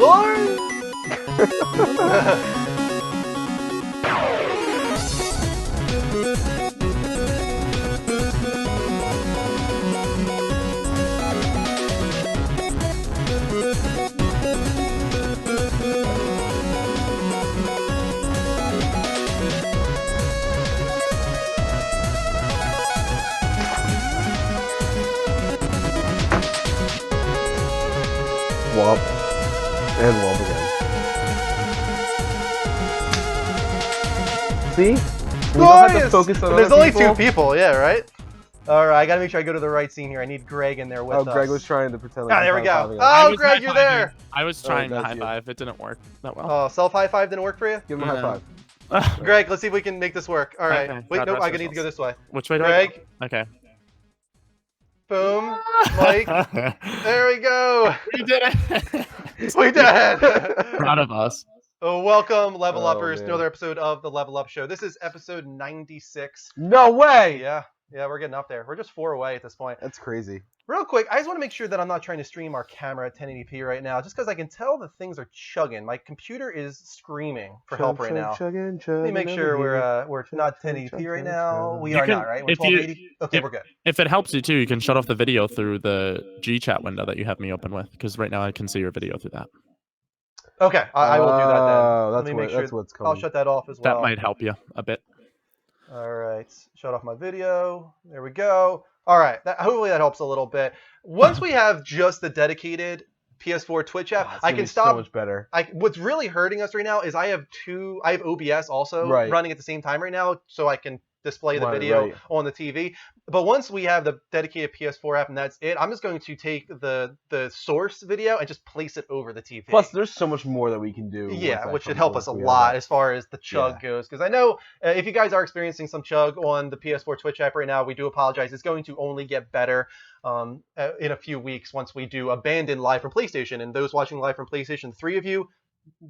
Lord! Womp. And womp again. See? We don't have to Nice! focus on There's other only people. 2 people, yeah, right? Alright, I gotta make sure I go to the right scene here. I need Greg in there with us. Oh, Greg was trying to pretend like Ah, there we he's go. high-fiving us. I Oh, was Greg, you're there! I was trying to that's high you. five. It didn't work that well. Oh, self-high five didn't work for you? Give him a No. high five. Greg, let's see if we can make this work. Alright. Okay, Wait, God nope, rest I our need to go souls. this way. Which way do Greg, I go? Okay. boom, Mike. There we go! We did it! We did it! Proud of us. Oh, welcome, Level Oh, Uppers, to man. another episode of the Level Up Show. This is episode 96. No way! Yeah, we're getting up there. We're just 4 away at this point. That's crazy. Real quick, I just want to make sure that I'm not trying to stream our camera at 1080p right now, just because I can tell that things are chugging. My computer is screaming for help right now. Let me make sure we're not 1080p right now. We are not, right? We're if you- 1280. Okay, we're good. If it helps you too, you can shut off the video through the G-chat window that you have me open with, because right now I can see your video through that. Okay, I will do that then. Oh, Let that's me what- make sure. that's what's coming. I'll shut that off as well. That might help you a bit. All right, shut off my video. There we go. All right, hopefully that helps a little bit. Once we have just the dedicated PS4 Twitch app, I can stop. So much better. What's really hurting us right now is I have OBS also Right. running at the same time right now, so I can display the Right, video right. on the TV. But once we have the dedicated PS4 app and that's it, I'm just going to take the source video and just place it over the TV. Plus, there's so much more that we can do. Yeah, once which that should comes help once us a we have lot that. as far as the chug goes. Because I know if you guys are experiencing some chug on the PS4 Twitch app right now, we do apologize. It's going to only get better in a few weeks once we do abandon live from PlayStation. And those watching live from PlayStation, 3 of you,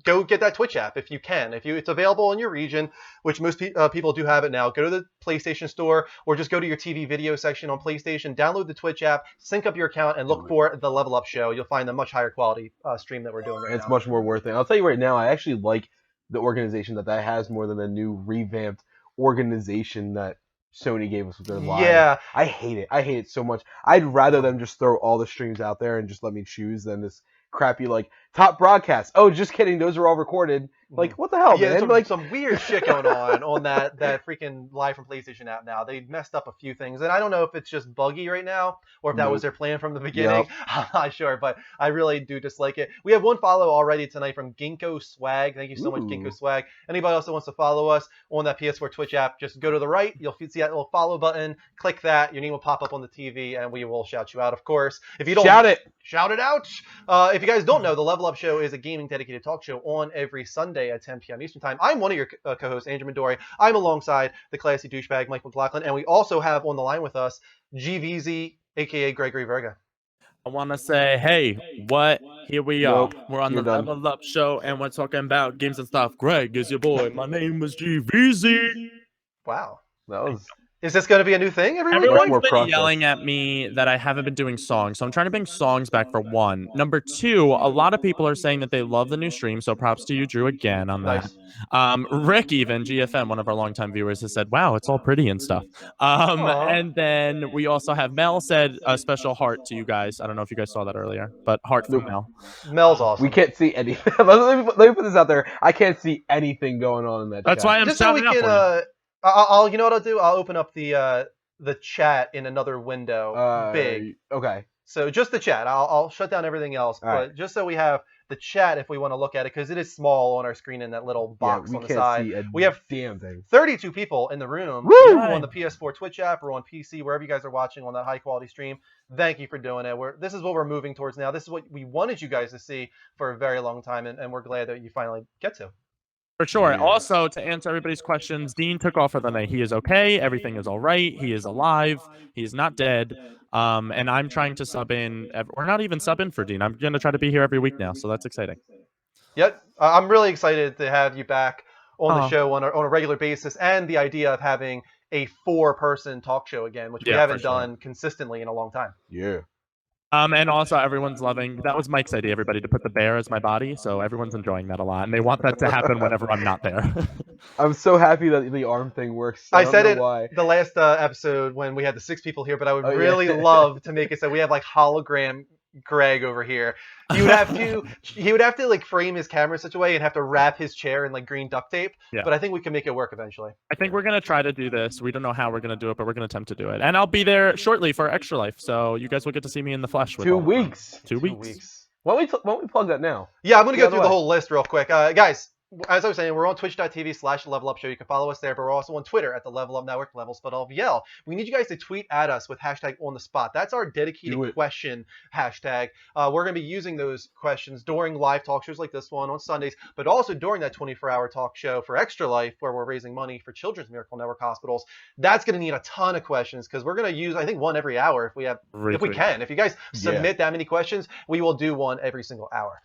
go get that Twitch app if you can. It's available in your region, which most people do have it now. Go to the PlayStation Store or just go to your TV video section on PlayStation, download the Twitch app, sync up your account, and look for the Level Up Show. You'll find a much higher quality stream that we're doing right now. It's much more worth it. I'll tell you right now, I actually like the organization that has more than the new revamped organization that Sony gave us with their live. Yeah. I hate it. I hate it so much. I'd rather them just throw all the streams out there and just let me choose than this crappy like top broadcast. Oh, just kidding. Those are all recorded. Like, what the hell, Yeah, man? there's some weird shit going on that freaking live from PlayStation app now. They messed up a few things, and I don't know if it's just buggy right now or if that was their plan from the beginning. Yep. I'm not sure, but I really do dislike it. We have one follow already tonight from Ginkgo Swag. Thank you so much, Ginkgo Swag. Anybody else that wants to follow us on that PS4 Twitch app, just go to the right. You'll see that little follow button. Click that. Your name will pop up on the TV, and we will shout you out, of course. If you don't Shout it. Shout it out! If you guys don't know, the Level Up Show is a gaming dedicated talk show on every Sunday at 10 p.m. Eastern Time. I'm one of your co-hosts, Andrew Midori. I'm alongside the classy douchebag, Mike McLaughlin, and we also have on the line with us GVZ, aka Gregory Verga. I want to say, hey, what? Here we are. Nope, We're on the you're done. Level Up Show, and we're talking about games and stuff. Greg is your boy. My name is GVZ. Wow. That was Is this going to be a new thing every week? Everyone's more been process. yelling at me that I haven't been doing songs, so I'm trying to bring songs back for one. Number two, a lot of people are saying that they love the new stream, so props to you, Drew, again on that. Rick, even, GFM, one of our longtime viewers, has said, wow, it's all pretty and stuff. Aw. And then we also have Mel said a special heart to you guys. I don't know if you guys saw that earlier, but heart from Nope. Mel. Mel's awesome. we can't see anything. let me put this out there. I can't see anything going on in that That's chat. why I'm Just so we shouting out can, for you. I'll you know what I'll do? I'll open up the chat in another window, big. Okay. So just the chat. I'll shut down everything else, All but right. just so we have the chat if we want to look at it, because it is small on our screen in that little box yeah, on we the can't side. see a We have damn thing. 32 people in the room Woo! on the PS4 Twitch app or on PC, wherever you guys are watching on that high quality stream. Thank you for doing it. This is what we're moving towards now. This is what we wanted you guys to see for a very long time, and we're glad that you finally get to. For sure. Yeah. Also, to answer everybody's questions, Dean took off for the night. He is okay. Everything is all right. He is alive. He is not dead. And I'm trying to sub in. Or not even sub in for Dean. I'm going to try to be here every week now, so that's exciting. Yep, I'm really excited to have you back on the Aw. show on a regular basis, and the idea of having a 4-person talk show again, which we Yeah, haven't for sure. done consistently in a long time. Yeah. And also everyone's loving. That was Mike's idea, everybody, to put the bear as my body. So everyone's enjoying that a lot, and they want that to happen whenever I'm not there. I'm so happy that the arm thing works. I don't said know it why. the last episode when we had the 6 people here, but I would Oh, yeah. really love to make it so we have like hologram Greg over here. He would have to like frame his camera in such a way and have to wrap his chair in like green duct tape. Yeah. But I think we can make it work eventually. I think we're gonna try to do this. We don't know how we're gonna do it, but we're gonna attempt to do it. And I'll be there shortly for Extra Life, so you guys will get to see me in the flesh. With 2 all of them. weeks. 2 weeks. Why don't we plug that now? Yeah, I'm going to Get go out of through the the way. whole list real quick. Guys, as I was saying, we're on twitch.tv/levelupshow. You can follow us there, but we're also on Twitter at the Level Up Network, Level spelled LVL. We need you guys to tweet at us with hashtag on the spot. That's our Do dedicated it. question hashtag. We're going to be using those questions during live talk shows like this one on Sundays, but also during that 24-hour talk show for Extra Life, where we're raising money for Children's Miracle Network hospitals. That's going to need a ton of questions because we're going to use, I think, one every hour if we can. If you guys submit that many questions, we will do one every single hour.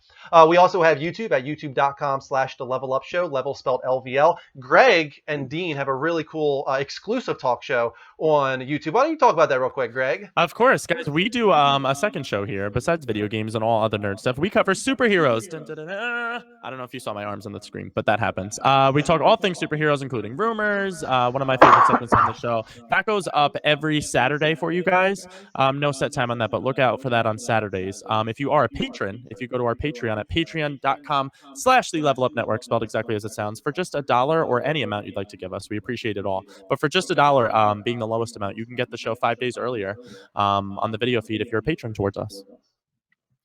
We also have YouTube at youtube.com/the-level-up-show, level spelled LVL. Greg and Dean have a really cool exclusive talk show on YouTube. Why don't you talk about that real quick, Greg? Of course, guys. We do a second show here. Besides video games and all other nerd stuff, we cover superheroes. Dun, dun, dun, dun. I don't know if you saw my arms on the screen, but that happens. We talk all things superheroes, including rumors. One of my favorite segments on the show. That goes up every Saturday for you guys. No set time on that, but look out for that on Saturdays. If you are a patron, if you go to our Patreon at patreon.com/the-level-up-network, spelled exactly as it sounds, for just $1 or any amount you'd like to give us, we appreciate it all. But for just $1, being the lowest amount, you can get the show 5 days earlier on the video feed if you're a patron towards us.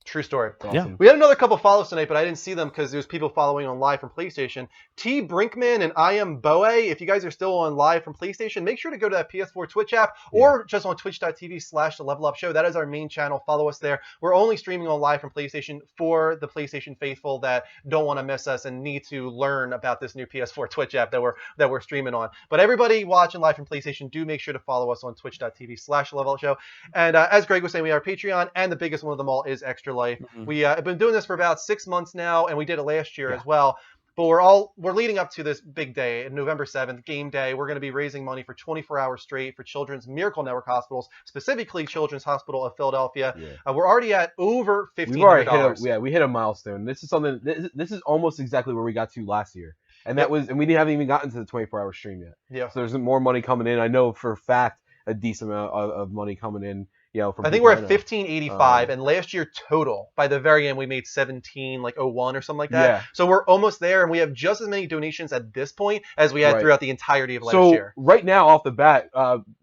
True story. Awesome. We had another couple follows tonight, but I didn't see them because there's people following on live from PlayStation. T. Brinkman and I Am Boe, if you guys are still on live from PlayStation, make sure to go to that PS4 Twitch app or just on twitch.tv/the-level-up-show. That is our main channel. Follow us there. We're only streaming on live from PlayStation for the PlayStation faithful that don't want to miss us and need to learn about this new PS4 Twitch app that we're streaming on. But everybody watching live from PlayStation, do make sure to follow us on twitch.tv/the-level-up-show. And as Greg was saying, we are Patreon, and the biggest one of them all is Extra Life. Mhm. We have been doing this for about 6 months now, and we did it last year as well. But we're leading up to this big day, November 7th, game day. We're going to be raising money for 24 hours straight for Children's Miracle Network hospitals, specifically Children's Hospital of Philadelphia. We're already at over $1,500. We've already we hit a milestone. This is something. This is almost exactly where we got to last year, and we haven't even gotten to the 24-hour stream yet. Yeah. So there's more money coming in. I know for a fact a decent amount of money coming in. From I think we're at 1585, and last year total, by the very end, we made 1701 or something like that. Yeah. So we're almost there, and we have just as many donations at this point as we had throughout the entirety of last year. Right now, off the bat,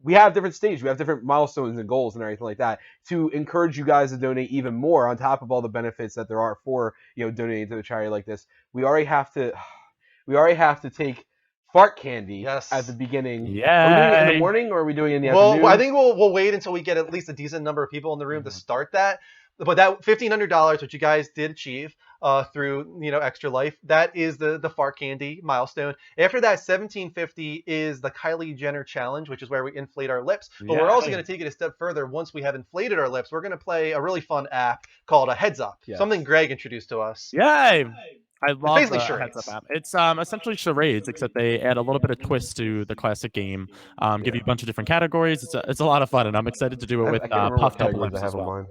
we have different stages. We have different milestones and goals and everything like that to encourage you guys to donate even more on top of all the benefits that there are for donating to the charity like this. We already have to take fart candy at the beginning. Yeah. Are we doing it in the morning or are we doing it in the afternoon? Well, I think we'll wait until we get at least a decent number of people in the room to start that. But that $1,500, which you guys did achieve through Extra Life, that is the fart candy milestone. After that, $1,750 is the Kylie Jenner challenge, which is where we inflate our lips. But we're also going to take it a step further. Once we have inflated our lips, we're going to play a really fun app called a Heads Up. Yes. Something Greg introduced to us. Yay! I love basically the charades. Heads Up app. It's essentially charades, except they add a little bit of twist to the classic game. Give you a bunch of different categories. It's a lot of fun, and I'm excited to do it with puffed up lips as well.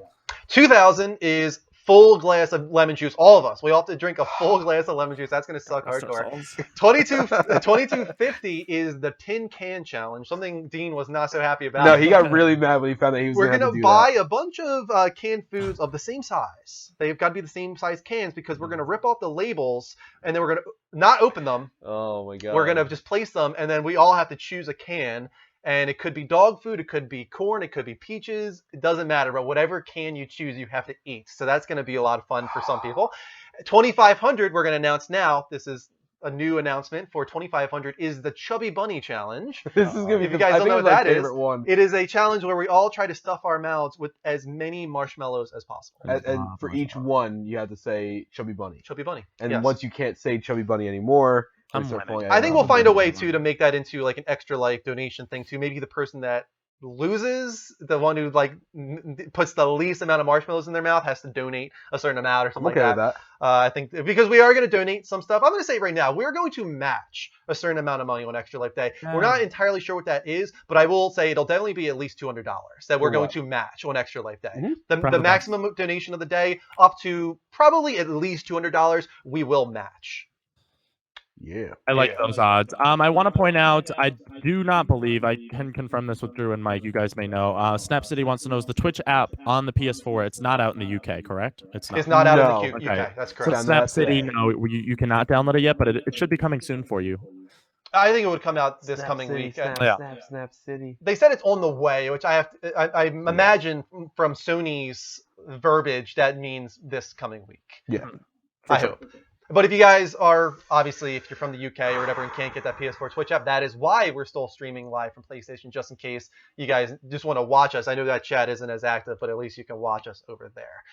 2,000 is full glass of lemon juice. All of us. We all have to drink a full glass of lemon juice. That's going to suck hardcore. 2250 is the tin can challenge. Something Dean was not so happy about. No, he got really mad when he found that he was We're going to buy a bunch of canned foods of the same size. They've got to be the same size cans because we're going to rip off the labels and then we're going to not open them. Oh my god. We're going to just place them and then we all have to choose a can. And it could be dog food, it could be corn, it could be peaches. It doesn't matter, but whatever can you choose, you have to eat. So that's going to be a lot of fun for some people. 2,500, we're going to announce now. This is a new announcement for 2,500 is the Chubby Bunny Challenge. This is going to be if you guys don't know what that is, one. It is a challenge where we all try to stuff our mouths with as many marshmallows as possible. And for each one, you have to say Chubby Bunny. Chubby Bunny. And once you can't say Chubby Bunny anymore, I think we'll find a way to make that into like an Extra Life donation thing too. Maybe the person that loses, the one who like puts the least amount of marshmallows in their mouth, has to donate a certain amount or I'm something okay like with that. that. I think because we are going to donate some stuff. I'm going to say right now we're going to match a certain amount of money on Extra Life Day. We're not entirely sure what that is, but I will say it'll definitely be at least $200 that we're For going what? to match on Extra Life Day. Mhm. The Friend of the maximum donation of the day up to probably at least $200 we will match. Yeah. I like Yeah. those odds. I want to point out, I do not believe, I can confirm this with Drew and Mike, you guys may know. Snap City wants to know, is the Twitch app on the PS4, it's not out in the UK, correct? It's not. It's not out of No. the UK. Okay. That's So correct. Down Snap that City, today. no, you cannot download it yet, but it should be coming soon for you. I think it would come out this Snap coming City, week. Snap, Yeah. Snap City. They said it's on the way, which I imagine from Sony's verbiage that means this coming week. Yeah. For I sure. hope. But if you guys are, obviously, if you're from the UK or whatever and can't get that PS4 Twitch app, that is why we're still streaming live from PlayStation, just in case you guys just want to watch us. I know that chat isn't as active, but at least you can watch us over there.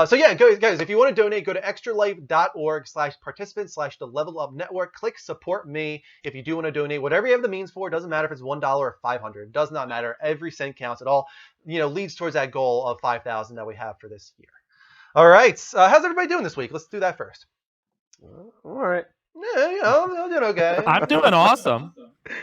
So yeah, guys, if you want to donate, go to extralife.org/participant/the Level Up Network. Click support me if you do want to donate. Whatever you have the means for, it doesn't matter if it's $1 or $500. It does not matter. Every cent counts. It all, leads towards that goal of 5,000 that we have for this year. All right. How's everybody doing this week? Let's do that first. All right. Yeah, I'm doing okay. I'm doing awesome.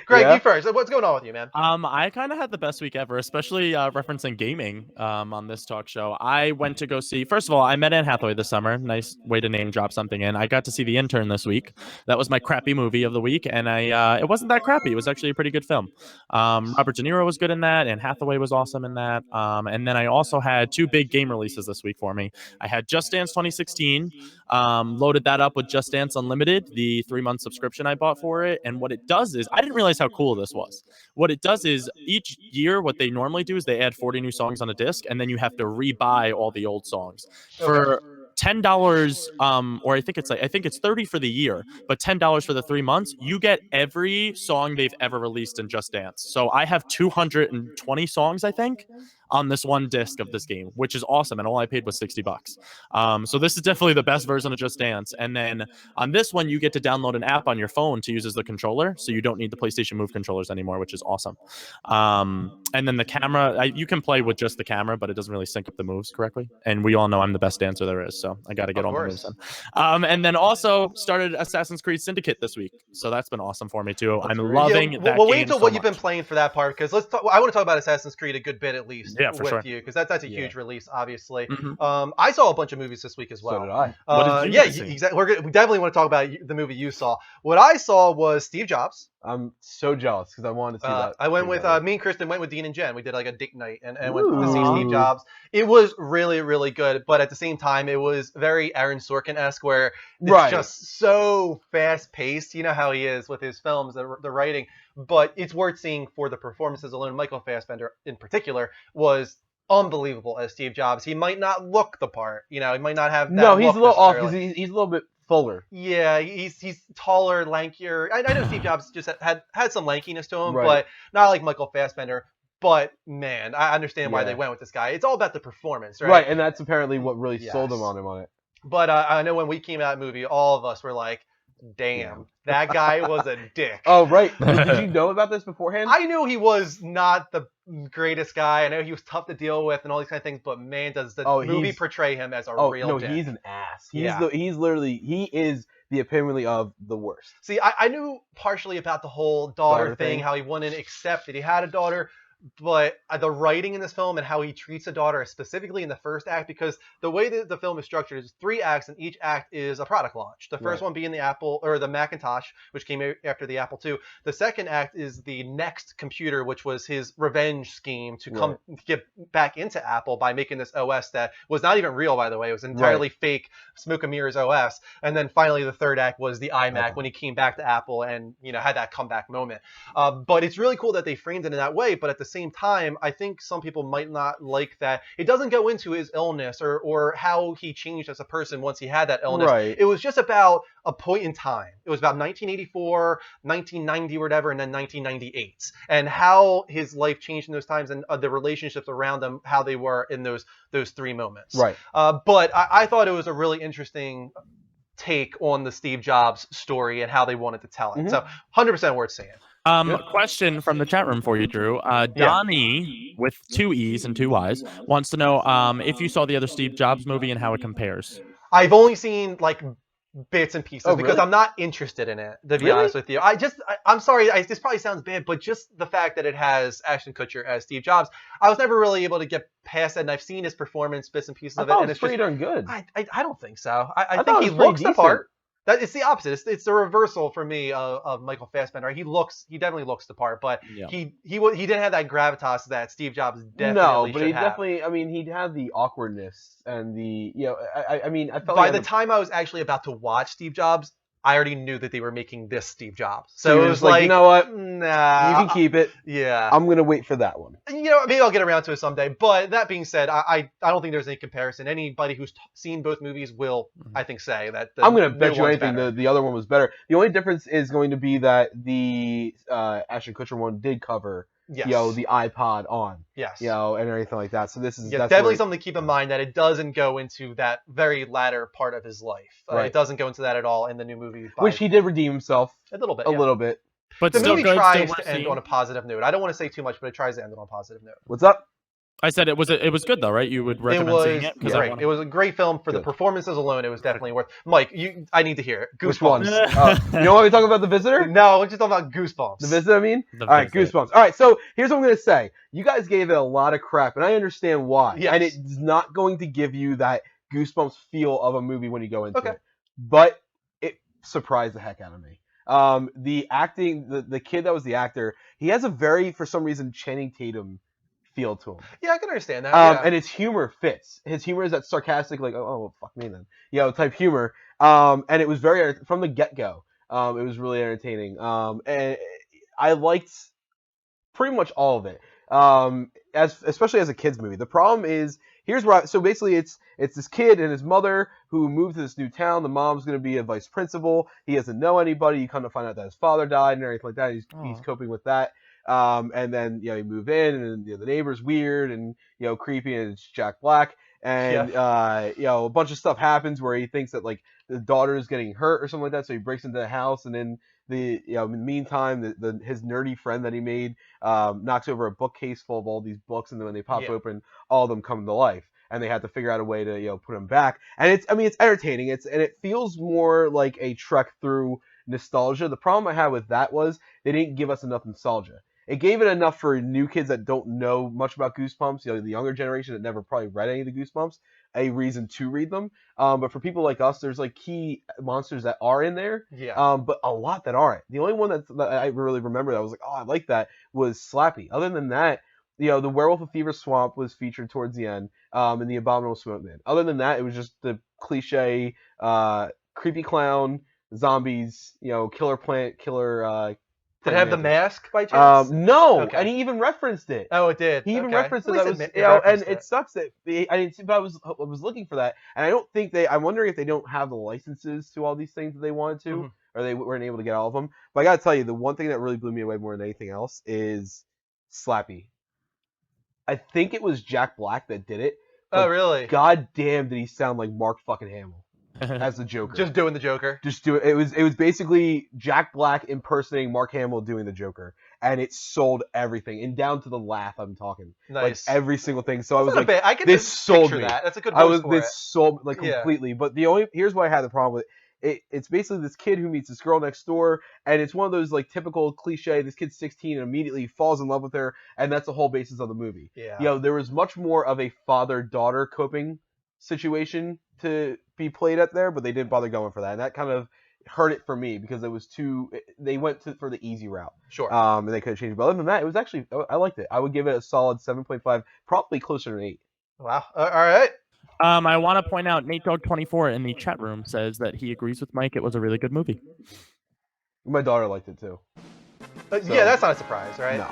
Greg, Yeah. you first. What's going on with you, man? I kind of had the best week ever, especially referencing gaming on this talk show. I went to go see, first of all, I met Anne Hathaway this summer. Nice way to name drop something in. I got to see The Intern this week. That was my crappy movie of the week, and it wasn't that crappy. It was actually a pretty good film. Robert De Niro was good in that, and Hathaway was awesome in that. And then I also had 2 big game releases this week for me. I had Just Dance 2016, loaded that up with Just Dance Unlimited, the 3-month subscription I bought for it. And what it does is, I didn't realize how cool this was. What it does is each year, what they normally do is they add 40 new songs on a disc, and then you have to rebuy all the old songs for $10. Or I think it's 30 for the year, but $10 for the 3 months. You get every song they've ever released in Just Dance. So I have 220 songs, I think, on this one disc of this game, which is awesome, and all I paid was $60. So this is definitely the best version of Just Dance. And then on this one, you get to download an app on your phone to use as the controller, so you don't need the PlayStation Move controllers anymore, which is awesome. And then the camera, you can play with just the camera, but it doesn't really sync up the moves correctly. And we all know I'm the best dancer there is, so I got to get all my moves in. And then also started Assassin's Creed Syndicate this week, so that's been awesome for me too. I'm loving that We'll game wait until so what you've been much. playing for that part, because I want to talk about Assassin's Creed a good bit at least Yeah, for with sure. you, because that's a Yeah. huge release, obviously. Mhm. I saw a bunch of movies this week as well. So did I. What did you yeah, see? exactly. We definitely want to talk about the movie you saw. What I saw was Steve Jobs. I'm so jealous because I wanted to see that. I went with together. me and Kristen went with Dean and Jen. We did like a date night and went to see Ooh. Steve Jobs. It was really, really good, but at the same time, it was very Aaron Sorkin-esque, where it's Right. just so fast paced. You know how he is with his films, the writing, but it's worth seeing for the performances alone. Michael Fassbender, in particular, was unbelievable as Steve Jobs. He might not look the part, he might not have that. No, he's look a little off necessarily. because he's a little bit fuller. Yeah, he's taller, lankier. I know Steve Jobs just had some lankiness to him, Right. but not like Michael Fassbender. But man, I understand why Yeah. they went with this guy. It's all about the performance, right? Right, and that's apparently what really sold him Yes. on it. But I know when we came out of the movie, all of us were like, "Damn, that guy was a dick." Oh, right. Did you know about this beforehand? I knew he was not the greatest guy. I know he was tough to deal with and all these kind of things. But man, does the movie portray him as a real dick? He's an ass. He Yeah. is the epitome of the worst. See, I knew partially about the whole daughter thing, thing. how he wouldn't accept that he had a daughter, but the writing in this film and how he treats a daughter, specifically in the first act, because the way that the film is structured is 3 acts, and each act is a product launch. The first Right. one being the Apple or the Macintosh, which came after the Apple II. The second act is the Next computer, which was his revenge scheme to come get back into Apple by making this OS that was not even real, by the way. It was entirely fake, smoke and mirrors OS. And then finally, the third act was the iMac when he came back to Apple and had that comeback moment. But it's really cool that they framed it in that way. But at the same time, I think some people might not like that it doesn't go into his illness or how he changed as a person once he had that illness. Right. It was just about a point in time. It was about 1984, 1990, or whatever, and then 1998, and how his life changed in those times and the relationships around him, how they were in those 3 moments. Right. But I thought it was a really interesting take on the Steve Jobs story and how they wanted to tell it. Mhm. So 100% worth seeing. Question from the chat room for you, Drew. Yeah. Donnie, with 2 E's and 2 Y's, wants to know if you saw the other Steve Jobs movie and how it compares. I've only seen like bits and pieces because really? I'm not interested in it, to be Really? honest with you. I'm sorry, this probably sounds bad, but just the fact that it has Ashton Kutcher as Steve Jobs, I was never really able to get past that, and I've seen his performance, bits and pieces I of it, thought and it was it's pretty just, darn good. I don't think so. I thought think it he was pretty looks the part. decent. It's the opposite. It's the reversal for me of Michael Fassbender. He definitely looks the part, but Yeah. he didn't have that gravitas that Steve Jobs definitely No, but should he have. definitely. I mean, he'd have the awkwardness and the. I mean, I felt By like the time I was actually about to watch Steve Jobs, I already knew that they were making this Steve Jobs. So So you it were was just like, you know what? nah. you can keep it. Yeah. I'm gonna wait for that one. Maybe I'll get around to it someday. But that being said, I don't think there's any comparison. Anybody who's seen both movies will, I think, say that. I'm gonna new bet you one's anything better. the other one was better. The only difference is going to be that the Ashton Kutcher one did cover Yes. the iPod on Yes. and everything like that. So this is Yeah, that's definitely where- something to keep in mind that it doesn't go into that very latter part of his life. Right. It doesn't go into that at all in the new movie. which he did redeem himself a little bit. a yeah. little bit. But The still movie good, tries still to worth end seeing. on a positive note. I don't want to say too much, but it tries to end on a positive note. What's up? I said it was good though, right? You would It recommend was seeing it? 'Cause I great. wanna- It was a great film for the Good. performances alone. It was definitely worth. Mike, I need to hear it. Which Goosebumps. one? You know what we talking about? The Visitor? No, we're just talking about Goosebumps. The Visit, I mean? The All right, Visit. Goosebumps. All right, so here's what I'm going to say. You guys gave it a lot of crap, and I understand why. Yes. And it's not going to give you that Goosebumps feel of a movie when you go into Okay. it. But it surprised the heck out of me. The acting, the kid that was the actor, he has a very, for some reason, Channing Tatum feel to him. Yeah, I can understand that. Yeah. And his humor fits. His humor is that sarcastic, like, oh, well, fuck me then, type humor. And it was very from the get go. It was really entertaining. And I liked pretty much all of it. Especially as a kids movie. The problem is so basically it's this kid and his mother who moved to this new town. The mom's going to be a vice principal. He doesn't know anybody. You come to find out that his father died and everything like that. He's coping with that. And then you move in, and the neighbor's weird and creepy, and it's Jack Black, and a bunch of stuff happens where he thinks that like the daughter is getting hurt or something like that, so he breaks into the house, and then in the meantime, his nerdy friend that he made knocks over a bookcase full of all these books, and then when they pop open, all of them come to life. And they had to figure out a way to put them back, and it's entertaining. And it feels more like a trek through nostalgia. The problem I had with that was they didn't give us enough nostalgia. It gave it enough for new kids that don't know much about Goosebumps, the younger generation that never probably read any of the Goosebumps, a reason to read them. But for people like us, there's like key monsters that are in there, but a lot that aren't. The only one that I really remember that I was like, oh, I like that, was Slappy. Other than that, the Werewolf of Fever Swamp was featured towards the end, and the Abominable Snowman. Other than that, it was just the cliche, creepy clown, zombies, killer plant, killer. Did it have the mask by chance? No, Okay. and he even referenced it. Oh, it did. He even Okay. referenced it. At That least was, it referenced and it sucks that I didn't see, but I was looking for that, and I don't think I'm wondering if they don't have the licenses to all these things that they wanted to, or they weren't able to get all of them. But I gotta tell you, the one thing that really blew me away more than anything else is Slappy. I think it was Jack Black that did it. Oh, really? God damn, did he sound like Mark fucking Hamill as the Joker? Just doing the Joker. Just do it. It was basically Jack Black impersonating Mark Hamill doing the Joker, and it sold everything, and down to the laugh. I'm talking Nice. like every single thing. So I That's was not like, bad. I can this just sold picture me. that. That's a good I voice was for this it. sold like Yeah. completely. But here's why I had the problem with it. It's basically this kid who meets this girl next door, and it's one of those like typical cliche. This kid's 16 and immediately falls in love with her, and that's the whole basis of the movie. Yeah. There was much more of a father-daughter coping situation to be played at there, but they didn't bother going for that, and that kind of hurt it for me because it was they went for the easy route. Sure. And they could have changed it. But other than that, it was actually, I liked it. I would give it a solid 7.5, probably closer to an 8. Wow. All right. I want to point out Nate Dog 24 in the chat room says that he agrees with Mike. It was a really good movie. My daughter liked it too. Yeah, that's not a surprise, right? No.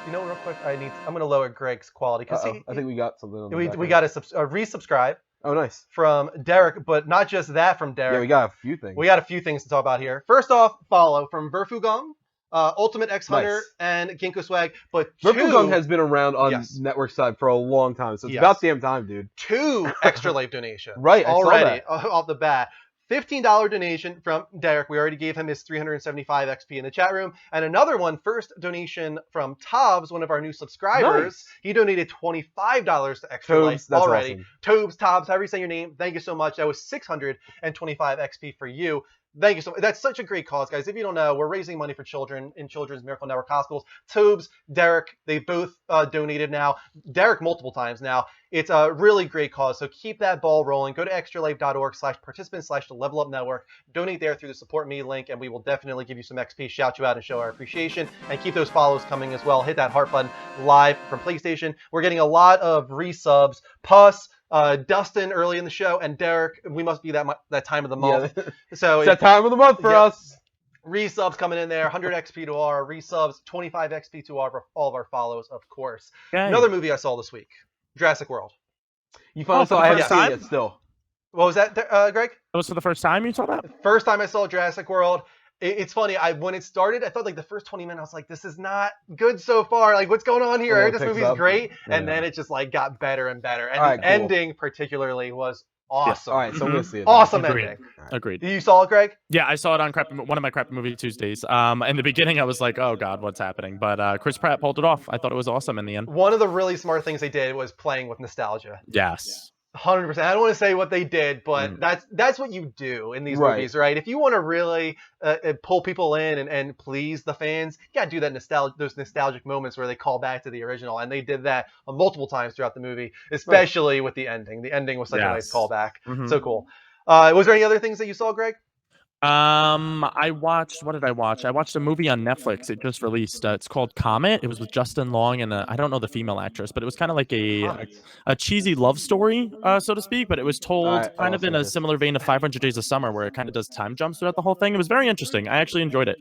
You know, real quick, I'm gonna lower Greg's quality because I think we got something on the we background. got a resubscribe Oh, nice. from Derek, but not just that from Derek. Yeah, we got a few things. We got a few things to talk about here. First off, follow from Verfugong, Ultimate X Hunter, Nice. and Ginkgo Swag. But Verfugong has been around on Yes. network side for a long time, so it's Yes. about damn time, dude. 2 Extra Life donations. Right, I saw already that. off the bat $15 donation from Derek. We already gave him his 375 XP in the chat room. And another one, first donation from Tobs, one of our new subscribers. Nice. He donated $25 to Extra Life Tobes, that's already. awesome. Tobes, Tobs, however you say your name, thank you so much. That was 625 XP for you. Thank you so much. That's such a great cause, guys. If you don't know, we're raising money for children in Children's Miracle Network Hospitals. Tobes, Derek, they both donated now. Derek multiple times now. It's a really great cause, so keep that ball rolling. Go to extralife.org/participant/the Level Up Network. Donate there through the Support Me link, and we will definitely give you some XP, shout you out, and show our appreciation. And keep those follows coming as well. Hit that heart button live from PlayStation. We're getting a lot of resubs. Puss, Dustin early in the show, and Derek. We must be that time of the month. Yeah. So It's that time of the month for Yep. us. resubs coming in there. 100 XP to our resubs, 25 XP to all of our follows, of course. Okay. Another movie I saw this week, Jurassic World. You finally for saw. the I haven't first seen time? it still. What was that, Greg? That was for the first time you saw that? First time I saw Jurassic World. It's funny. When it started, I thought like the first 20 minutes, I was like, this is not good so far. Like, what's going on here? Yeah, I it heard this picks movie's up. great, and Yeah. then it just like got better and better. And All right, the cool. ending particularly was awesome. All right, so I'm gonna see it. Awesome Agreed. ending. Agreed. You saw it, Greg? Yeah, I saw it on one of my Crappy Movie Tuesdays. In the beginning, I was like, "Oh God, what's happening?" But Chris Pratt pulled it off. I thought it was awesome in the end. One of the really smart things they did was playing with nostalgia. Yes. 100%. I don't want to say what they did, but that's what you do in these Right. movies, right? If you want to really pull people in and please the fans, you gotta do that those nostalgic moments where they call back to the original, and they did that multiple times throughout the movie, especially with the ending. The ending was such a nice Yes. callback. Mhm. So cool. Was there any other things that you saw, Greg? I watched. What did I watch? I watched a movie on Netflix. It just released. It's called Comet. It was with Justin Long and I don't know the female actress, but it was kind of like a cheesy love story, so to speak. But it was told Alright, kind of in a awesome. similar vein of 500 Days of Summer, where it kind of does time jumps throughout the whole thing. It was very interesting. I actually enjoyed it.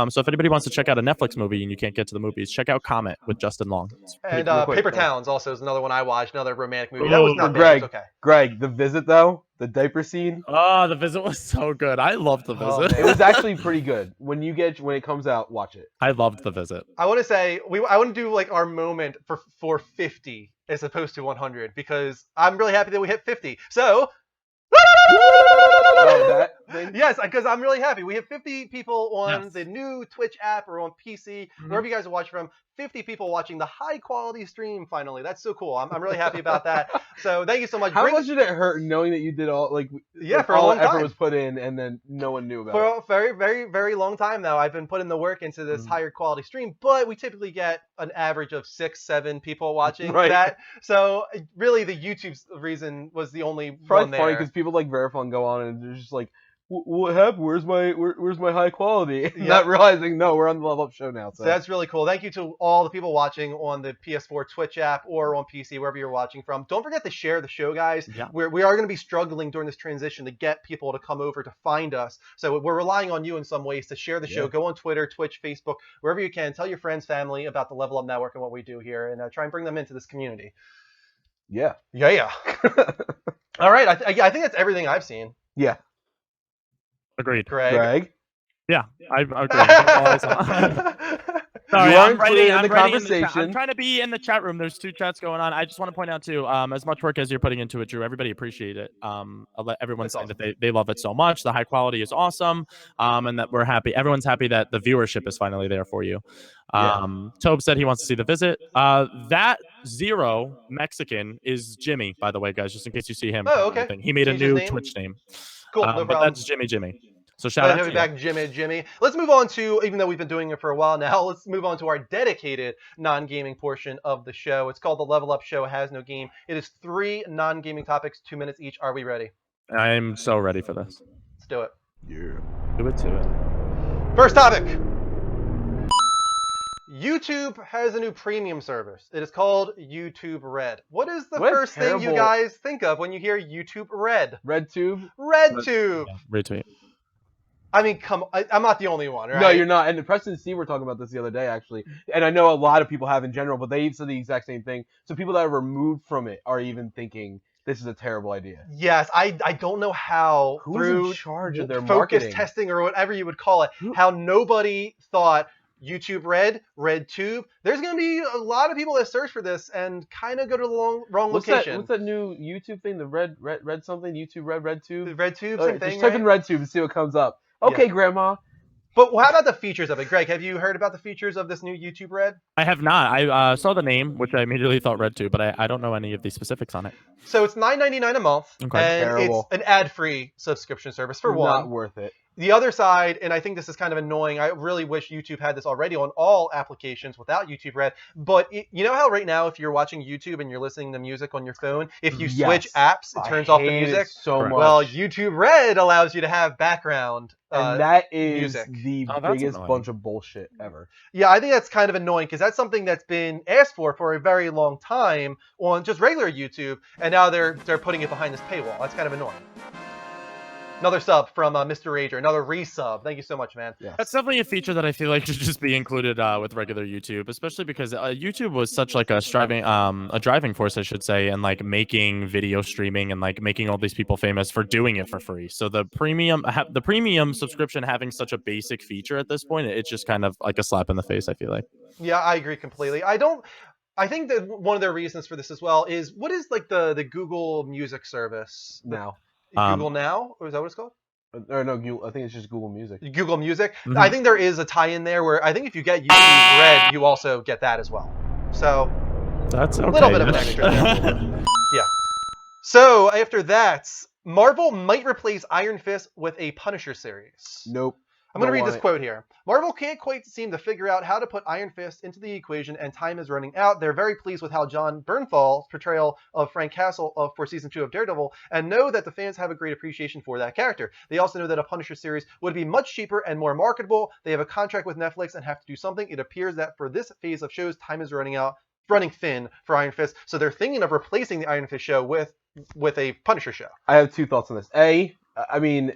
So if anybody wants to check out a Netflix movie and you can't get to the movies, check out Comet with Justin Long. It's pretty And real quick, Paper though. Towns also is another one I watched, another romantic movie. That was Oh, not bad. Greg. It was okay. Greg, The Visit though, the diaper scene, Oh, The Visit was so good. I loved The Oh, Visit. it was actually pretty good. When it comes out, watch it. I loved The Visit. I want to say I want to do like our moment for 50 as opposed to 100 because I'm really happy that we hit 50. So Oh, that thing? yes, because I'm really happy. We have 50 people on Yes. the new Twitch app or on PC, wherever you guys are watching from. 50 people watching the high quality stream finally. That's so cool. I'm really happy about that. So thank you so much. How much did it hurt knowing that you did all like for a all long the effort time. was put in and then no one knew about For it? a very, very, very long time now, I've been putting the work into this higher quality stream, but we typically get an average of 6-7 people watching Right. that. So really, the YouTube's reason was the only It's probably one funny there. because people like Verifone go on and they're just like, what happened? Where's my high quality? Not realizing, no, we're on the Level Up show now. So that's really cool. Thank you to all the people watching on the PS4 Twitch app or on PC, wherever you're watching from. Don't forget to share the show, guys. Yeah. We are going to be struggling during this transition to get people to come over to find us. So we're relying on you in some ways to share the show. Yeah. Go on Twitter, Twitch, Facebook, wherever you can. Tell your friends, family about the Level Up Network and what we do here, and try and bring them into this community. Yeah. Yeah. All right. I think that's everything I've seen. Yeah. Agreed. Greg. Yeah, I agree. That's all I saw. Sorry, You I'm aren't writing, clear in I'm the writing in the chat. conversation. I'm trying to be in the chat room. There's 2 chats going on. I just want to point out too, as much work as you're putting into it, Drew, everybody appreciate it. I'll let everyone That's say awesome. that they love it so much. The high quality is awesome, and that we're happy. Everyone's happy that the viewership is finally there for you. Tobe said he wants to see The Visit. That Zero Mexican is Jimmy, by the way, guys, just in case you see him. Oh, okay. He made a Changed his new name? Twitch name. Cool. No But problem. that's Jimmy. So shout Glad out to to have you you. back, Jimmy. Let's move on to, even though we've been doing it for a while now, let's move on to our dedicated non-gaming portion of the show. It's called the Level Up Show Has No Game. It is 3 non-gaming topics, 2 minutes each. Are we ready? I'm so ready for this. Let's do it. Yeah. Do it to it. First topic. YouTube has a new premium service. It is called YouTube Red. What is the What a first thing you terrible- guys think of when you hear YouTube Red? RedTube? RedTube. Yeah, retweet. I mean, I'm not the only one, right? No, you're not. And Preston and Steve were talking about this the other day, actually. And I know a lot of people have in general, but they said the exact same thing. So people that are removed from it are even thinking this is a terrible idea. Yes, I don't know how Who's through in charge of their focus marketing? testing or whatever you would call it, how nobody thought YouTube Red, RedTube. There's going to be a lot of people that search for this and kind of go to the wrong location. What's that new YouTube thing? The red something? YouTube RedTube? RedTube, same thing, just type in right? RedTube and see what comes up. Okay, Grandma. But how about the features of it? Greg, have you heard about the features of this new YouTube Red? I have not. I saw the name, which I immediately thought RedTube, but I don't know any of the specifics on it. So it's $9.99 a month, Okay. and Terrible. it's an ad-free subscription service for one. Not worth it. The other side, and I think this is kind of annoying, I really wish YouTube had this already on all applications without YouTube Red, but you know how right now if you're watching YouTube and you're listening to music on your phone, if you switch apps, it turns off the music? So Correct. much. Well, YouTube Red allows you to have background and that is music. the Oh, that's biggest annoying. bunch of bullshit ever. Yeah, I think that's kind of annoying because that's something that's been asked for a very long time on just regular YouTube, and now they're putting it behind this paywall. That's kind of annoying. Another sub from Mr. Rager, another resub. Thank you so much, man. Yes. That's definitely a feature that I feel like should just be included with regular YouTube, especially because YouTube was such like a driving force, I should say, and like making video streaming and like making all these people famous for doing it for free. So the premium subscription having such a basic feature at this point, it's just kind of like a slap in the face, I feel like. Yeah, I agree completely. I think that one of their reasons for this as well is what is like the Google Music service? Now. Google Now? Or is that what it's called? Or no, I think it's just Google Music. Google Music. Mhm. I think there is a tie-in there where I think if you get YouTube Red, you also get that as well. So That's okay. little bit of an extra there. So after that, Marvel might replace Iron Fist with a Punisher series. Nope. I'm going to Don't read want this it. quote here. Marvel can't quite seem to figure out how to put Iron Fist into the equation, and time is running out. They're very pleased with how John Bernthal's portrayal of Frank Castle for Season 2 of Daredevil, and know that the fans have a great appreciation for that character. They also know that a Punisher series would be much cheaper and more marketable. They have a contract with Netflix and have to do something. It appears that for this phase of shows, time is running thin for Iron Fist, so they're thinking of replacing the Iron Fist show with a Punisher show. I have two thoughts on this. I mean,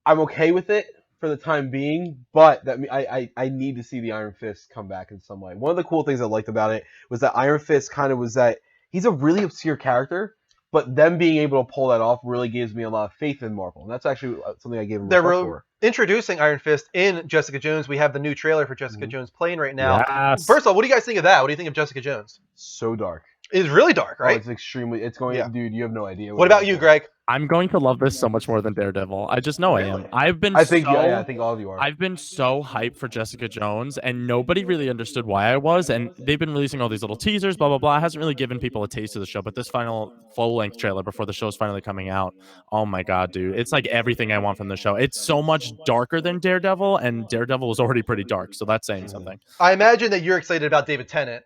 I'm okay with it for the time being, but I need to see the Iron Fist come back in some way. One of the cool things I liked about it was that Iron Fist kind of was that he's a really obscure character, but them being able to pull that off really gives me a lot of faith in Marvel, and that's actually something I gave him respect for. Introducing Iron Fist in Jessica Jones. We have the new trailer for Jessica Jones playing right now. Yes. First of all, what do you guys think of that? What do you think of Jessica Jones? So dark. It's really dark, right? Oh, it's going. Yeah. Dude, you have no idea. What about you, Greg? I'm going to love this so much more than Daredevil. I just know I am. I think I think all of you are. I've been so hyped for Jessica Jones, and nobody really understood why I was. And they've been releasing all these little teasers, blah blah blah. It hasn't really given people a taste of the show. But this final full-length trailer before the show's finally coming out, oh my god, dude! It's like everything I want from the show. It's so much darker than Daredevil, and Daredevil was already pretty dark, so that's saying something. I imagine that you're excited about David Tennant.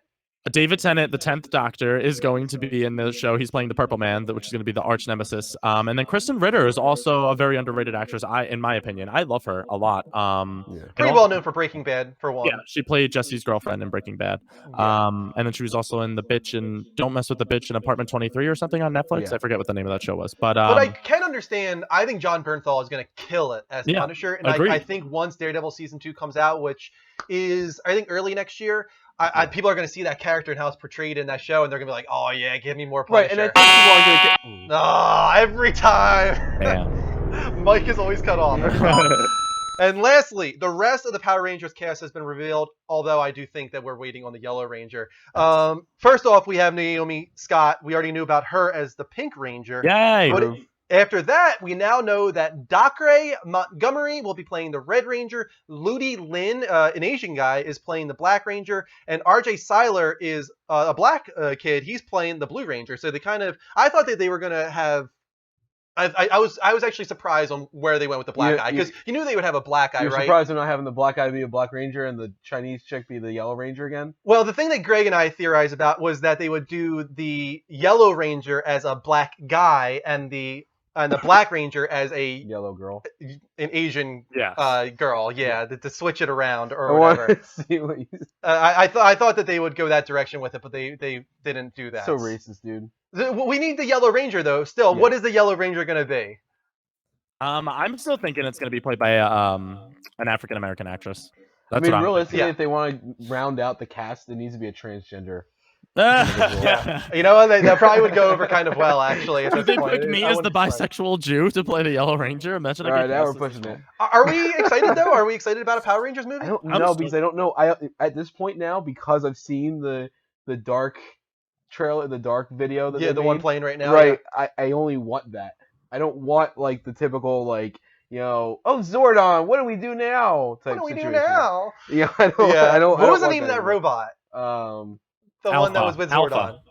David Tennant, the 10th Doctor, is going to be in the show. He's playing the Purple Man, which is going to be the arch nemesis. And then Kristen Ritter is also a very underrated actress. In my opinion, I love her a lot. Pretty well known for Breaking Bad, for one. Yeah, she played Jesse's girlfriend in Breaking Bad. Yeah. And then she was also in The Bitch and Don't Mess with the Bitch in Apartment 23 or something on Netflix. Yeah. I forget what the name of that show was. But I can understand. I think John Bernthal is going to kill it as Yeah, Punisher, and agreed. I think once Daredevil season 2 comes out, which is I think early next year, people are going to see that character and how it's portrayed in that show, and they're going to be like, "Oh yeah, give me more Punisher." Right, and I think people are going to every time. damn. Mike is always cut off. And lastly, the rest of the Power Rangers cast has been revealed, although I do think that we're waiting on the Yellow Ranger. First off, we have Naomi Scott. We already knew about her as the Pink Ranger. Yay! But after that, we now know that Dacre Montgomery will be playing the Red Ranger. Ludi Lin, an Asian guy, is playing the Black Ranger. And RJ Seiler is a black kid. He's playing the Blue Ranger. So they I thought that they were going to have... I was actually surprised on where they went with the black guy, because you knew they would have a black guy, You're right? surprised they're not having the black guy be a Black Ranger and the Chinese chick be the Yellow Ranger again? Well, the thing that Greg and I theorized about was that they would do the Yellow Ranger as a black guy and the Black Ranger as a Yellow girl. an Asian Yeah. girl, to switch it around I or want whatever. to see what you... I thought that they would go that direction with it, but they didn't do that. So racist, dude. We need the Yellow Ranger though. Still, Yeah. what is the Yellow Ranger gonna be? I'm still thinking it's going to be played by an African American actress. That's I mean, what I'm realistically, Yeah. if they want to round out the cast, it needs to be a transgender Yeah, you know what? That probably would go over kind of well, actually. At Did this they point, pick me I as the wouldn't be surprised. bisexual Jew to play the Yellow Ranger? Imagine All I right, get now we're cast as this pushing it. film. Are we excited though? Are we excited about a Power Rangers movie? I don't I'm know stoked. because I don't know. At this point now, because I've seen the dark trailer, the dark video that Yeah, they the one made, playing right now. right? I only want that. I don't want like the typical like oh Zordon, what do we do now Yeah. type What do we do situation. now? Yeah, I don't. Yeah. I don't. What I was don't the want name of that anymore. robot? The Alpha. one that was with Zordon. Alpha.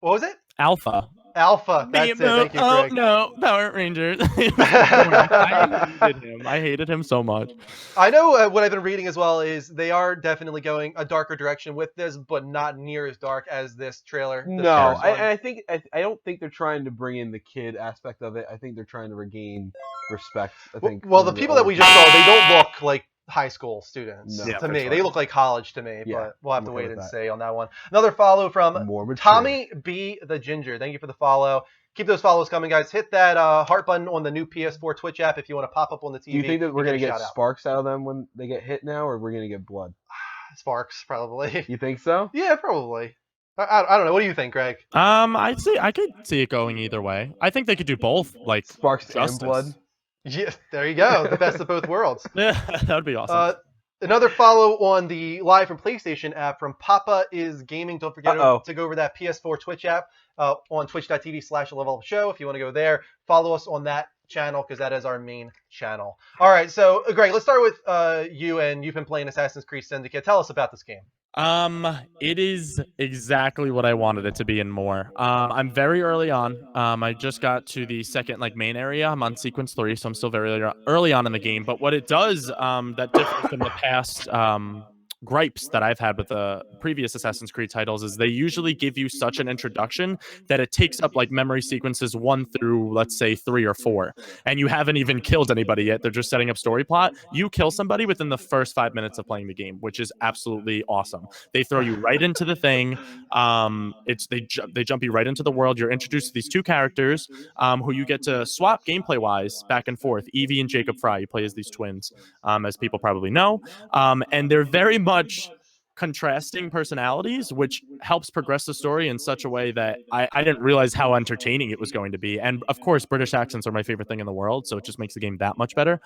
What was it? Alpha. Alpha. That's it. Thank you, Oh Greg. no, Power Rangers. I hated him. I hated him so much. I know what I've been reading as well is they are definitely going a darker direction with this, but not near as dark as this trailer. This No, first one. I think I don't think they're trying to bring in the kid aspect of it. I think they're trying to regain respect. I think. Well, the from people that we older just saw, they don't look like high school students No. Yeah, to for me. sure. They look like college to me, Yeah, but we'll have I'm to okay wait with and that. see on that one. Another follow from more mature. Tommy B. the Ginger. Thank you for the follow. Keep those follows coming, guys. Hit that heart button on the new PS4 Twitch app if you want to pop up on the TV. Do you think that we're and gonna get a get shout out. sparks out of them when they get hit now, or we're gonna get blood? Sparks, probably. You think so? Yeah, probably. I don't know. What do you think, Greg? I could see it going either way. I think they could do both, like Sparks justice. and blood. Yeah, there you go. The best of both worlds. Yeah, that would be awesome. Another follow on the live from PlayStation app from Papa is Gaming. Don't forget to go over that PS4 Twitch app on twitch.tv/levelup show. If you want to go there, follow us on that channel because that is our main channel. All right, so Greg, let's start with you, and you've been playing Assassin's Creed Syndicate. Tell us about this game. It is exactly what I wanted it to be and more. I'm very early on. I just got to the second main area. I'm on sequence 3, so I'm still very early on in the game. But what it does that differs from the past gripes that I've had with the previous Assassin's Creed titles is they usually give you such an introduction that it takes up memory sequences 1 through, let's say, 3 or 4, and you haven't even killed anybody yet. They're just setting up story plot. You kill somebody within the first 5 minutes of playing the game, which is absolutely awesome. They throw you right into the thing. They jump you right into the world. You're introduced to these 2 characters who you get to swap gameplay wise back and forth. Evie and Jacob Fry. You play as these twins, as people probably know, and they're very much contrasting personalities, which helps progress the story in such a way that I didn't realize how entertaining it was going to be. And of course, British accents are my favorite thing in the world, so it just makes the game that much better.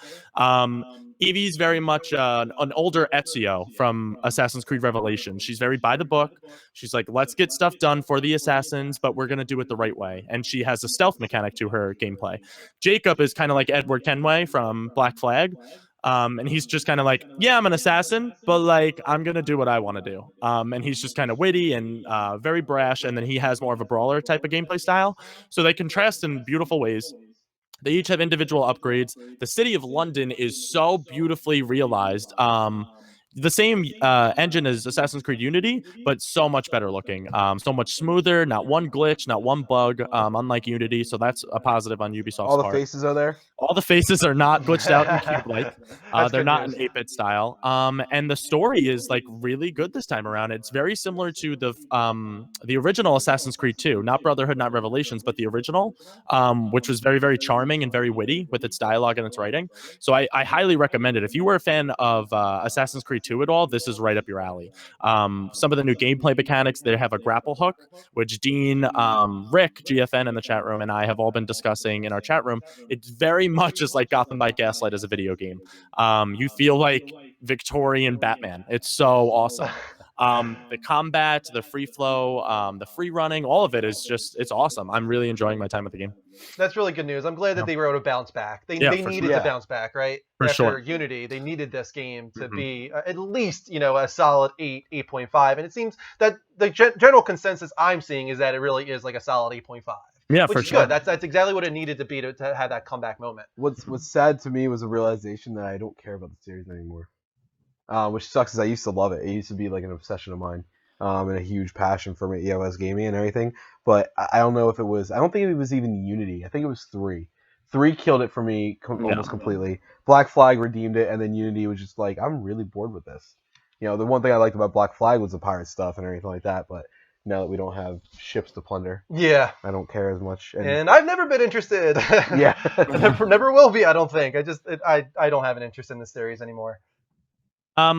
Evie's very much an older Ezio from Assassin's Creed Revelations. She's very by the book. She's like, let's get stuff done for the assassins, but we're going to do it the right way. And she has a stealth mechanic to her gameplay. Jacob is kind of like Edward Kenway from Black Flag. And he's just kind of like, yeah, I'm an assassin, but I'm gonna do what I want to do. And he's just kind of witty and very brash, and then he has more of a brawler type of gameplay style. So they contrast in beautiful ways. They each have individual upgrades. The city of London is so beautifully realized. The same engine as Assassin's Creed Unity, but so much better looking, so much smoother, not one glitch, not one bug, unlike Unity, so that's a positive on Ubisoft's All the part. faces are there? All the faces are not glitched out and cube-like. They're good not news. an 8-bit style. And the story is really good this time around. It's very similar to the original Assassin's Creed 2, not Brotherhood, not Revelations, but the original, which was very, very charming and very witty with its dialogue and its writing. So I highly recommend it. If you were a fan of Assassin's Creed 2 at all, this is right up your alley. Some of the new gameplay mechanics, they have a grapple hook, which Dean, Rick, GFN in the chat room, and I have all been discussing in our chat room. It's very much just like Gotham by Gaslight as a video game. You feel like Victorian Batman. It's so awesome. The combat, the free flow, the free running, all of it is it's awesome. I'm really enjoying my time with the game. That's really good news. I'm glad that they were able to bounce back. They needed sure. to bounce back, right? For After sure. Unity, they needed this game to be at least, a solid 8.5. And it seems that the general consensus I'm seeing is that it really is like a solid 8.5. Yeah, which for is sure. good. That's exactly what it needed to be to have that comeback moment. What's sad to me was a realization that I don't care about the series anymore. Which sucks because I used to love it. It used to be like an obsession of mine. And a huge passion for my EOS gaming and everything. But I don't know if it was. I don't think it was even Unity. I think it was 3. 3 killed it for me almost completely. Black Flag redeemed it, and then Unity was just like, I'm really bored with this. The one thing I liked about Black Flag was the pirate stuff and everything like that. But now that we don't have ships to plunder, Yeah. I don't care as much. And I've never been interested. Yeah. never will be. I don't think. I don't have an interest in this series anymore.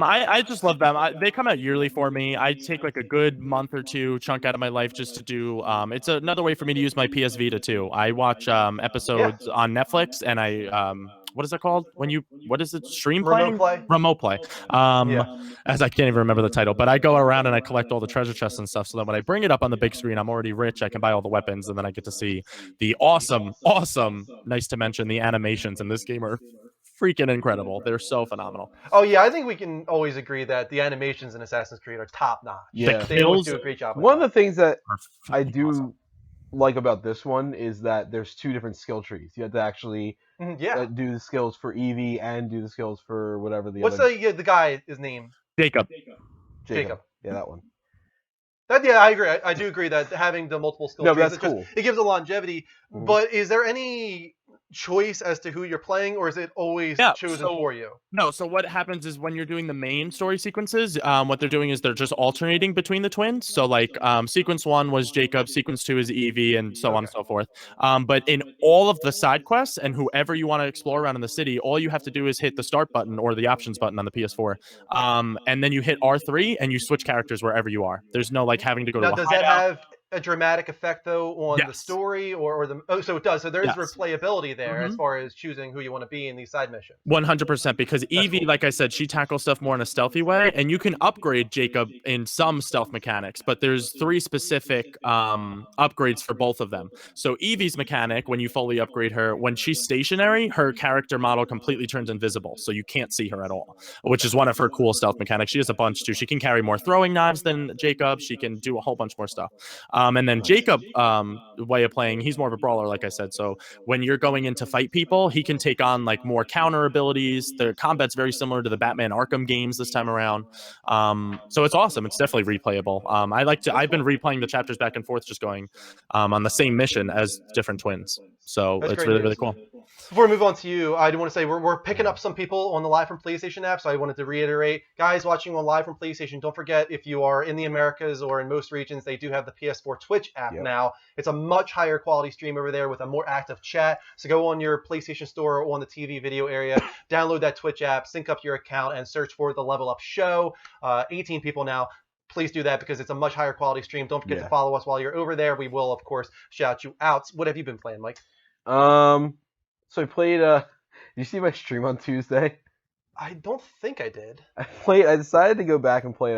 I just love them. They come out yearly for me. I take like a good month or two chunk out of my life just to do. It's another way for me to use my PS Vita too. I watch episodes on Netflix, and I what is it called when you what is it stream Remote playing? play. Remote play. Yeah. As I can't even remember the title, but I go around and I collect all the treasure chests and stuff. So that when I bring it up on the big screen, I'm already rich. I can buy all the weapons, and then I get to see the awesome. Nice to mention the animations in this game are freaking incredible. They're so phenomenal. Oh yeah, I think we can always agree that the animations in Assassin's Creed are top notch. Yeah. They always kills do a great job. One of the things that are I freaking do awesome. like about this one is that there's 2 different skill trees. You have to actually Yeah. do the skills for Eevee and do the skills for whatever the What's other the guy? His name? Jacob. Jacob. Yeah, that one. Yeah, I agree. I do agree that having the multiple skill No, trees, that's cool. it gives a longevity. Mhm. But is there any choice as to who you're playing, or is it always chosen for you? No, so what happens is when you're doing the main story sequences, what they're doing is they're just alternating between the twins. So like sequence 1 was Jacob, sequence 2 is Eevee, and so on and so forth. But in all of the side quests and whoever you want to explore around in the city, all you have to do is hit the start button or the options button on the PS4. And then you hit R3 and you switch characters wherever you are. There's no like having to go Now, to a does that hideout. have a dramatic effect though on the Yes. story or the? Oh, so it does. So there is Yes. replayability there as Mhm. far as choosing who you want to be in these side missions. 100%, because Eevee, cool. like I said, she tackles stuff more in a stealthy way, and you can upgrade Jacob in some stealth mechanics, but there's 3 specific upgrades for both of them. So Eevee's mechanic, when you fully upgrade her, when she's stationary, her character model completely turns invisible, so you can't see her at all, which is one of her cool stealth mechanics. She has a bunch too. She can carry more throwing knives than Jacob. She can do a whole bunch more stuff. And then Jacob, way of playing, he's more of a brawler, like I said. So when you're going in to fight people, he can take on like more counter abilities. The combat's very similar to the Batman Arkham games this time around. So it's awesome. It's definitely replayable. I've been replaying the chapters back and forth, just going on the same mission as different twins. So That's it's great really, news. really cool. Before we move on to you, I do want to say we're picking up some people on the Live from PlayStation app, so I wanted to reiterate, guys watching on Live from PlayStation, don't forget if you are in the Americas or in most regions, they do have the PS4 Twitch app now. It's a much higher quality stream over there with a more active chat. So go on your PlayStation Store or on the TV video area, download that Twitch app, sync up your account, and search for the Level Up Show. 18 people now. Please do that because it's a much higher quality stream. Don't forget to follow us while you're over there. We will, of course, shout you out. What have you been playing, Mike? So I played. Did you see my stream on Tuesday? I don't think I did. I decided to go back and play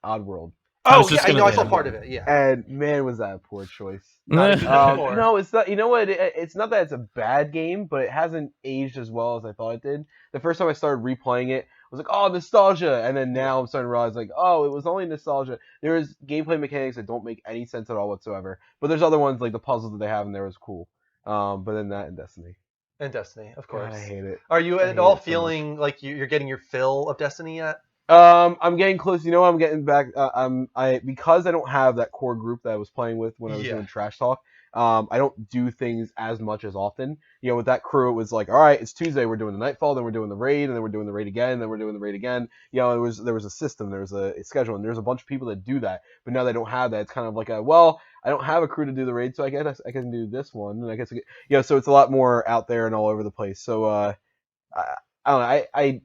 Oddworld. Oh yeah, I saw part of it. Yeah. And man, was that a poor choice. No, No, it's not. You know what? It's not that it's a bad game, but it hasn't aged as well as I thought it did. The first time I started replaying it, I was like, "Oh, nostalgia," and then now I'm starting to realize, like, "Oh, it was only nostalgia." There's gameplay mechanics that don't make any sense at all whatsoever. But there's other ones like the puzzles that they have in there is cool. But then that and Destiny. And Destiny, of course. God, I hate it. Are you at all feeling like you're getting your fill of Destiny yet? I'm getting close. You know, I'm getting back. Because I don't have that core group that I was playing with when I was doing Trash Talk. I don't do things as much as often. You know, with that crew, it was like, all right, it's Tuesday, we're doing the Nightfall, then we're doing the raid, and then we're doing the raid again, and then we're doing the raid again. You know, there was a system, there was a schedule, and there's a bunch of people that do that. But now they don't have that. It's kind of like I don't have a crew to do the raid, so I guess I can do this one, and I guess so it's a lot more out there and all over the place. So I don't know.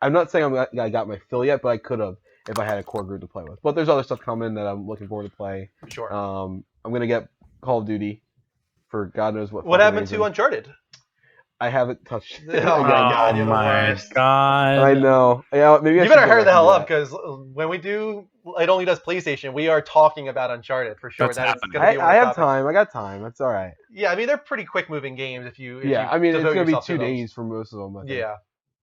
I'm not saying I got my fill yet, but I could have if I had a core group to play with. But there's other stuff coming that I'm looking forward to play. Sure. I'm gonna get Call of Duty for God knows what. What happened to Uncharted? I haven't touched it. Oh my God! I know. Yeah, maybe you better hurry the hell up because when we do, it only does PlayStation. We are talking about Uncharted for sure. I have time. I got time. That's all right. Yeah, I mean they're pretty quick moving games if you. I mean it's gonna be 2 days for most of them. I think. Yeah.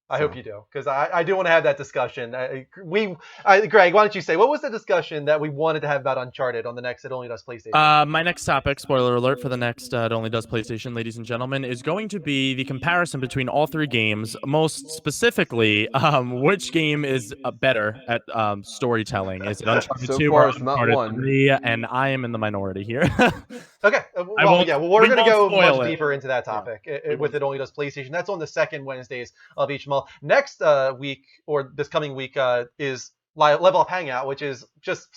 I hope you do, because I do want to have that discussion. Greg, why don't you say, what was the discussion that we wanted to have about Uncharted on the next It Only Does PlayStation? My next topic, spoiler alert for the next It Only Does PlayStation, ladies and gentlemen, is going to be the comparison between all 3 games, most specifically, which game is better at storytelling. Is it Uncharted 2 or Uncharted 3? And I am in the minority here. Okay, we're going to go much deeper into that topic with It Only Does PlayStation. That's on the second Wednesdays of each month. Next week, or this coming week, is Level Up Hangout, which is just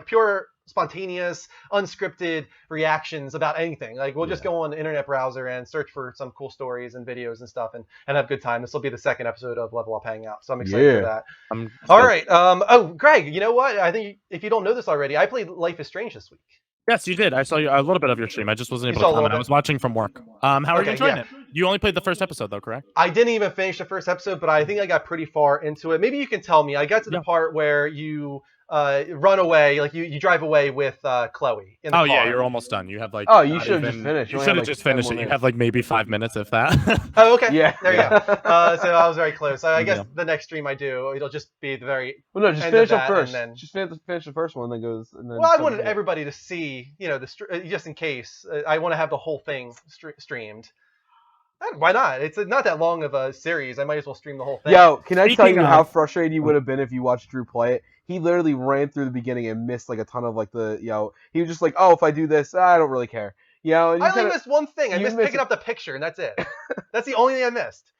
pure spontaneous, unscripted reactions about anything. Like we'll just go on the internet browser and search for some cool stories and videos and stuff and have a good time. This will be the second episode of Level Up Hangout, so I'm excited for that. All right. Oh, Greg, you know what? I think if you don't know this already, I played Life is Strange this week. Yes, you did. I saw a little bit of your stream. I just wasn't able to comment. I was watching from work. How are you enjoying it? You only played the first episode, though, correct? I didn't even finish the first episode, but I think I got pretty far into it. Maybe you can tell me. I got to the part where you run away, like you drive away with Chloe in the car. Yeah, you're almost done. You have like you should have just finished. You should have just finished it. You have like maybe 5 minutes, if that. Oh, okay. Yeah. There you go. So I was very close. So I guess the next stream I do, it'll just be the very well, no, just end finish of up that, first. and then Just finish the first one, then goes. And then well, I wanted everybody to see, just in case. I want to have the whole thing streamed. Why not? It's not that long of a series. I might as well stream the whole thing. Yo, can I tell you how frustrated you would have been if you watched Drew play it? He literally ran through the beginning and missed like a ton of like he was just like, oh, if I do this, I don't really care. And I only missed one thing. I missed picking up the picture, and that's it. That's the only thing I missed.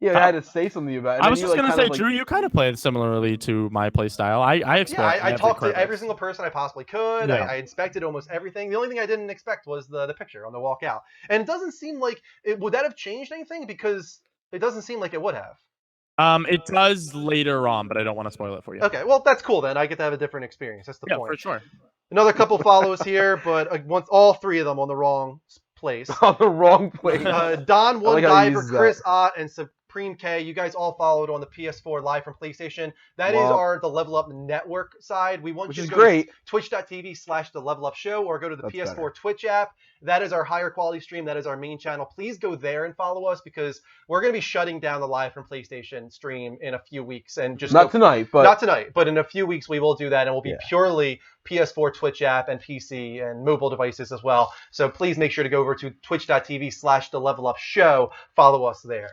Yeah, I had to say something about it. I was just going to say, Drew, you kind of played similarly to my play style. I explored. Yeah, I talked to every single person I possibly could. Yeah. I inspected almost everything. The only thing I didn't expect was the picture on the walkout. And it doesn't seem like would that have changed anything? Because it doesn't seem like it would have. It does later on, but I don't want to spoil it for you. Okay, well, that's cool then. I get to have a different experience. That's the point. Yeah, for sure. Another couple follows here, but once all three of them on the wrong place. On the wrong place. Don One Diver, Chris Ott, and Supreme K, you guys all followed on the PS4 live from PlayStation. That is the Level Up Network side. We want you to go to twitch.tv/the Level Up Show or go to the PS4 Twitch app. That is our higher quality stream. That is our main channel. Please go there and follow us because we're going to be shutting down the live from PlayStation stream in a few weeks and just not tonight, but in a few weeks we will do that and we'll be purely PS4 Twitch app and PC and mobile devices as well. So please make sure to go over to twitch.tv/the Level Up Show. Follow us there.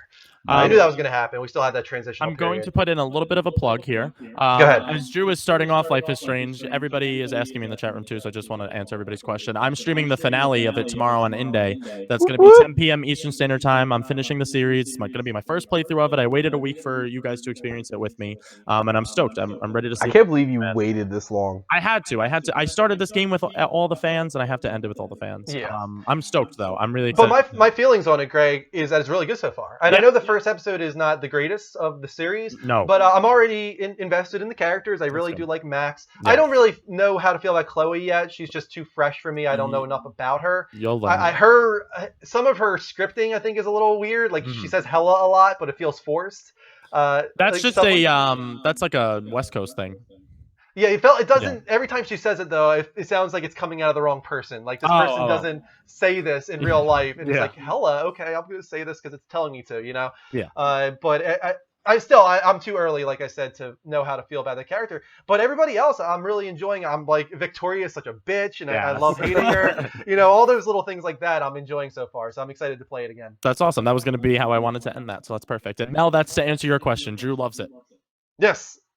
I knew that was going to happen. We still had that transition. I'm going to put in a little bit of a plug here. Go ahead. As Drew is starting off Life is Strange, everybody is asking me in the chat room too, so I just want to answer everybody's question. I'm streaming the finale of it tomorrow on Inday. That's going to be 10 p.m. Eastern Standard Time. I'm finishing the series. It's going to be my first playthrough of it. I waited a week for you guys to experience it with me, and I'm stoked. I'm ready to see. I can't believe you waited this long. I had to. I started this game with all the fans, and I have to end it with all the fans. Yeah. I'm stoked though. I'm really excited. But my feelings on it, Greg, is that it's really good so far. And I know the first episode is not the greatest of the series. No. But I'm already invested in the characters. I really do like Max. Yeah. I don't really know how to feel about Chloe yet. She's just too fresh for me. I don't know enough about her. You'll learn. Some of her scripting I think is a little weird. Like she says hella a lot, but it feels forced. That's like just that's like a West Coast thing. Yeah, it doesn't. Yeah. Every time she says it, though, it sounds like it's coming out of the wrong person. Like this person doesn't say this in real life, and it's like, hella, okay, I'm going to say this because it's telling me to, Yeah. But I'm too early, like I said, to know how to feel about the character. But everybody else, I'm really enjoying. I'm like, Victoria's such a bitch, and I love hating her. All those little things like that, I'm enjoying so far. So I'm excited to play it again. That's awesome. That was going to be how I wanted to end that, so that's perfect. And Mel, that's to answer your question. Drew loves it.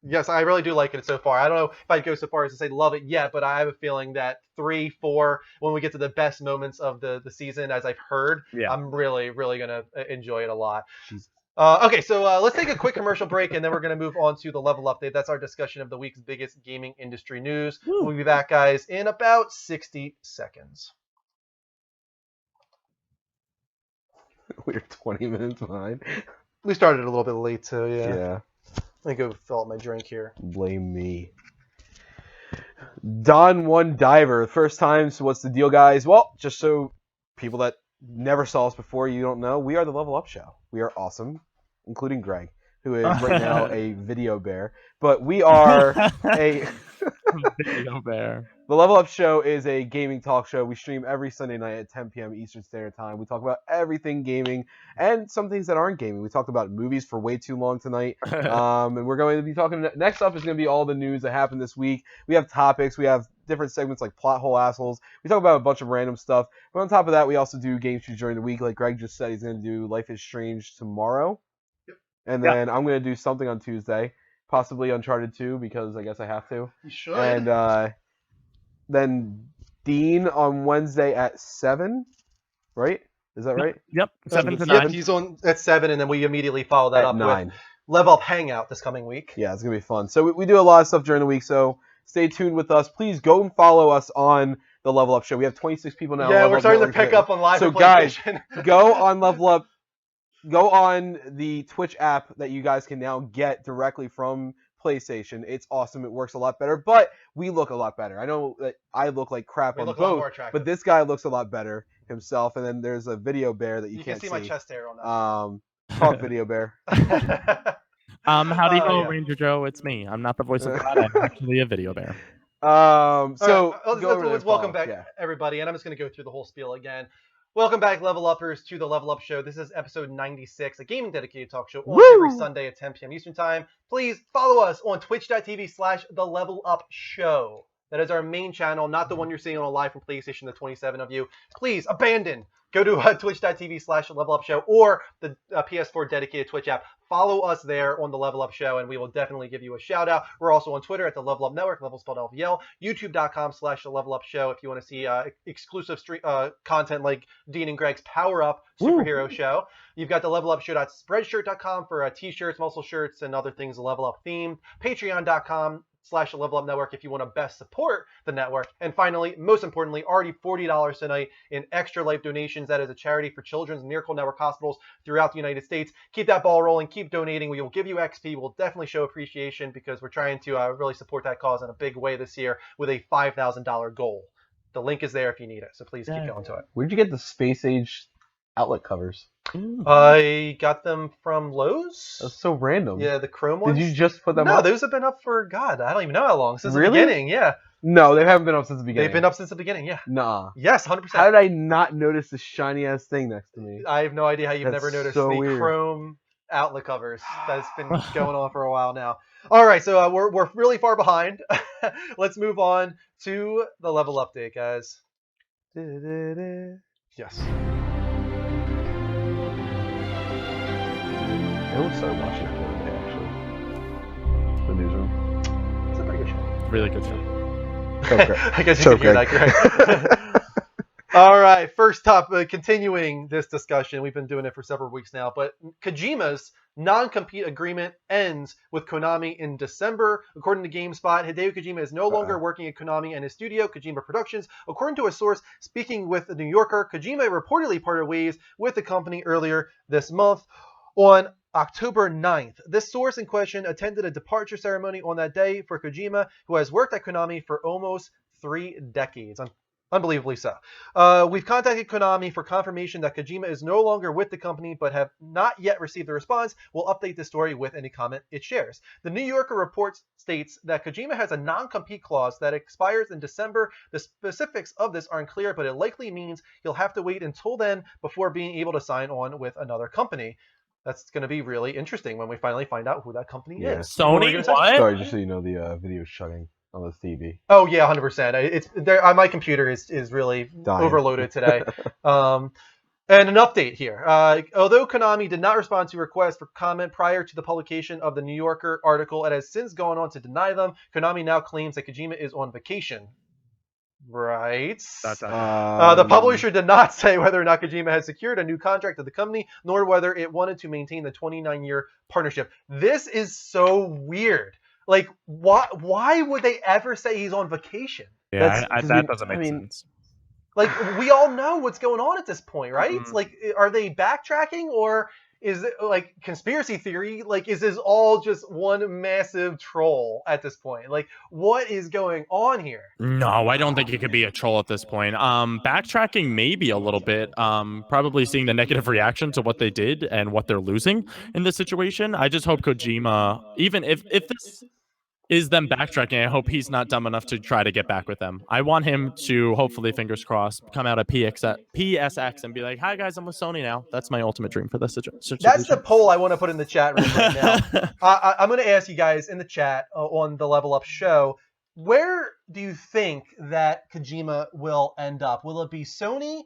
Yes, I really do like it so far. I don't know if I'd go so far as to say love it yet, but I have a feeling that 3, 4, when we get to the best moments of the season, as I've heard, I'm really, really going to enjoy it a lot. Okay, so let's take a quick commercial break, and then we're going to move on to the Level Update. That's our discussion of the week's biggest gaming industry news. Woo. We'll be back, guys, in about 60 seconds. We're 20 minutes behind. We started a little bit late, too, Yeah. Let me go fill up my drink here. Blame me. Don One Diver. First time, so what's the deal, guys? Well, just so people that never saw us before, you don't know, we are the Level Up Show. We are awesome, including Greg, who is right now a video bear. But we are a... Video bear. The Level Up Show is a gaming talk show. We stream every Sunday night at 10 p.m. Eastern Standard Time. We talk about everything gaming and some things that aren't gaming. We talked about movies for way too long tonight. And we're going to be talking... Next up is going to be all the news that happened this week. We have topics. We have different segments like Plot Hole Assholes. We talk about a bunch of random stuff. But on top of that, we also do game shows during the week. Like Greg just said, he's going to do Life is Strange tomorrow. Yep. And then I'm going to do something on Tuesday. Possibly Uncharted 2, because I guess I have to. You should. And then Dean on Wednesday at 7, right? Is that right? Yep, 7 to 9. Yep, he's on at 7, and then we immediately follow that at up 9. with Level Up Hangout this coming week. Yeah, it's going to be fun. So we do a lot of stuff during the week, so Stay tuned with us. Please go and follow us on the Level Up Show. We have 26 people now. Yeah, on we're Level starting to Network. pick up on live So for guys, PlayStation. go on Level Up. Go on the Twitch app that you guys can now get directly from PlayStation. It's awesome. It works a lot better, but we look a lot better. I know that I look like crap We on look a lot both, more attractive. but this guy looks a lot better himself. And then there's a Video Bear that you can can't see my chest hair on that. Talk Video Bear. Howdy ho, yeah. Ranger Joe. It's me. I'm not the voice of God. I'm actually a video bear. So All go right, over there let's and welcome follow. back Yeah. everybody, and I'm just going to go through the whole spiel again. Welcome back, Level Uppers, to the Level Up Show. This is episode 96, a gaming dedicated talk show on every Sunday at 10 p.m. Eastern Time. Please follow us on twitch.tv/the Level Up Show. That is our main channel, not the one you're seeing on live from PlayStation, the 27 of you. Please abandon. Go to twitch.tv/Level Up Show or the PS4 dedicated Twitch app. Follow us there on the Level Up Show, and we will definitely give you a shout out. We're also on Twitter at the Level Up Network, Level spelled LVL, youtube.com/the Level Up Show if you want to see exclusive content like Dean and Greg's Power Up superhero show. You've got the levelupshow.spreadshirt.com for t-shirts, muscle shirts, and other things Level Up themed. Patreon.com/Level Up Network if you want to best support the network. And finally, most importantly, already $40 tonight in Extra Life donations. That is a charity for Children's Miracle Network hospitals throughout the United States. Keep that ball rolling. Keep donating. We will give you XP. We'll definitely show appreciation because we're trying to really support that cause in a big way this year with a $5,000 goal. The link is there if you need it, so please keep going to it. Where'd you get the Space Age outlet covers? I got them from Lowe's. That's so random. Yeah, the chrome ones. Did you just put them No, up? those have been up for, God, I don't even know how long. Since Really? the beginning, yeah. No, they haven't been up since the beginning. They've been up since the beginning, yeah. Nah. Yes, 100%. How did I not notice this shiny ass thing next to me? I have no idea how you've That's never noticed so the weird. chrome outlet covers. That's been going on for a while now. All right, so we're really far behind. Let's move on to the level update, guys. Yes. I almost started watching it the other day, actually. The Newsroom. It's a pretty good show. Really good show. So great. I guess you So can hear that, Greg. All right, first up, continuing this discussion. We've been doing it for several weeks now, but Kojima's non-compete agreement ends with Konami in December. According to GameSpot, Hideo Kojima is no longer working at Konami and his studio, Kojima Productions. According to a source speaking with The New Yorker, Kojima reportedly parted ways with the company earlier this month. On October 9th, this source in question attended a departure ceremony on that day for Kojima, who has worked at Konami for almost 3 decades. Unbelievably so. We've contacted Konami for confirmation that Kojima is no longer with the company, but have not yet received a response. We'll update the story with any comment it shares. The New Yorker report states that Kojima has a non-compete clause that expires in December. The specifics of this aren't clear, but it likely means he'll have to wait until then before being able to sign on with another company. That's going to be really interesting when we finally find out who that company is. Sony, what? Sorry, just so you know, the video's shutting on the TV. Oh yeah, 100%. It's there. My computer is really Dying. overloaded today. And an update here. Although Konami did not respond to requests for comment prior to the publication of the New Yorker article, it has since gone on to deny them. Konami now claims that Kojima is on vacation. Right. The publisher did not say whether or not Kojima had secured a new contract with the company, nor whether it wanted to maintain the 29-year partnership. This is so weird. Like, why would they ever say he's on vacation? Yeah, that doesn't make sense. Like, we all know what's going on at this point, right? Mm-hmm. Like, are they backtracking, or is it like conspiracy theory? Like, is this all just one massive troll at this point? Like, what is going on here? No, I don't think it could be a troll at this point. Backtracking maybe a little bit. Probably seeing the negative reaction to what they did and what they're losing in this situation. I just hope Kojima, even if this is them backtracking, I hope he's not dumb enough to try to get back with them. I want him to, hopefully, fingers crossed, come out of PSX and be like, "Hi guys, I'm with Sony now." That's my ultimate dream for this situation. That's the poll I want to put in the chat room right now. I'm going to ask you guys in the chat on the Level Up Show, where do you think that Kojima will end up? Will it be Sony,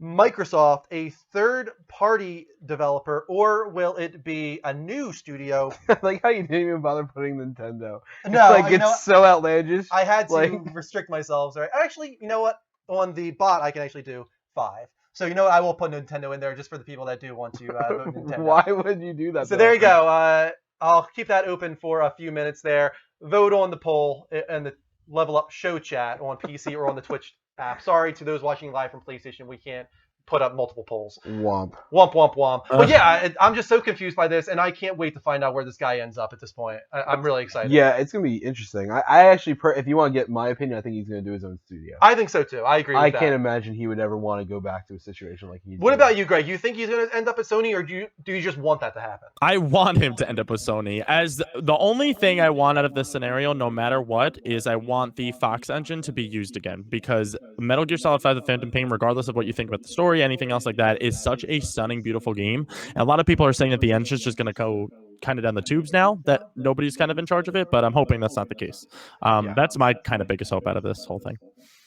Microsoft, a third-party developer, or will it be a new studio? Like how you didn't even bother putting Nintendo. No, it's so outlandish. I had to restrict myself. Sorry. Actually, you know what? On the bot, I can actually do 5. So you know what? I will put Nintendo in there just for the people that do want to vote Nintendo. Why would you do that? So there you go. I'll keep that open for a few minutes there. Vote on the poll and Level Up show chat on PC or on the Twitch app. Sorry to those watching live from PlayStation, we can't put up multiple polls. Womp. Womp, womp, womp. But yeah, I'm just so confused by this, and I can't wait to find out where this guy ends up at this point. I'm really excited. Yeah, it's gonna be interesting. I actually, if you want to get my opinion, I think he's gonna do his own studio. I think so too. I agree with that. I can't imagine he would ever want to go back to a situation like he's. What about you, Greg? You think he's going to end up at Sony, or do you just want that to happen? I want him to end up with Sony. As the only thing I want out of this scenario, no matter what, is I want the Fox engine to be used again, because Metal Gear Solid 5: The Phantom Pain, regardless of what you think about the story, anything else like that, is such a stunning, beautiful game. And a lot of people are saying that the engine's just going to go kind of down the tubes now, that nobody's kind of in charge of it, but I'm hoping that's not the case. That's my kind of biggest hope out of this whole thing.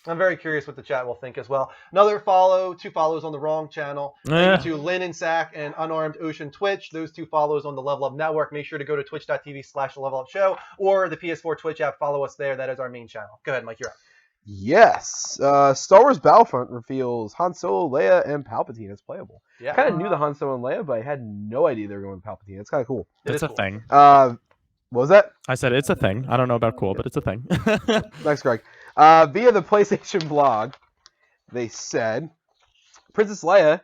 I'm very curious what the chat will think as well. Another follow, 2 follows on the wrong channel. Thank you to Lynn and Sack and Unarmed Ocean Twitch. Those 2 follows on the Level Up Network. Make sure to go to twitch.tv/levelupshow or the PS4 Twitch app. Follow us there. That is our main channel. Go ahead, Mike. You're up. Yes. Star Wars Battlefront reveals Han Solo, Leia, and Palpatine as playable. Yeah. I kind of knew the Han Solo and Leia, but I had no idea they were going with Palpatine. It's kind of cool. It's a thing. What was that? I said it's a thing. I don't know about cool, but it's a thing. Thanks, Greg. Via the PlayStation blog, they said, Princess Leia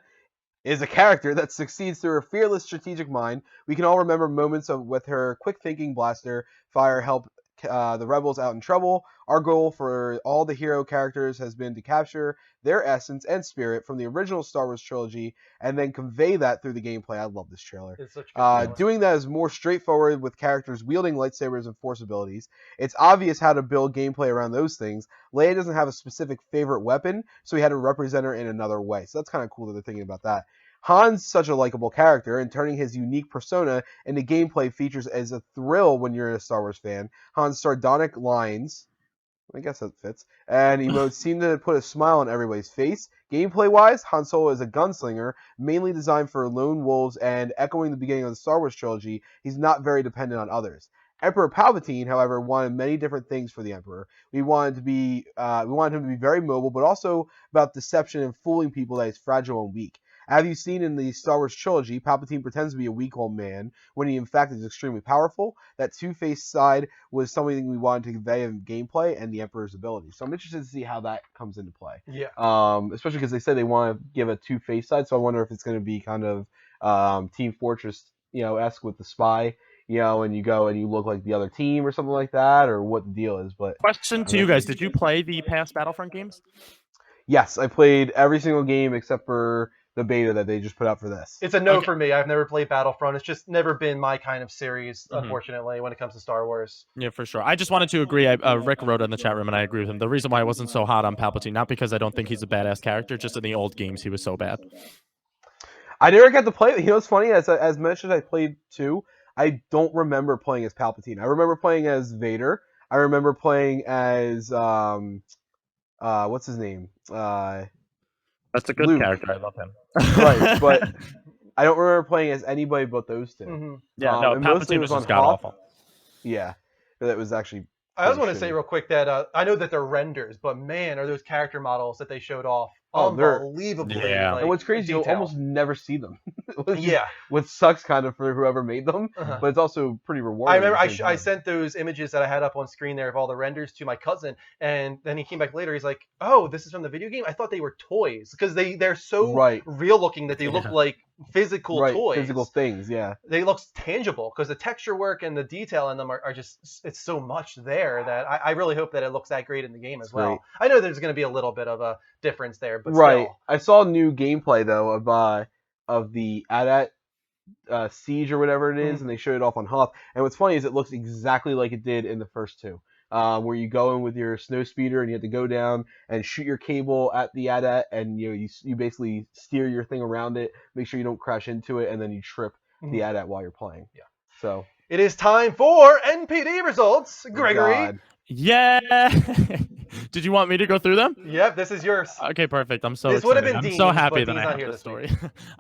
is a character that succeeds through her fearless strategic mind. We can all remember moments with her quick-thinking blaster fire help the rebels out in trouble. Our goal for all the hero characters has been to capture their essence and spirit from the original Star Wars trilogy and then convey that through the gameplay. I love this trailer. It's such a good trailer. Doing that is more straightforward with characters wielding lightsabers and force abilities. It's obvious how to build gameplay around those things. Leia doesn't have a specific favorite weapon, so we had to represent her in another way. So that's kind of cool that they're thinking about that. Han's such a likable character, and turning his unique persona into gameplay features as a thrill when you're a Star Wars fan. Han's sardonic lines, I guess that fits, and emotes seem to put a smile on everybody's face. Gameplay-wise, Han Solo is a gunslinger, mainly designed for lone wolves, and echoing the beginning of the Star Wars trilogy, he's not very dependent on others. Emperor Palpatine, however, wanted many different things for the Emperor. We wanted him to be very mobile, but also about deception and fooling people that he's fragile and weak. As you've seen in the Star Wars trilogy, Palpatine pretends to be a weak old man when he in fact is extremely powerful. That two-faced side was something we wanted to convey in gameplay and the Emperor's ability. So I'm interested to see how that comes into play. Yeah. Especially because they said they want to give a two-faced side, so I wonder if it's going to be kind of Team Fortress, esque with the spy. And you go and you look like the other team or something like that, or what the deal is. But question to you guys: did you play the past Battlefront games? Yes, I played every single game except for the beta that they just put out for this. It's a no for me. I've never played Battlefront. It's just never been my kind of series, unfortunately, when it comes to Star Wars. Yeah, for sure. I just wanted to agree. Rick wrote in the chat room, and I agree with him. The reason why I wasn't so hot on Palpatine, not because I don't think he's a badass character, just in the old games he was so bad. I never got to play. It's funny, as mentioned, I played 2. I don't remember playing as Palpatine. I remember playing as Vader. I remember playing as what's his name? That's a good Luke. Character. I love him. Right, but I don't remember playing as anybody but those 2. Mm-hmm. Yeah, no, Palpatine was just god awful. Yeah, that was actually. I also want to say real quick that I know that they're renders, but man, are those character models that they showed off unbelievably. Yeah. And what's crazy, you'll detailed. almost never see them. Yeah. Which sucks kind of for whoever made them, but it's also pretty rewarding. I remember I sent those images that I had up on screen there of all the renders to my cousin, and then he came back later. He's like, "Oh, this is from the video game? I thought they were toys because they're so real looking that they look like physical toys, physical things. Yeah, they look tangible because the texture work and the detail in them are just it's so much there that I really hope that it looks that great in the game as well. Great. I know there's going to be a little bit of a difference there, but still. I saw new gameplay though of the AT-AT Siege or whatever it is, and they showed it off on Hoth. And what's funny is it looks exactly like it did in the first 2, where you go in with your snow speeder and you have to go down and shoot your cable at the AT-AT, and you basically steer your thing around it, make sure you don't crash into it, and then you trip the AT-AT while you're playing. Yeah. So it is time for NPD results, Gregory. God. Yeah. Did you want me to go through them? Yep, this is yours. Okay, perfect. I'm so This would have excited. been I'm so Dean's, happy but that Dean's I not have here the this story.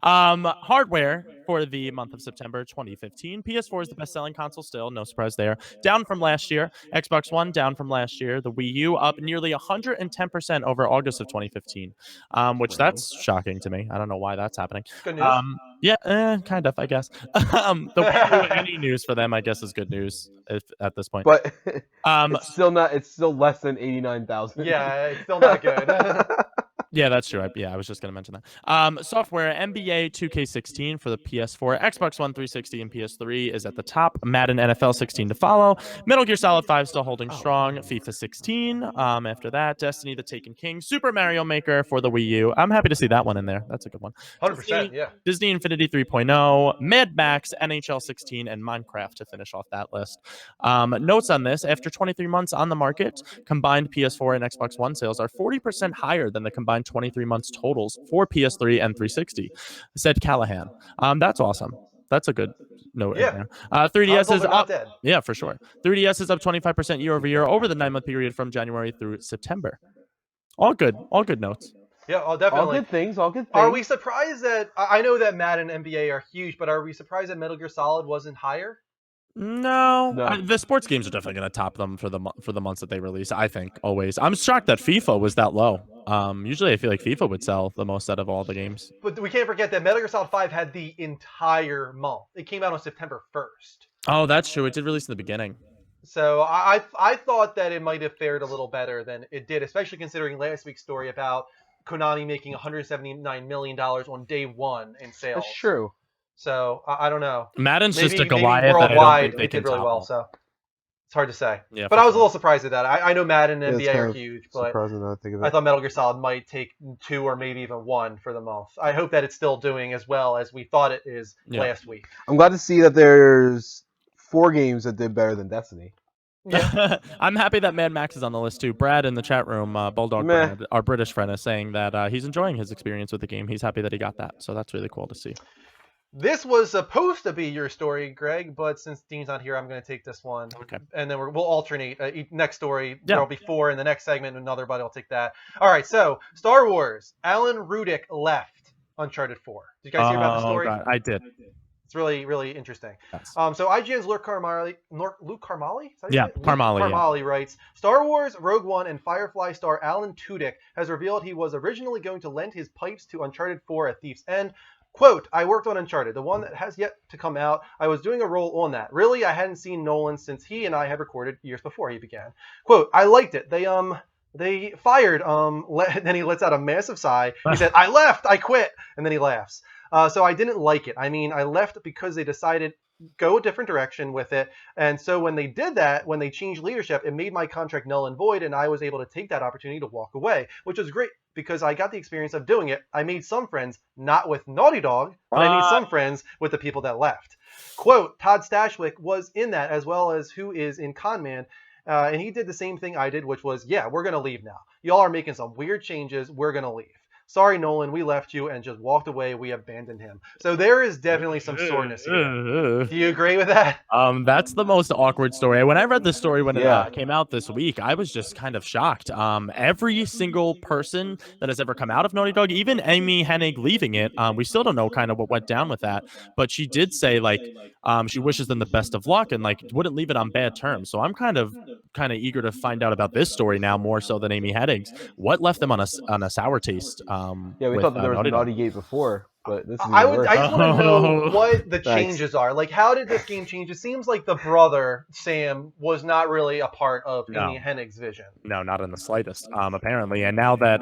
Hardware for the month of September 2015. PS4 is the best-selling console still, no surprise there. Down from last year. Xbox One down from last year. The Wii U up nearly 110% over August of 2015, which that's shocking to me. I don't know why that's happening. Good news. Yeah, kind of, I guess. The Wii U, any news for them, I guess, is good news at this point. But Um, it's still not. It's still less than 89,000. Yeah, it's still not good. Yeah, that's true. I was just going to mention that. Software NBA 2K16 for the PS4, Xbox One 360, and PS3 is at the top. Madden NFL 16 to follow. Metal Gear Solid 5 still holding strong. FIFA 16. After that, Destiny: The Taken King, Super Mario Maker for the Wii U. I'm happy to see that one in there. That's a good one. 100%, yeah. Disney Infinity 3.0, Mad Max, NHL 16, and Minecraft to finish off that list. Notes on this: after 23 months on the market, combined PS4 and Xbox One sales are 40% higher than the combined 23 months totals for PS3 and 360, said Callahan. That's awesome. That's a good note. Yeah. In there. 3DS is not up. dead. Yeah, for sure. 3DS is up 25% year over year over the 9-month period from January through September. All good notes. Yeah, definitely. All good things. All good things. Are we surprised that I know that Madden and NBA are huge, but are we surprised that Metal Gear Solid wasn't higher? No. No. The sports games are definitely going to top them for the months that they release. I think always. I'm shocked that FIFA was that low. Usually I feel like FIFA would sell the most out of all the games. But we can't forget that Metal Gear Solid 5 had the entire month. It came out on September 1st. Oh, that's true. It did release in the beginning. So I thought that it might have fared a little better than it did, especially considering last week's story about Konami making $179 million on day one in sales. That's true. So I don't know. Madden's Maybe, just a maybe Goliath that I don't worldwide think they it can did really top well. them. So it's hard to say. Yeah, but for I was a sure. little surprised at that. I know Madden and It's NBA kind are of huge, but surprising now to think of it. I thought Metal Gear Solid might take 2 or maybe even 1 for the month. I hope that it's still doing as well as we thought it is last week. I'm glad to see that there's 4 games that did better than Destiny. Yeah. I'm happy that Mad Max is on the list too. Brad in the chat room, Bulldog Brad, our British friend, is saying that he's enjoying his experience with the game. He's happy that he got that, so that's really cool to see. This was supposed to be your story, Greg, but since Dean's not here, I'm going to take this one. Okay. And then we'll alternate. Next story, Yeah. there'll be 4 in the next segment, another, but I'll take that. All right, so Star Wars. Alan Rudick left Uncharted 4. Did you guys hear about the story? Oh, God, I did. It's really, really interesting. Yes. So IGN's Luke Carmali? Is that Yeah, it? Carmali, Luke Carmali writes, Star Wars, Rogue One, and Firefly star Alan Tudyk has revealed he was originally going to lend his pipes to Uncharted 4 at Thief's End. Quote, I worked on Uncharted, the one that has yet to come out. I was doing a role on that. Really, I hadn't seen Nolan since he and I had recorded years before he began. Quote, I liked it. They fired, then he lets out a massive sigh. He said, I left, I quit, and then he laughs. So I didn't like it. I mean, I left because they decided go a different direction with it. And so when they did that, when they changed leadership, it made my contract null and void, and I was able to take that opportunity to walk away, which was great because I got the experience of doing it. I made some friends, not with Naughty Dog, but I made some friends with the people that left. Quote, Todd Stashwick was in that, as well as who is in Con Man. And he did the same thing I did, which was, yeah, we're going to leave now. Y'all are making some weird changes. We're going to leave. Sorry, Nolan, we left you and just walked away. We abandoned him. So there is definitely some soreness here. Do you agree with that? That's the most awkward story. When I read the story when it came out this week, I was just kind of shocked. Every single person that has ever come out of Naughty Dog, even Amy Hennig leaving it, we still don't know kind of what went down with that. But she did say like she wishes them the best of luck and like wouldn't leave it on bad terms. So I'm kind of eager to find out about this story now more so than Amy Hennig's. What left them on a sour taste? We thought that there was a Naughty Gate before, but this is I just want to know what the changes are. Like, how did this game change? It seems like the brother, Sam, was not really a part of Amy Hennig's vision. No, not in the slightest, apparently. And now that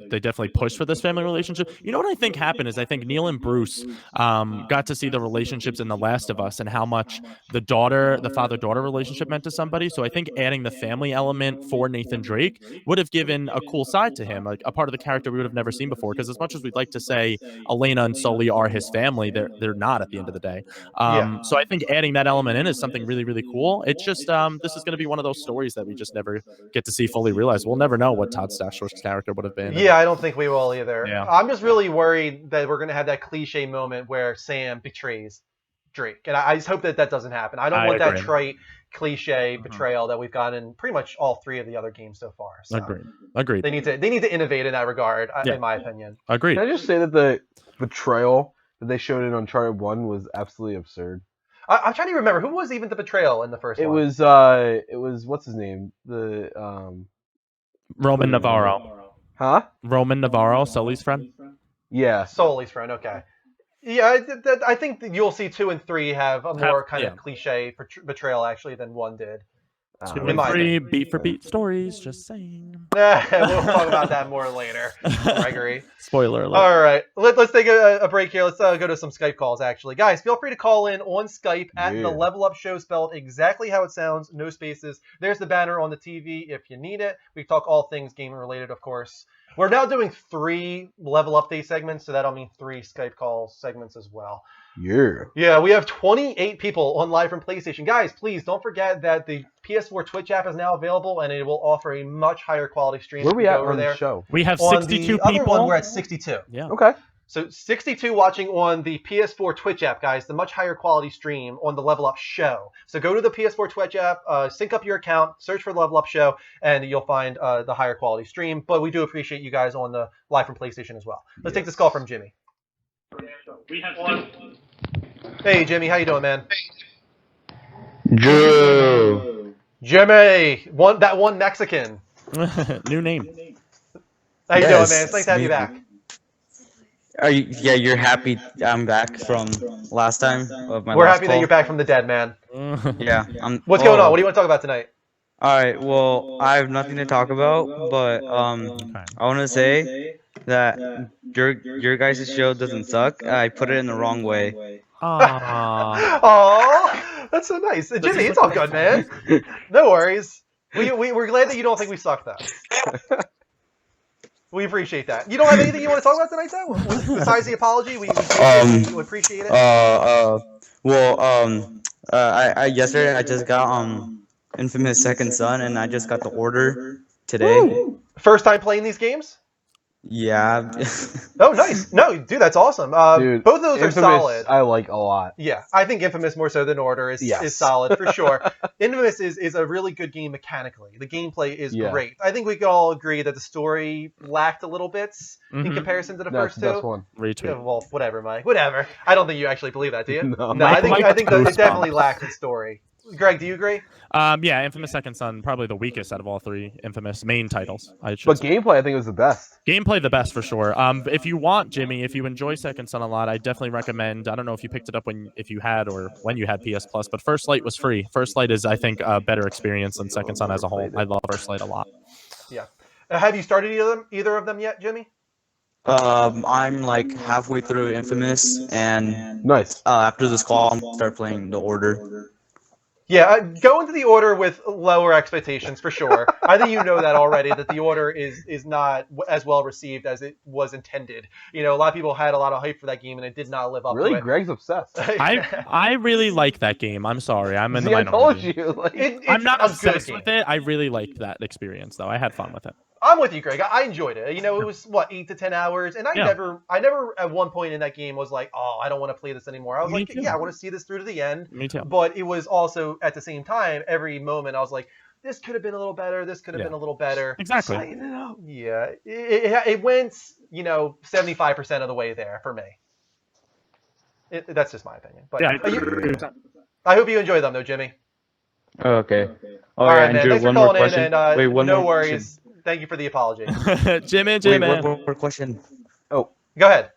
they definitely pushed for this family relationship, you know what I think happened is I think Neil and Bruce got to see the relationships in The Last of Us and how much the father-daughter relationship meant to somebody. So I think adding the family element for Nathan Drake would have given a cool side to him, like a part of the character we would have never seen before. Because as much as we'd like to say Elena and Sully are his family, they're not at the end of the day. So I think adding that element in is something really, really cool. It's just this is going to be one of those stories that we just never get to see fully realized. We'll never know what Todd Stashwick's character would have been. Yeah, I don't think we will either. Yeah. I'm just really worried that we're going to have that cliche moment where Sam betrays Drake. And I just hope that doesn't happen. I don't want that trite cliche betrayal that we've gotten in pretty much all 3 of the other games so far. So Agreed. They need to innovate in that regard, in my opinion. Agreed. Can I just say that the betrayal that they showed in Uncharted 1 was absolutely absurd. I'm trying to remember who was even the betrayal in the first It one. was what's his name? The Roman Navarro. Huh? Roman Navarro, Sully's friend. Yeah. Sully's friend. Okay. Yeah, I think that you'll see 2 and 3 have a more kind of cliche betrayal actually than 1 did. 2 in and my 3 opinion. beat for beat stories. Just saying. We'll talk about that more later, Gregory. Spoiler alert. All right, let's take a break here. Let's go to some Skype calls, actually. Guys, feel free to call in on Skype at the Level Up Show, spelled exactly how it sounds, no spaces. There's the banner on the TV if you need it. We talk all things gaming related, of course. We're now doing 3 Level Update segments, so that'll mean 3 Skype call segments as well. Yeah, we have 28 people on live from PlayStation. Guys, please don't forget that the PS4 Twitch app is now available, and it will offer a much higher quality stream. Where are we at over on there. the show? We have On 62 the other people. one, we're at 62. Yeah. Okay. So 62 watching on the PS4 Twitch app, guys, the much higher quality stream on the Level Up Show. So go to the PS4 Twitch app, sync up your account, search for the Level Up Show, and you'll find the higher quality stream. But we do appreciate you guys on the live from PlayStation as well. Let's take this call from Jimmy. We have one. Hey, Jimmy, how you doing, man? Drew. Jimmy, that one Mexican. New name. How you doing, Yes, man? It's nice to have you back. Yeah, you're happy I'm back from last time of my We're last happy call? that you're back from the dead, man. Yeah. What's going on? What do you want to talk about tonight? All right. Well, I have nothing to talk about, but I want to say that your guys' show doesn't suck. I put it in the wrong way. Aww. Aw, that's so nice. Jimmy, it's all good, man. No worries. We're glad that you don't think we suck, though. We appreciate that. You don't have anything you want to talk about tonight, though? Besides the apology, we appreciate it. I yesterday I just got Infamous Second Son, and I just got the order today. Woo! First time playing these games? Yeah. Oh, nice. No, dude, that's awesome. Dude, both of those Infamous, are solid. I like a lot. Yeah, I think Infamous more so than Order is solid for sure. Infamous is a really good game mechanically. The gameplay is great. I think we can all agree that the story lacked a little bits in comparison to the first two. That's the best one. Retweet. Yeah, well, whatever, Mike. Whatever. I don't think you actually believe that, do you? No. I think that it Goosebumps. definitely lacked in story. Greg, do you agree? Yeah, Infamous Second Son, probably the weakest out of all 3 Infamous main titles. But gameplay, I think, was the best. Gameplay the best for sure. If you want, Jimmy, if you enjoy Second Son a lot, I definitely recommend. I don't know if you picked it up when you had PS Plus, but First Light was free. First Light is, I think, a better experience than Second Son as a whole. I love First Light a lot. Yeah. Have you started either of them yet, Jimmy? I'm like halfway through Infamous, and Nice. after this call, I'm gonna start playing the Order. Yeah, go into the Order with lower expectations for sure. I think you know that already, that the Order is not as well received as it was intended. You know, a lot of people had a lot of hype for that game, and it did not live up to it. Really, Greg's obsessed. I really like that game. I'm sorry, I'm in the I told minority. you. Like, I'm not a good obsessed game. with it. I really liked that experience, though. I had fun with it. I'm with you, Greg. I enjoyed it. You know, it was 8 to 10 hours, and I never at one point in that game was like, oh, I don't want to play this anymore. I was like, yeah, I want to see this through to the end. Me too. But it was also at the same time, every moment I was like, this could have been a little better. This could have been a little better. Exactly. Yeah, it went 75% of the way there for me. That's just my opinion. But Yeah. I hope you enjoy them though, Jimmy. Okay. All right, man. Andrew, Thanks for one more calling in, question. and Wait, one no more worries. Thank you for the apology. Jimmy. Wait, one more question. Go ahead.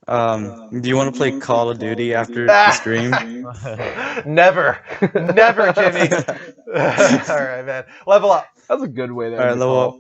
Do you want to play Call of Duty after the stream? Never, Jimmy. All right, man. Level up. That's a good way. All right, level up.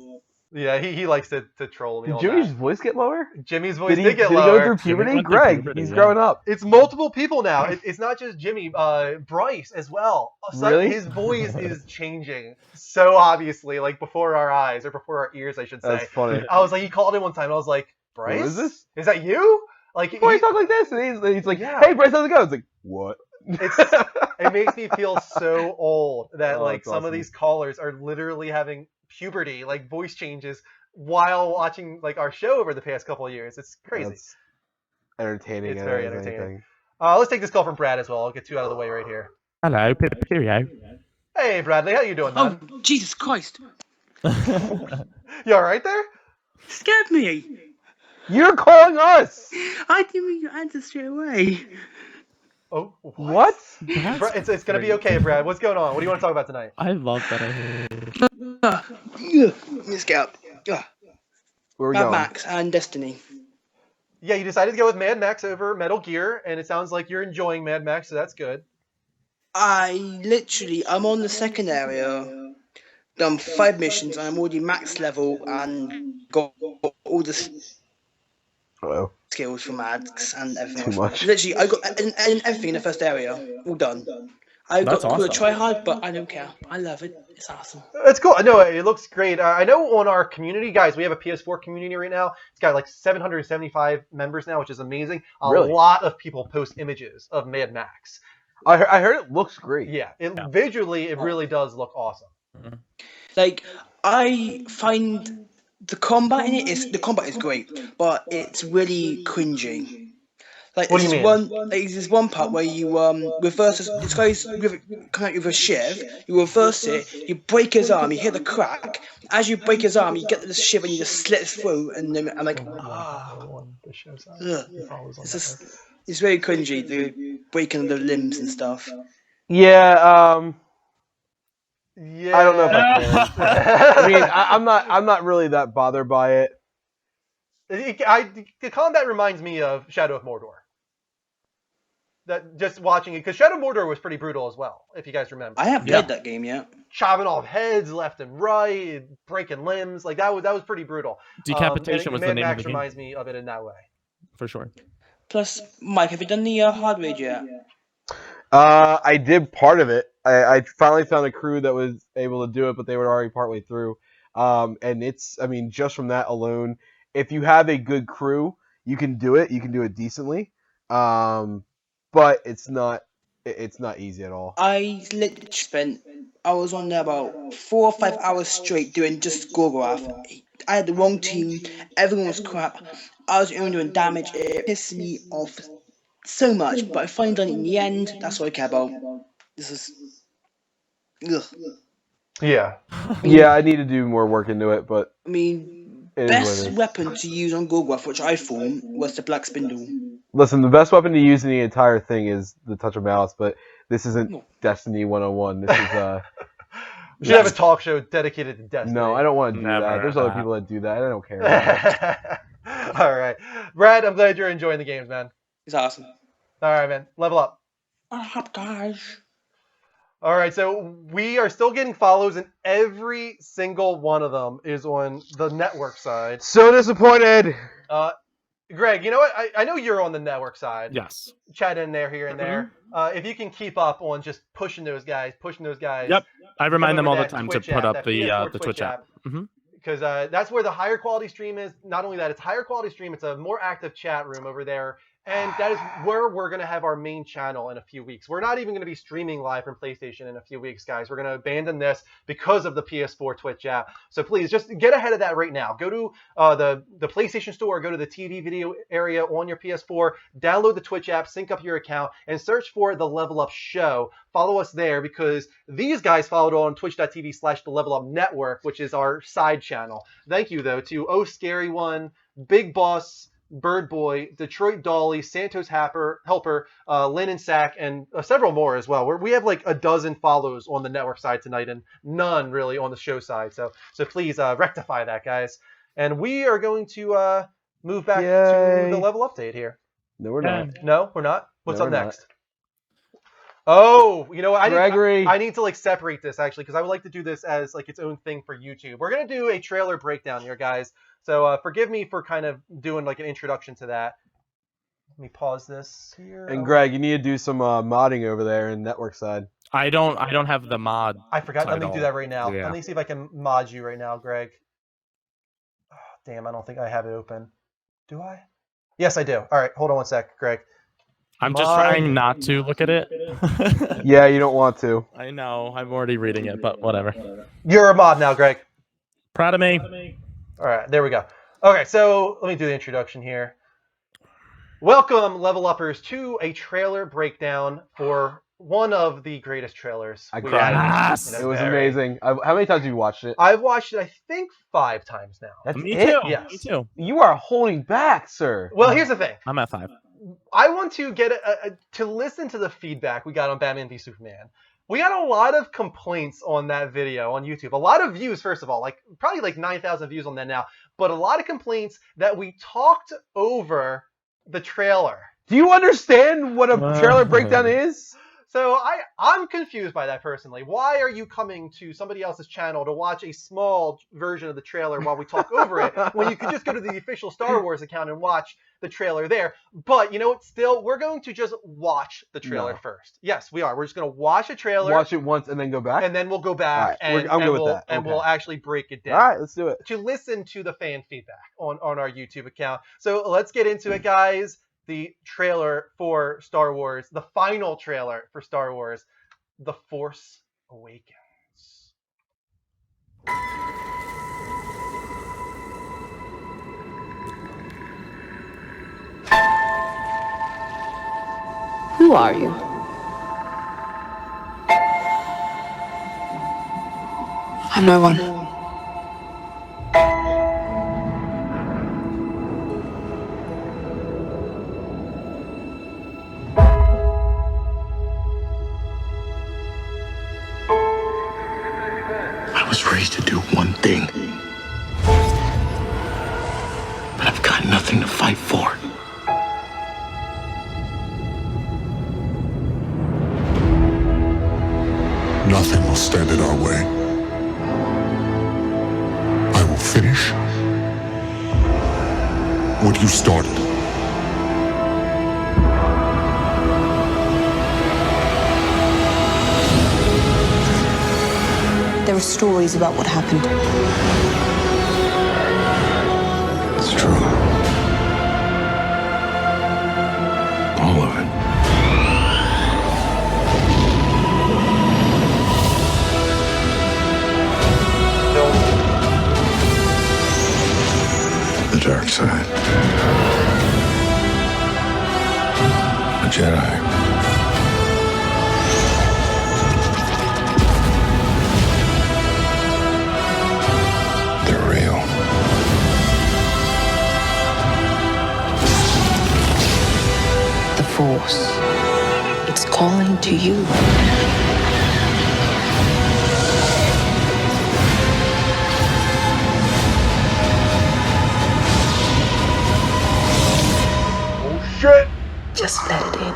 Yeah, he likes to troll me. Did on Jimmy's that. voice get lower? Jimmy's voice Did did get he lower. go through puberty? went through Greg, puberty, he's yeah. growing up. It's multiple people now. It's not just Jimmy. Bryce as well. Really? His voice is changing so obviously, like before our eyes or before our ears, I should say. That's funny. I was like, he called in one time. And I was like, Bryce, Who is this? Is that you? Like, Why you talk like this? And he's like, Yeah. hey, Bryce, how's it going? It's like, what? it makes me feel so old that Oh, like that's some of awesome. these callers are literally having puberty, like voice changes, while watching like our show over the past couple of years. It's crazy. That's entertaining. It's as very anything. entertaining. Let's take this call from Brad as well. I'll get 2 out of the way right here. Hello, Cheerio. Hey, Bradley, how you doing, man? Oh, Jesus Christ. You all right there? Scared me. You're calling us. I didn't mean your answer straight away. Oh, What? That's It's gonna be okay, Brad. What's going on? What do you want to talk about tonight? I love that. Let's get up. Where are we Mad going? Max and Destiny. Yeah, you decided to go with Mad Max over Metal Gear, and it sounds like you're enjoying Mad Max, so that's good. I'm on the second area. Done 5 missions, and I'm already max level and got all the Hello. skills for Max and everything. Too much. Literally, I got everything in the first area. All done. I That's got to awesome. try hard, but I don't care. I love it. It's awesome. That's cool. I know it looks great. I know on our community, guys, we have a PS4 community right now. It's got like 775 members now, which is amazing. A Really? lot of people post images of Mad Max. I heard it looks great. Yeah, visually, it really does look awesome. Like, I find the combat in it is great, but it's really cringy. Like, What do you mean? There's one part where you reverse this guy's come out with a shiv, you reverse it, you break his arm, you hit the crack. As you break his arm, you get the shiv and you just slit his through, and then I'm like, it's very cringy, the breaking of the limbs and stuff. Yeah. Yeah. I don't know if I can. I mean, I'm not really that bothered by it. The combat reminds me of Shadow of Mordor. That just watching it, because Shadow of Mordor was pretty brutal as well, if you guys remember. I haven't played that game yet. Chopping off heads left and right, breaking limbs, like that was pretty brutal. Decapitation was the Mad name Max of the game. reminds me of it in that way. For sure. Plus, Mike, have you done the hard raid yet? I did part of it. I finally found a crew that was able to do it, but they were already partway through. And just from that alone, if you have a good crew, you can do it. You can do it decently. But it's not easy at all. I was on there about 4 or 5 hours straight doing just Gorgoroth. I had the wrong team. Everyone was crap. I was only doing damage. It pissed me off so much, but I finally done it in the end. That's what I care about. This is... Ugh. Yeah. Yeah, I need to do more work into it, but I mean, it is what it best is. weapon to use on Gorgoroth, which I thought, was the Black Spindle. Listen, the best weapon to use in the entire thing is the touch of mouse, but this isn't Destiny 101. This is We should have a talk show dedicated to Destiny. No, I don't want to do Never that. There's other that. people that do that. I don't care. All right. Brad, I'm glad you're enjoying the games, man. It's awesome. All right, man. Level up. Guys. All right, so we are still getting follows, and every single one of them is on the network side. So disappointed. Greg, you know what? I know you're on the network side. Yes. Chat in there, here and there. If you can keep up on just pushing those guys. Yep. I remind them all the that time to Twitch put app, up that PS4 the Twitch app. Mhm. Because that's where the higher quality stream is. Not only that, it's higher quality stream. It's a more active chat room over there. And that is where we're going to have our main channel in a few weeks. We're not even going to be streaming live from PlayStation in a few weeks, guys. We're going to abandon this because of the PS4 Twitch app. So please, just get ahead of that right now. Go to the PlayStation Store, go to the TV video area on your PS4, download the Twitch app, sync up your account, and search for The Level Up Show. Follow us there because these guys followed on twitch.tv/The Level Up Network, which is our side channel. Thank you, though, to Oh Scary One, Big Boss, Bird Boy, Detroit Dolly, Santos Helper, Lynn and Sack, and several more as well. We have like a dozen follows on the network side tonight, and none really on the show side. So please rectify that, guys. And we are going to move back to the level update here. No, we're not. No, we're not. What's No, up we're not. next? Oh, you know what? Gregory. I need to like separate this actually because I would like to do this as like its own thing for YouTube. We're gonna do a trailer breakdown here, guys. So forgive me for kind of doing like an introduction to that. Let me pause this here. And Greg, you need to do some modding over there in network side. I don't have the mod. I forgot. Let me title. do that right now. Yeah. Let me see if I can mod you right now, Greg. Oh, damn, I don't think I have it open. Do I? Yes, I do. All right, hold on one sec, Greg. I'm just trying not to look at it. Yeah, you don't want to. I know. I'm already reading it, but whatever. You're a mod now, Greg. Proud of me. All right, there we go. Okay, so let me do the introduction here. Welcome, level uppers, to a trailer breakdown for one of the greatest trailers. I we cried. had Yes! in a It was very- amazing. How many times have you watched it? I've watched it, I think, 5 times now. That's Me it? too. Yes. Me too. You are holding back, sir. Well, here's the thing. I'm at 5. I want to get to listen to the feedback we got on Batman v Superman. We got a lot of complaints on that video on YouTube. A lot of views, first of all, probably 9,000 views on that now. But a lot of complaints that we talked over the trailer. Do you understand what a trailer breakdown is? So I'm confused by that personally. Why are you coming to somebody else's channel to watch a small version of the trailer while we talk over it when you could just go to the official Star Wars account and watch the trailer there? But you know what? Still, we're going to just watch the trailer first. Yes, we are. We're just going to watch a trailer. Watch it once and then go back? And then we'll go back I'm good with that. and Okay. we'll actually break it down. All right, let's do it. To listen to the fan feedback on our YouTube account. So let's get into it, guys. The trailer for Star Wars, the final trailer for Star Wars, The Force Awakens. Who are you? I'm no one. I was raised to do one thing. But I've got nothing to fight for. Nothing will stand in our way. I will finish what you started. There are stories about what happened. It's true. All of it. The dark side. A Jedi. They're real. The Force. It's calling to you. Oh, shit! Just let it in.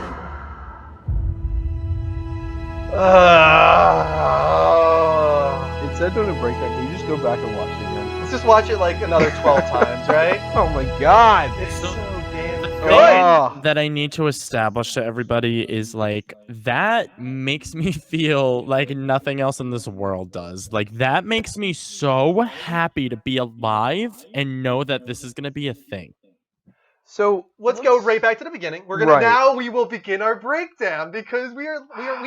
Instead of doing a breakdown, can you just go back and watch it again? Let's just watch it another 12 times, right? Oh my god! It's so damn The good. thing Oh. that I need to establish to everybody is that makes me feel like nothing else in this world does. That makes me so happy to be alive and know that this is gonna be a thing. So Let's go right back to the beginning. We're gonna Right. now we will begin our breakdown because we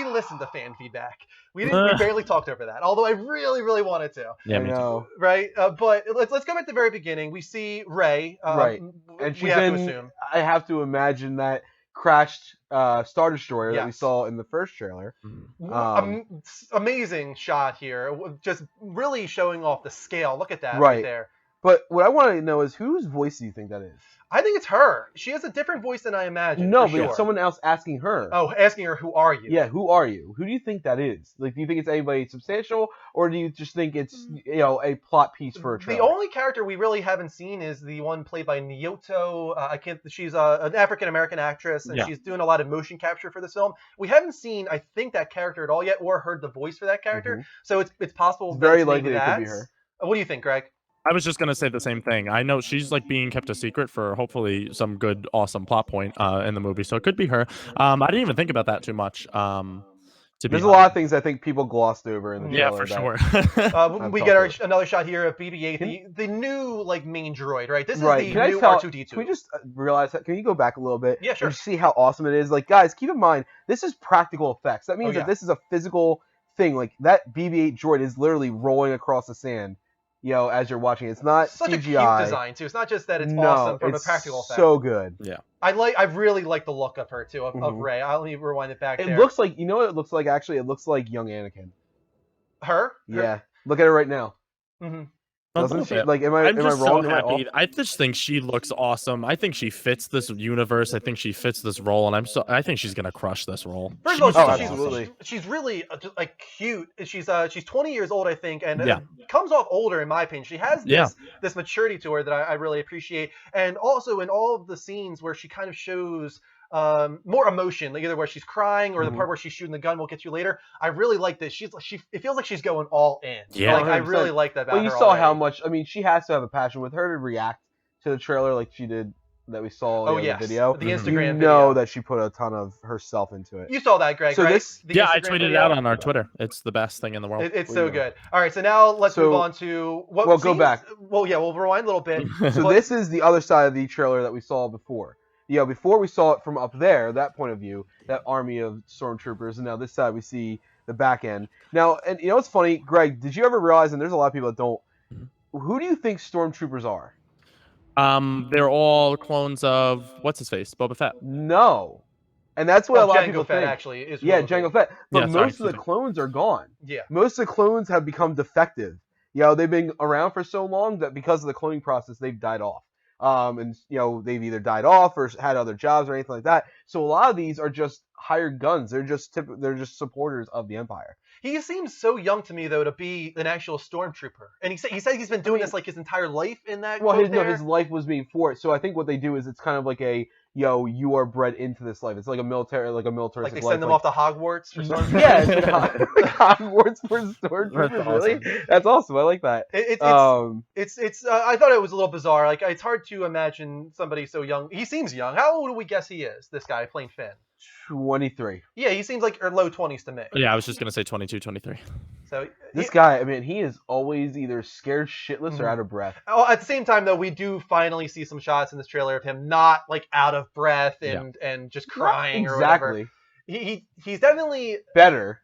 listened to fan feedback. We barely talked over that, although I really wanted to. Yeah, I me too. know. Right, but let's go back to the very beginning. We see Rey. Right. We And she's have in, to assume. I have to imagine that crashed Star Destroyer that we Yes. saw in the first trailer. Amazing shot here, just really showing off the scale. Look at that Right. there. But what I want to know is whose voice do you think that is? I think it's her. She has a different voice than I imagined. No, for but sure. it's someone else asking her. Oh, asking her, "Who are you?" Yeah, who are you? Who do you think that is? Do you think it's anybody substantial, or do you just think it's a plot piece for a The trailer? only character we really haven't seen is the one played by Nyoto. She's an African American actress, and Yeah. she's doing a lot of motion capture for this film. We haven't seen, I think, that character at all yet, or heard the voice for that character. So it's possible. It's that very maybe likely it could be that. her. What do you think, Greg? I was just gonna say the same thing. I know she's being kept a secret for hopefully some good, awesome plot point in the movie, so it could be her. I didn't even think about that too much. There's a lot of things I think people glossed over in the Yeah, trailer. for that- sure. We get another shot here of BB-8, the new main droid, right? This Right. is Can the I new tell? R2D2. Can we just realize that? Can you go back a little bit? Yeah, sure. And see how awesome it is. Guys, keep in mind this is practical effects. That means yeah. that this is a physical thing. That BB-8 droid is literally rolling across the sand as you're watching. It's not Such a CGI. cute design too. It's not just that it's No, awesome from it's a practical effect. so good. I really like the look of her too, of Mhm. Rey. I'll need to rewind it back It there. looks like, what it looks like actually? It looks like young Anakin. Her? Yeah. Look at her right now. Mm-hmm. A Doesn't little she? bit. Like, am I I'm just wrong? so Am I happy. off? I just think she looks awesome. I think she fits this universe. I think she fits this role, and I think she's gonna crush this role. First of all, She's so absolutely. awesome. she's really just, like cute. She's 20 years old, I think, and Yeah. comes off older in my opinion. She has this maturity to her that I really appreciate, and also in all of the scenes where she kind of shows more emotion, like either where she's crying or the part where she's shooting the gun. We'll get to later. I really like this. It feels like she's going all in. Yeah. Like, I 100%. really like that about Well, you her saw already. how much. I mean, she has to have a passion with her to react to the trailer like she did that we saw Oh the yes, video. the Mhm. Instagram You know video. that she put a ton of herself into it. You saw that, Greg. So right? this- The Yeah, I Instagram tweeted it video? out on our Twitter. It's the best thing in the world. It's Well, so yeah. good. All right, so now let's So- move on to what. Well, go scenes- back. Well, yeah, we'll rewind a little bit. So But- this is the other side of the trailer that we saw before. Before we saw it from up there, that point of view, that army of stormtroopers, and now this side we see the back end. Now, and what's funny, Greg, did you ever realize, and there's a lot of people that don't, who do you think stormtroopers are? They're all clones of what's his face, Boba Fett. No. And that's what a lot of people Jango Fett think. actually is. Yeah, one of them. Jango Fett. But Yeah, sorry, most of the excuse me. clones are gone. Yeah. Most of the clones have become defective. They've been around for so long that because of the cloning process, they've died off. And they've either died off or had other jobs or anything like that. So a lot of these are just hired guns. They're just supporters of the Empire. He seems so young to me though to be an actual stormtrooper, and he said he's been doing this like his entire life in that. Well, quote his life was being for it. So I think what they do is it's kind of like you are bred into this life. It's like a military, like they militaristic send them life. off to Hogwarts or something. Yeah, it's like Hogwarts for stormtroopers. That's Really, awesome. that's awesome. I like that. It's I thought it was a little bizarre. Like it's hard to imagine somebody so young. He seems young. How old do we guess he is? This guy playing Finn. 23. Yeah, he seems like low 20s to me. Yeah, I was just gonna say 22, 23. So This guy, I mean, he is always either scared shitless or out of breath. Oh, at the same time, though, we do finally see some shots in this trailer of him not like out of breath and just crying Not or whatever. exactly. He's definitely Better.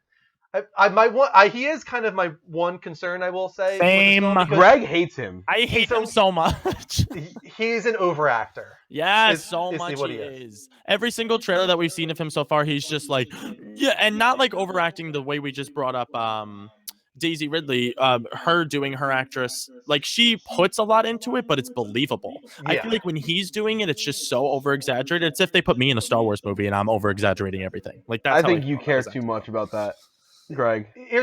he is kind of my one concern, I will say. with the Same. film, because Greg hates him. I hate him so much. He's an overactor. Yes, Is- so is much what he he is. is. Every single trailer that we've seen of him so far, he's just like, yeah, and not like overacting the way we just brought up Daisy Ridley, her doing her actress, like she puts a lot into it, but it's believable. I Yeah. feel like when he's doing it, it's just so over exaggerated. It's if they put me in a Star Wars movie and I'm over exaggerating everything. Like that's I how think you feel care about too it. much about that, Greg. He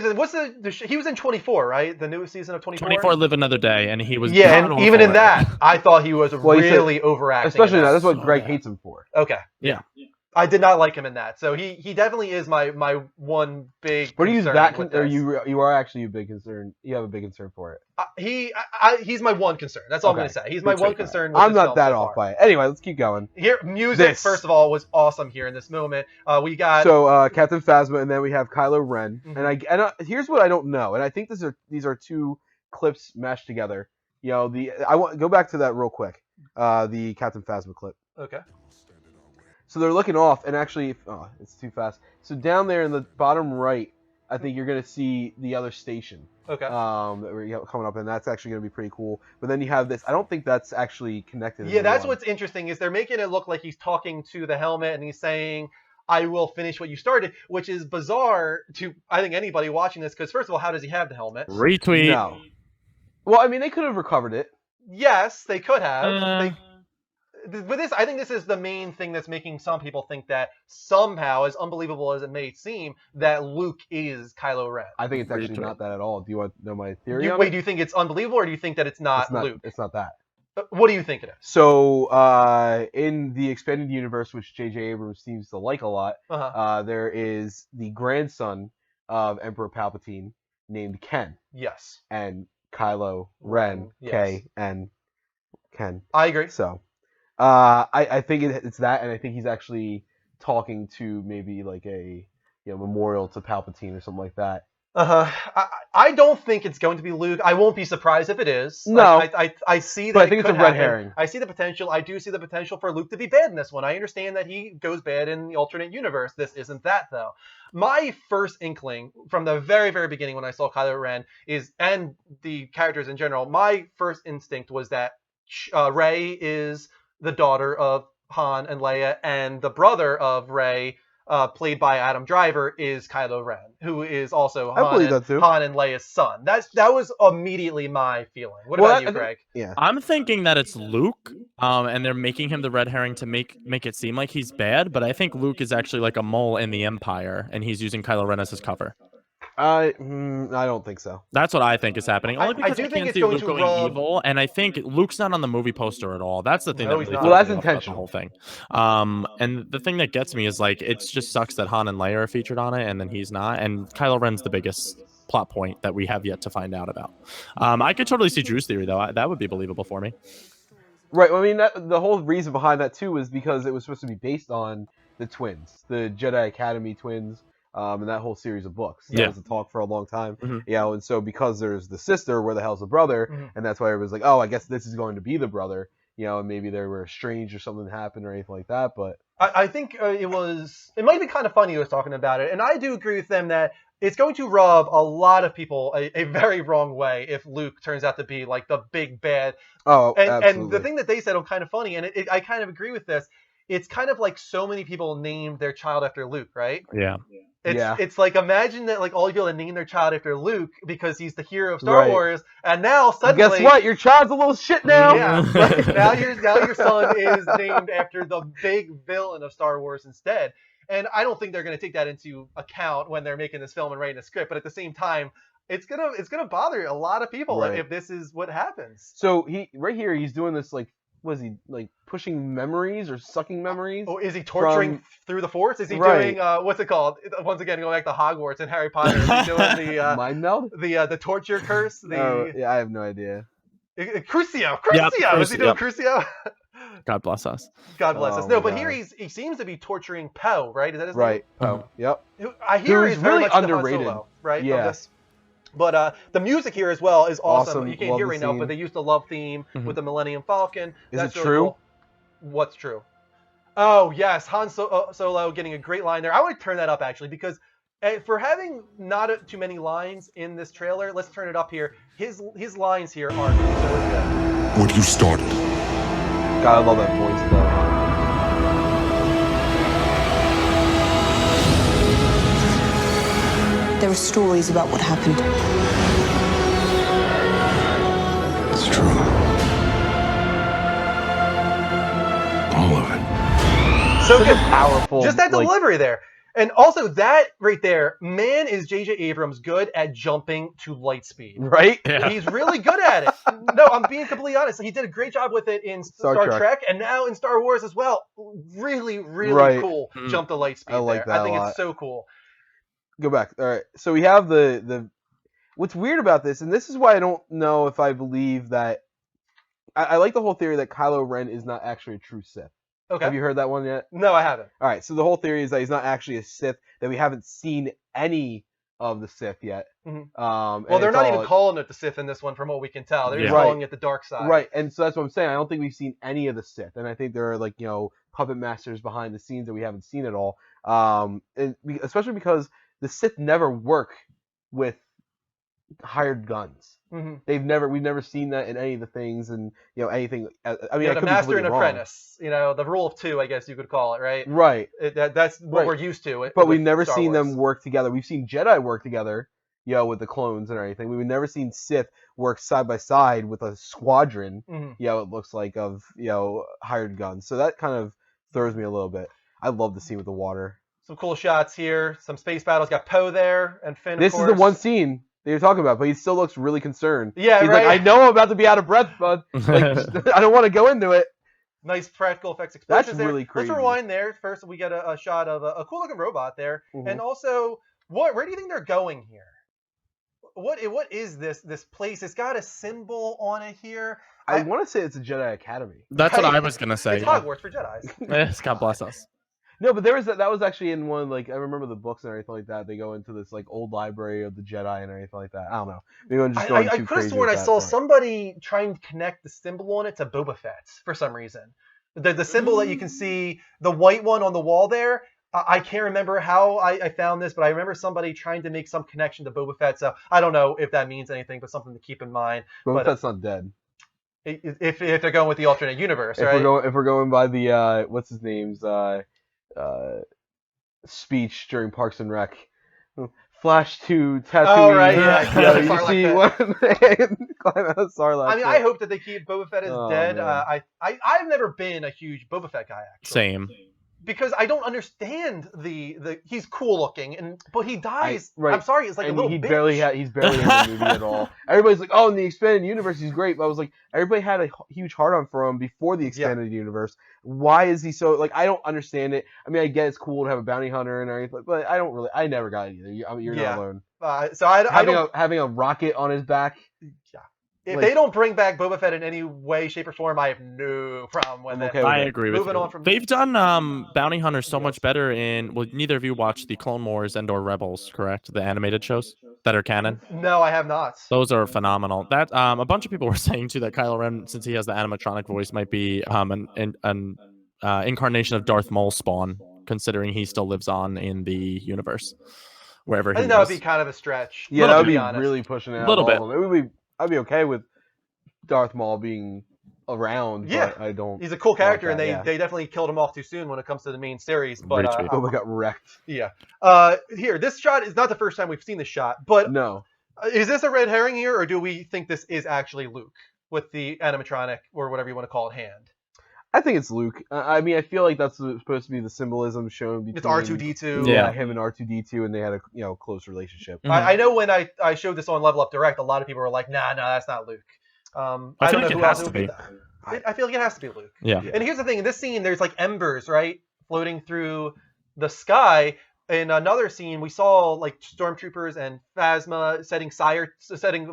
was in 24, right? The newest season of 24. 24 Live Another Day, and he was Yeah, and god even in awful. that, I thought he was Well, he said- really overacting. Especially in now. that. That's what so Greg bad. hates him for. Okay. Yeah. I did not like him in that. So he definitely is my one big. But he's concern that. with Or this. you are actually a big concern. You have a big concern for it. He's my one concern. That's all I'm Okay. going to say. He's my Good one take, concern. With I'm this not film that so off far. by it. Anyway, let's keep going. Here, music This. first of all was awesome here in this moment. We got So Captain Phasma, and then we have Kylo Ren, Mhm. and here's what I don't know, and I think these are two clips mashed together. I want go back to that real quick. The Captain Phasma clip. okay. So they're looking off, and actually, it's too fast. So down there in the bottom right, I think you're gonna see the other station. Okay. That we're coming up, and that's actually gonna be pretty cool. But then you have this. I don't think that's actually connected. Yeah, into that's one. what's interesting is they're making it look like he's talking to the helmet and he's saying, "I will finish what you started," which is bizarre to I think anybody watching this because first of all, how does he have the helmet? Retweet. No. Well, I mean, they could have recovered it. Yes, they could have. Uh. But I think this is the main thing that's making some people think that somehow, as unbelievable as it may seem, that Luke is Kylo Ren. I think it's actually Retweet. not that at all. Do you want to know my theory? on Wait, it? do you think it's unbelievable, or do you think that it's not Luke? It's not that. What do you think it is? So, in the expanded universe, which J.J. Abrams seems to like a lot, Uh-huh. there is the grandson of Emperor Palpatine named Ken, Yes, and Kylo Ren, Yes. K-N, Ken. I agree. So, I think it's that, and I think he's actually talking to maybe like a memorial to Palpatine or something like that. Uh-huh. I don't think it's going to be Luke. I won't be surprised if it is. No. I see that. But I think it it's a could red happen. herring. I see the potential. I do see the potential for Luke to be bad in this one. I understand that he goes bad in the alternate universe. This isn't that though. My first inkling from the very, very beginning when I saw Kylo Ren and the characters in general, my first instinct was that Rey is the daughter of Han and Leia, and the brother of Rey, played by Adam Driver, is Kylo Ren, who is also Han and Leia's son. That was immediately my feeling. What about you, Greg? Yeah, I'm thinking that it's Luke, and they're making him the red herring to make it seem like he's bad. But I think Luke is actually like a mole in the Empire, and he's using Kylo Ren as his cover. I don't think so. That's what I think is happening. Only because I can't see Luke going evil, and I think Luke's not on the movie poster at all. That's the thing. That's intentional. The whole thing. And the thing that gets me is like it just sucks that Han and Leia are featured on it, and then he's not. And Kylo Ren's the biggest plot point that we have yet to find out about. I could totally see Drew's theory though. That would be believable for me. Right. I mean, the whole reason behind that too was because it was supposed to be based on the twins, the Jedi Academy twins. And that whole series of books. That was a talk for a long time. And so because there's the sister, where the hell's the brother? And that's why everyone's like, oh, I guess this is going to be the brother. And maybe they were estranged or something happened or anything like that. But I think it might be kind of funny he was talking about it. And I do agree with them that it's going to rub a lot of people a very wrong way if Luke turns out to be like the big bad. Oh, absolutely. And the thing that they said was kind of funny, and I kind of agree with this. It's kind of like so many people named their child after Luke, right? Yeah. It's like, imagine that like all you people name their child after Luke because he's the hero of Star Wars, and now suddenly, guess what? Your child's a little shit now. Yeah, right? now your son is named after the big villain of Star Wars instead. And I don't think they're going to take that into account when they're making this film and writing the script. But at the same time, it's gonna bother a lot of people if this is what happens. So he's doing this like. Was he like pushing memories or sucking memories? Oh, is he torturing through the Force? Is he doing what's it called? Once again, going back to Hogwarts and Harry Potter. Is he doing the mind meld? The torture curse? I have no idea. Crucio. Yep, Is he doing Crucio? God bless us. God bless us. No, but here he seems to be torturing Poe, right? Is that his name? Right. Poe. Yep. I hear he's really underrated, Han Solo, right? Yes. But the music here as well is awesome. You can't Love hear the right now, scene. but they used the love theme with the Millennium Falcon. Is it really true? Cool. What's true? Oh, yes. Han Solo getting a great line there. I would turn that up, actually, because for having not too many lines in this trailer, let's turn it up here. His lines here are so good. What you started. God, I love that voice, though. There are stories about what happened. It's true. All of it. So good. Powerful. Just that delivery there. And also that right there, man, is J.J. Abrams good at jumping to light speed. Right? Yeah. He's really good at it. No, I'm being completely honest. He did a great job with it in Star Trek and now in Star Wars as well. Really, really cool jump to light speed like there. that I think a lot. it's so cool. Go back. All right. So we have the. What's weird about this, and this is why I don't know if I believe that. I like the whole theory that Kylo Ren is not actually a true Sith. Okay. Have you heard that one yet? No, I haven't. All right. So the whole theory is that he's not actually a Sith. That we haven't seen any of the Sith yet. Well, they're not even calling it the Sith in this one, from what we can tell. They're just calling it the dark side. Right. And so that's what I'm saying. I don't think we've seen any of the Sith, and I think there are like puppet masters behind the scenes that we haven't seen at all. And especially because the Sith never work with hired guns. We've never seen that in any of the things, and anything. I mean, the master and apprentice. The rule of two, I guess you could call it, right? Right. That's what we're used to. But we've never seen them work together. We've seen Jedi work together, with the clones and everything. We've never seen Sith work side by side with a squadron. It looks like of hired guns. So that kind of throws me a little bit. I love the scene with the water. Some cool shots here. Some space battles. Got Poe there and Finn. This is the one scene that you're talking about, but he still looks really concerned. Yeah, he's right. like, I know I'm about to be out of breath, bud. Like, I don't want to go into it. Nice practical effects explosions. That's there. really crazy. Let's rewind there. First, we get a shot of a cool looking robot there, and also, where do you think they're going here? What is this place? It's got a symbol on it here. I want to say it's a Jedi Academy. That's what I was gonna say. It's Hogwarts for Jedis. Yes, God bless us. No, but that was actually in one, like, I remember the books and everything like that. They go into this like old library of the Jedi and everything like that. I don't know. Maybe I'm just going I too could have crazy sworn with I that saw part. somebody trying to connect the symbol on it to Boba Fett for some reason. The symbol that you can see, the white one on the wall there. I can't remember how I found this, but I remember somebody trying to make some connection to Boba Fett. So I don't know if that means anything, but something to keep in mind. Boba Fett's not dead. If they're going with the alternate universe, If right? we're going by the what's his name's speech during Parks and Rec. Flash to Tatooine. Oh, right, yeah. You Sarlacc see pit. one climb out of Sarlacc I mean, pit. I hope that they keep Boba Fett as Oh, dead. man. I've never been a huge Boba Fett guy, actually. Same. Because I don't understand the he's cool looking, but he dies. Right. I'm sorry, it's like and a little he's bitch. barely in the movie at all. Everybody's like, oh, in the expanded universe, he's great. But I was like, everybody had a huge hard on for him before the expanded universe. Why is he so like? I don't understand it. I mean, I get it's cool to have a bounty hunter and everything, but I never got it either. You're not alone. So I don't. Having a rocket on his back. Yeah. If they don't bring back Boba Fett in any way, shape, or form, I have no problem with it. Okay I agree with Moving you. on from They've done Bounty Hunters so much better in. Well, neither of you watched the Clone Wars and/or Rebels, correct? The animated shows that are canon. No, I have not. Those are phenomenal. That a bunch of people were saying too that Kylo Ren, since he has the animatronic voice, might be an incarnation of Darth Maul spawn, considering he still lives on in the universe, wherever I he think that would is. be kind of a stretch. Yeah, that would be honest. really pushing it out. Little bit. I'd be okay with Darth Maul being around. Yeah. But I don't. He's a cool character, like that, and they definitely killed him off too soon when it comes to the main series. But Retweet. Boba got wrecked. yeah. Here, this shot is not the first time we've seen this shot, but No. Is this a red herring here, or do we think this is actually Luke with the animatronic or whatever you want to call it hand? I think it's Luke. I mean, I feel like that's supposed to be the symbolism shown between It's R2D2. Yeah. him and R2D2, and they had a close relationship. Mhm. I know when I showed this on Level Up Direct, a lot of people were like, nah, that's not Luke. I don't feel know like it who has else to would be be. that. I feel like it has to be Luke. Yeah. And here's the thing: in this scene, there's like embers, right, floating through the sky. In another scene, we saw like stormtroopers and Phasma setting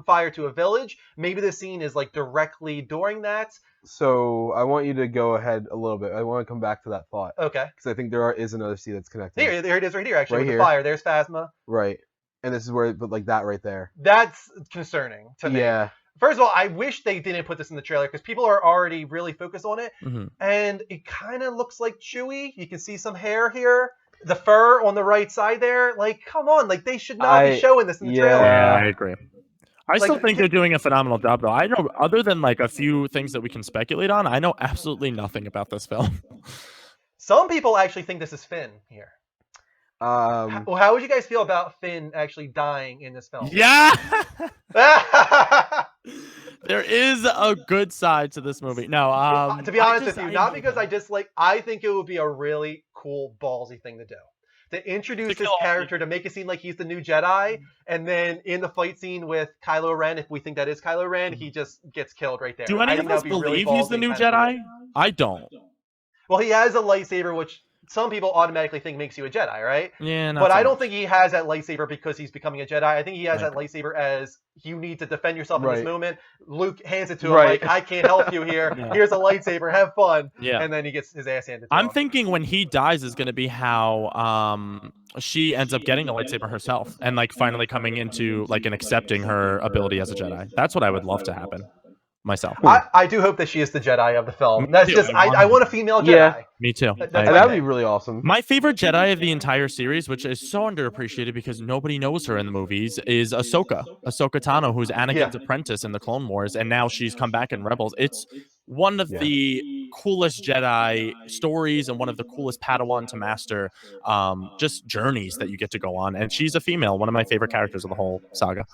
fire to a village. Maybe this scene is like directly during that. So I want you to go ahead a little bit. I want to come back to that thought Okay. because I think there is another scene that's connected. There it is right here, actually, Right with here. the fire. There's Phasma. Right. And this is where, but like that right there. That's concerning to me. Yeah. First of all, I wish they didn't put this in the trailer because people are already really focused on it. Mhm. And it kind of looks like Chewie. You can see some hair here. The fur on the right side there. Like, come on. Like, they should not be showing this in the trailer. Yeah, I agree. I Like, still think they're doing a phenomenal job, though. I know, other than like a few things that we can speculate on, I know absolutely nothing about this film. Some people actually think this is Finn here. Um. Well, how would you guys feel about Finn actually dying in this film? Yeah. There is a good side to this movie. No, to be honest with you, not because I dislike. I think it would be a really cool, ballsy thing to do. To introduce this character, to make it seem like he's the new Jedi, and then in the fight scene with Kylo Ren, if we think that is Kylo Ren, he just gets killed right there. Do I any think of us that would be really believe he's ballsy the new and kinda Jedi? cool. I don't. Well, he has a lightsaber, which some people automatically think makes you a Jedi, right? Yeah, But I don't think he has that lightsaber because he's becoming a Jedi. I think he has that lightsaber as you need to defend yourself in this moment. Luke hands it to him like, I can't help you here. Here's a lightsaber. Have fun. Yeah. And then he gets his ass handed to I'm him. thinking when he dies is going to be how she ends up getting a lightsaber herself and like finally coming into like and accepting her ability as a Jedi. That's what I would love to happen myself. I do hope that she is the Jedi of the film. That's just I want a female Jedi. Yeah. Me too. That's And my that would thing. be really awesome. My favorite Jedi of the entire series, which is so underappreciated because nobody knows her in the movies, is Ahsoka. Ahsoka Tano, who's Anakin's apprentice in the Clone Wars, and now she's come back in Rebels. It's one of the coolest Jedi stories and one of the coolest Padawan to master just journeys that you get to go on. And she's a female, one of my favorite characters of the whole saga.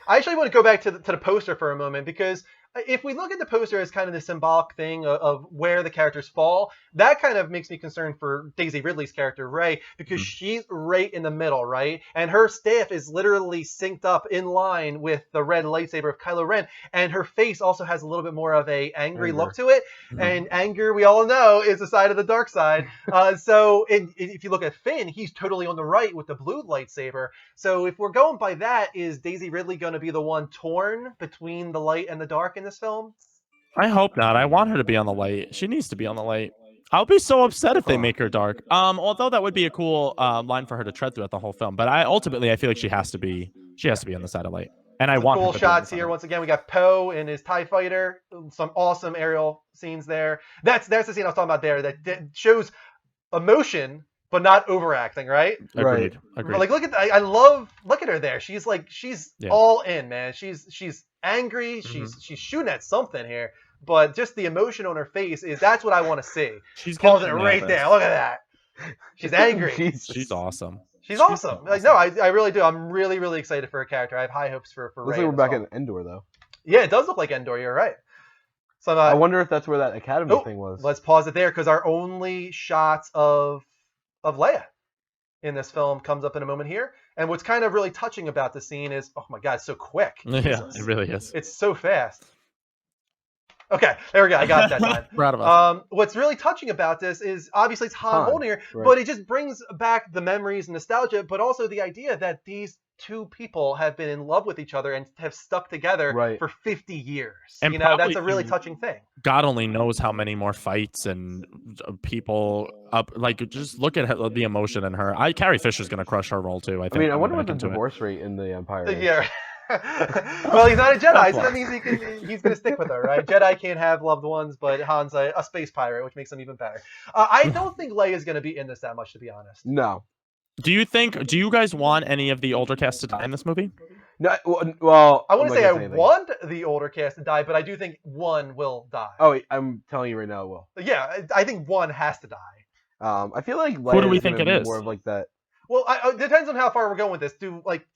I actually want to go back to the poster for a moment because if we look at the poster as kind of the symbolic thing of where the characters fall, that kind of makes me concerned for Daisy Ridley's character, Rey, because she's right in the middle, right? And her staff is literally synced up in line with the red lightsaber of Kylo Ren. And her face also has a little bit more of a angry look to it. And anger, we all know, is the side of the dark side. So if you look at Finn, he's totally on the right with the blue lightsaber. So if we're going by that, is Daisy Ridley going to be the one torn between the light and the dark in this film? I hope not. I want her to be on the light. She needs to be on the light. I'll be so upset if they make her dark. Although that would be a cool line for her to tread throughout the whole film. But I feel like she has to be on the side of light. And I Some want cool her to be on the shots side here. of light. Once again, we got Poe and his TIE fighter. Some awesome aerial scenes there. That's the scene I was talking about there that shows emotion but not overacting, right? Agreed. Like look at look at her there. She's Yeah. all in, man. She's angry. She's shooting at something here. But just the emotion on her face that's what I want to see. She's pausing it gonna right nail there. this. Look at that. She's angry. She's awesome. She's awesome. Like no, I really do. I'm really, really excited for her character. I have high hopes for Looks Rey. like we're back in Endor though. Yeah, it does look like Endor. You're right. So I wonder if that's where that Academy oh, thing was. Let's pause it there because our only shots of Leia in this film comes up in a moment here. And what's kind of really touching about the scene is, oh my God, it's so quick. Yeah, Jesus. it really is. It's so fast. Okay, there we go. I got it that time. Proud of us. What's really touching about this is obviously it's Han holding her, right. but it just brings back the memories and nostalgia, but also the idea that these two people have been in love with each other and have stuck together Right. for 50 years. And That's a probably- really touching thing. God only knows how many more fights and people up. Like, just look at the emotion in her. Carrie Fisher's gonna crush her role too. I think. I wonder what the into it. divorce rate in the Empire is. Yeah. Well, he's not a Jedi, so that means he's going to stick with her, right? Jedi can't have loved ones, but Han's a space pirate, which makes him even better. I don't think Leia's going to be in this that much, to be honest. No. Do you guys want any of the older cast to die in this movie? No. Well, I wouldn't say I anything. want the older cast to die, but I do think one will die. Oh, I'm telling you right now, it will. Yeah, I think one has to die. I feel like Leia do we is think gonna it be is? more of like that. Well, it depends on how far we're going with this.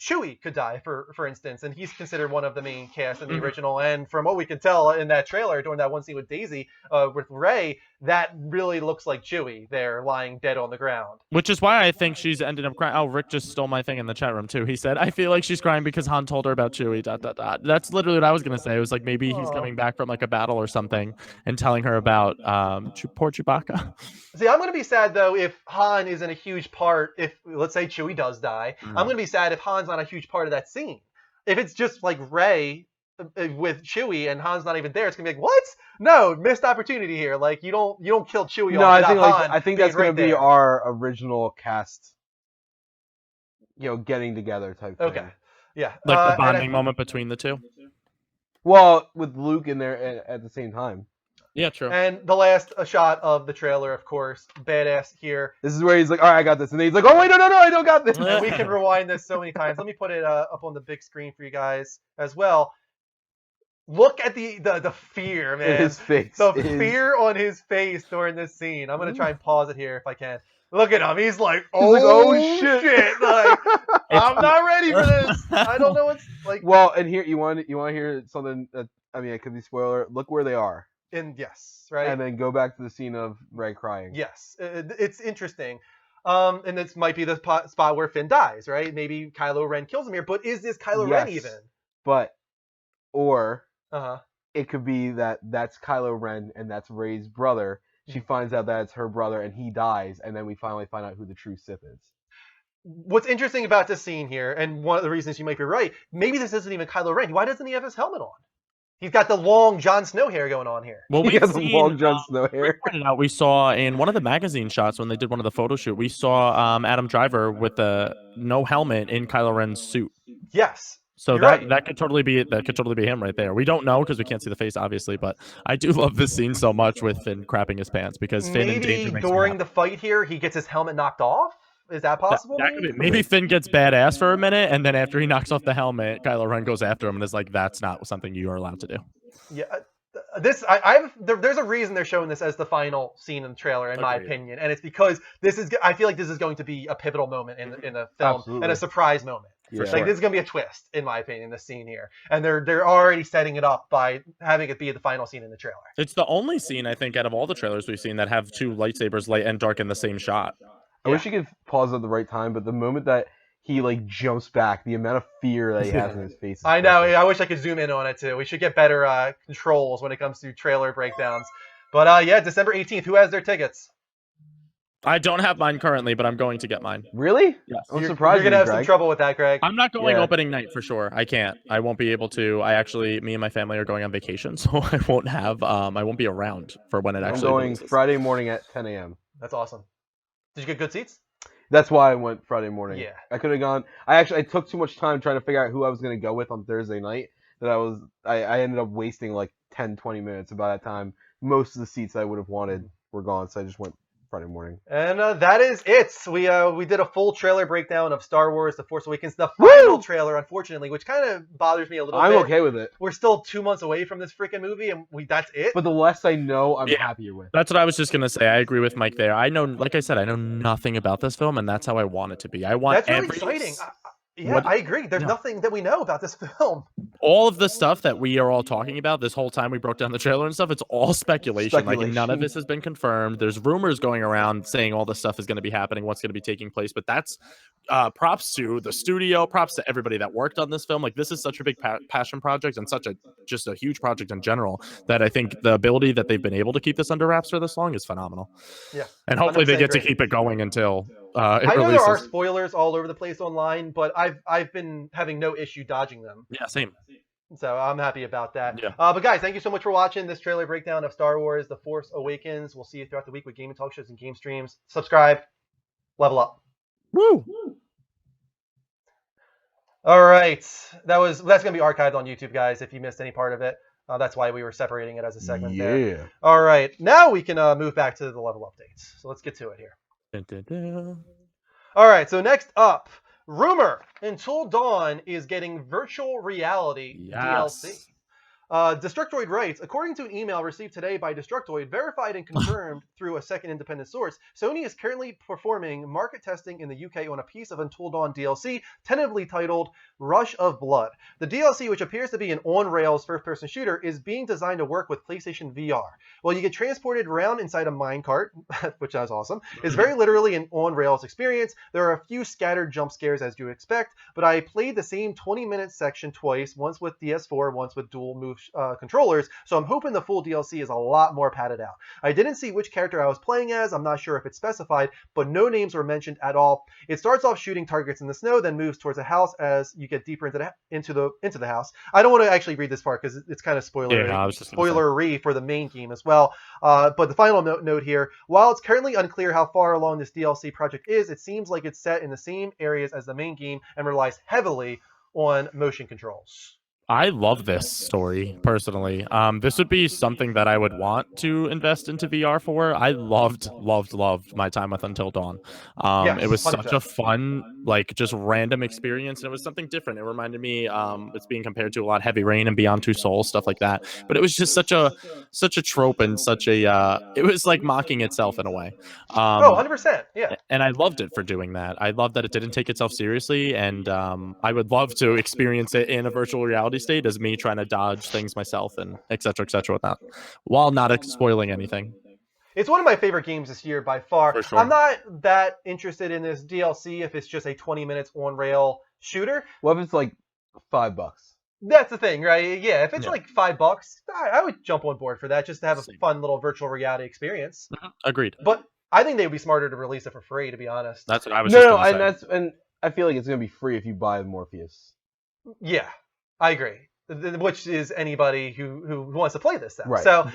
Chewie could die, for instance, and he's considered one of the main cast in the original. And from what we can tell in that trailer during that one scene with Daisy, with Rey, that really looks like Chewie there lying dead on the ground. Which is why I think she's ended up crying. Oh, Rick just stole my thing in the chat room too. He said, "I feel like she's crying because Han told her about Chewie." ... That's literally what I was gonna say. It was like maybe he's coming back from like a battle or something and telling her about poor Chewbacca. See, I'm going to be sad, though, if Han isn't a huge part, if, let's say, Chewie does die. I'm going to be sad if Han's not a huge part of that scene. If it's just, like, Rey with Chewie and Han's not even there, it's going to be like, what? No, missed opportunity here. Like, you don't kill Chewie No, off I think without Han I think being that's gonna right be there. our original cast. Getting together type thing. Okay, yeah. Like the and bonding moment between the two. Well, with Luke in there at the same time. Yeah, true. And the last shot of the trailer, of course, badass here. This is where he's like, all right, I got this. And then he's like, oh, wait, no, I don't got this. And we can rewind this so many times. Let me put it up on the big screen for you guys as well. Look at the fear, man. His face. The fear on his face during this scene. I'm going to try and pause it here if I can. Look at him. He's like, oh shit. Like, I'm not ready for this. I don't know what's like. Well, and here, you want to hear something that, it could be spoiler. Look where they are. Yes, right? And then go back to the scene of Rey crying. Yes, it's interesting. And this might be the spot where Finn dies, right? Maybe Kylo Ren kills him here, but is this Kylo Ren even? Or Uh-huh. it could be that's Kylo Ren and that's Rey's brother. She finds out that it's her brother and he dies, and then we finally find out who the true Sith is. What's interesting about this scene here, and one of the reasons you might be right, maybe this isn't even Kylo Ren. Why doesn't he have his helmet on? He's got the long Jon Snow hair going on here. Well, He has a long Jon Snow hair. We saw in one of the magazine shots when they did one of the photo shoot, we saw Adam Driver with no helmet in Kylo Ren's suit. Yes. So You're that right. could totally be him right there. We don't know because we can't see the face, obviously, but I do love this scene so much with Finn crapping his pants because Finn in danger Maybe makes me during happy. the fight here, he gets his helmet knocked off? Is that possible? That could be. Maybe Finn gets badass for a minute, and then after he knocks off the helmet, Kylo Ren goes after him and is like, "That's not something you are allowed to do." Yeah, there's a reason they're showing this as the final scene in the trailer, in my opinion, and it's because I feel like this is going to be a pivotal moment in the film. Absolutely. And a surprise moment. Yeah. Like this is going to be a twist, in my opinion, this scene here, and they're already setting it up by having it be the final scene in the trailer. It's the only scene I think out of all the trailers we've seen that have two lightsabers, light and dark, in the same shot. I wish he could pause at the right time, but the moment that he jumps back, the amount of fear that he has in his face. I know. I wish I could zoom in on it too. We should get better controls when it comes to trailer breakdowns. But yeah, December 18th. Who has their tickets? I don't have mine currently, but I'm going to get mine. Really? Yes. I'm You're surprised. gonna have some trouble with that, Greg. I'm not going Yeah. opening night for sure. I can't. I won't be able to. Me and my family are going on vacation, so I won't have. I won't be around for when it I'm actually. going releases. Friday morning at 10 a.m. That's awesome. Did you get good seats? That's why I went Friday morning. Yeah. I could have gone. I took too much time trying to figure out who I was going to go with on Thursday night that I ended up wasting like 10, 20 minutes. By that time, most of the seats I would have wanted were gone, so I just went Friday morning. And that is it. We did a full trailer breakdown of Star Wars: The Force Awakens, the final trailer, unfortunately, which kind of bothers me a little bit. I'm okay with it. We're still 2 months away from this freaking movie, and that's it. But the less I know, I'm happier with. That's what I was just gonna say. I agree with Mike there. I know, like I said, I know nothing about this film, and that's how I want it to be. I want That's really exciting. I agree. There's nothing that we know about this film. All of the stuff that we are all talking about this whole time we broke down the trailer and stuff, it's all speculation. Like none of this has been confirmed. There's rumors going around saying all this stuff is going to be happening, what's going to be taking place, but that's props to the studio, props to everybody that worked on this film. Like this is such a big passion project and just a huge project in general that I think the ability that they've been able to keep this under wraps for this long is phenomenal. Yeah. And hopefully they get great. to keep it going until it I know releases. there are spoilers all over the place online, but I've been having no issue dodging them. Yeah, same. So I'm happy about that. Yeah. But guys, thank you so much for watching this trailer breakdown of Star Wars: The Force Awakens. We'll see you throughout the week with gaming talk shows and game streams. Subscribe, level up. Woo! All right, that's gonna be archived on YouTube, guys. If you missed any part of it, that's why we were separating it as a segment. There. All right, now we can move back to the level updates. So let's get to it here. All right, so next up, rumor Until Dawn is getting virtual reality DLC. Destructoid writes, according to an email received today by Destructoid, verified and confirmed through a second independent source, Sony is currently performing market testing in the UK on a piece of Until Dawn DLC, tentatively titled Rush of Blood. The DLC, which appears to be an on-rails first-person shooter, is being designed to work with PlayStation VR. While you get transported around inside a minecart, which is awesome, is very literally an on-rails experience. There are a few scattered jump scares as you expect, but I played the same 20-minute section twice, once with DS4, once with dual move controllers, so I'm hoping the full DLC is a lot more padded out. I didn't see which character I was playing as, I'm not sure if it's specified, but no names were mentioned at all. It starts off shooting targets in the snow, then moves towards a house as you get deeper into the house. I don't want to actually read this part because it's kind of spoilery for the main game as well. But the final note here, while it's currently unclear how far along this DLC project is, it seems like it's set in the same areas as the main game and relies heavily on motion controls. I love this story personally. This would be something that I would want to invest into VR for. I loved my time with Until Dawn. Yes, it was 100%. such a fun, like just random experience, and it was something different. It reminded me, it's being compared to a lot Heavy Rain and Beyond Two Souls, stuff like that. But it was just such a trope and such a, it was like mocking itself in a way. 100%, yeah. And I loved it for doing that. I loved that it didn't take itself seriously, and I would love to experience it in a virtual reality state as me trying to dodge things myself and et cetera with that, while not spoiling anything. It's one of my favorite games this year by far. For sure. I'm not that interested in this DLC if it's just a 20 minutes on-rail shooter. What if it's like $5? That's the thing, right? Yeah, if it's like $5, I would jump on board for that just to have a fun little virtual reality experience. Agreed. But I think they would be smarter to release it for free, to be honest. That's what I was just gonna say. And I feel like it's gonna be free if you buy Morpheus. Yeah, I agree. Which is anybody who wants to play this stuff. Right. So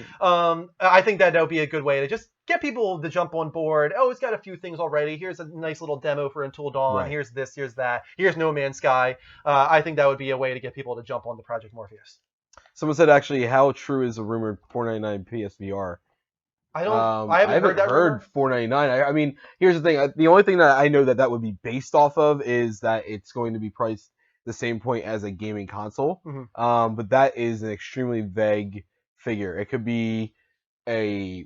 I think that would be a good way to just get people to jump on board. Oh, it's got a few things already. Here's a nice little demo for Until Dawn. Right. Here's this, here's that. Here's No Man's Sky. I think that would be a way to get people to jump on the Project Morpheus. Someone said, actually, how true is the rumored $4.99 PSVR? I haven't heard $4.99. I mean, here's the thing. The only thing that I know that would be based off of is that it's going to be priced the same point as a gaming console. Mm-hmm. But that is an extremely vague figure. It could be a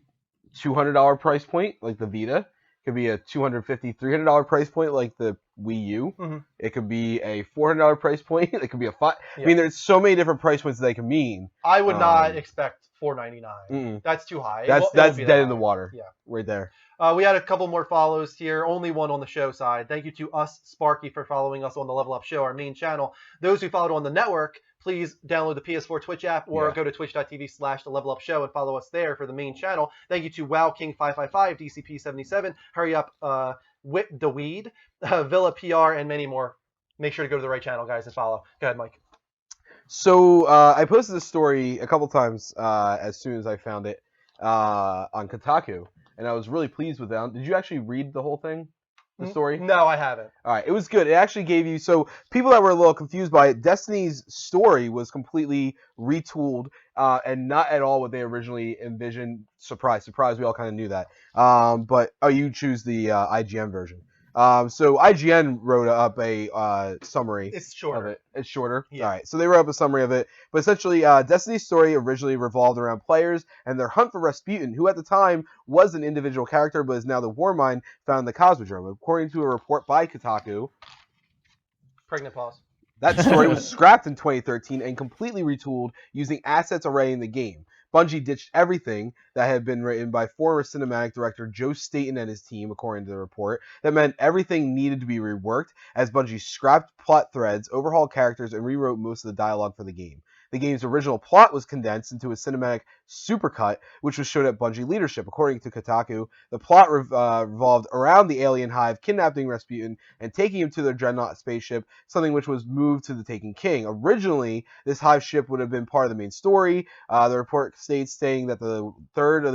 $200 price point like the Vita. It could be a $250, $300 price point like the Wii U. Mm-hmm. It could be a $400 price point. It could be a $5. Yeah. I mean, there's so many different price points that they can mean. I would not expect $4.99. That's too high. That's It won't be that dead in the high. water. Yeah. Right there. We had a couple more follows here, only one on the show side. Thank you to us, Sparky, for following us on the Level Up Show, our main channel. Those who followed on the network, please download the PS4 Twitch app or go to twitch.tv/The Level Up Show and follow us there for the main channel. Thank you to WowKing555, DCP77, Hurry Up, Wit the Weed, Villa PR, and many more. Make sure to go to the right channel, guys, and follow. Go ahead, Mike. So I posted this story a couple times as soon as I found it on Kotaku, and I was really pleased with that. Did you actually read the whole thing, the story? No, I haven't. All right, it was good. It actually gave you, so people that were a little confused by it, Destiny's story was completely retooled and not at all what they originally envisioned. Surprise, we all kind of knew that. But you choose the IGN version. So IGN wrote up a summary. It's shorter. Of it. It's shorter? Yeah. All right, so they wrote up a summary of it. But essentially, Destiny's story originally revolved around players and their hunt for Rasputin, who at the time was an individual character, but is now the Warmind found in the Cosmodrome. According to a report by Kotaku, Pregnant pause. that story was scrapped in 2013 and completely retooled using assets already in the game. Bungie ditched everything that had been written by former cinematic director Joe Staten and his team, according to the report. That meant everything needed to be reworked, as Bungie scrapped plot threads, overhauled characters, and rewrote most of the dialogue for the game. The game's original plot was condensed into a cinematic supercut, which was shown at Bungie leadership. According to Kotaku, the plot revolved around the alien hive kidnapping Rasputin and taking him to their Dreadnought spaceship, something which was moved to the Taken King. Originally, this hive ship would have been part of the main story. The report states saying that the last third of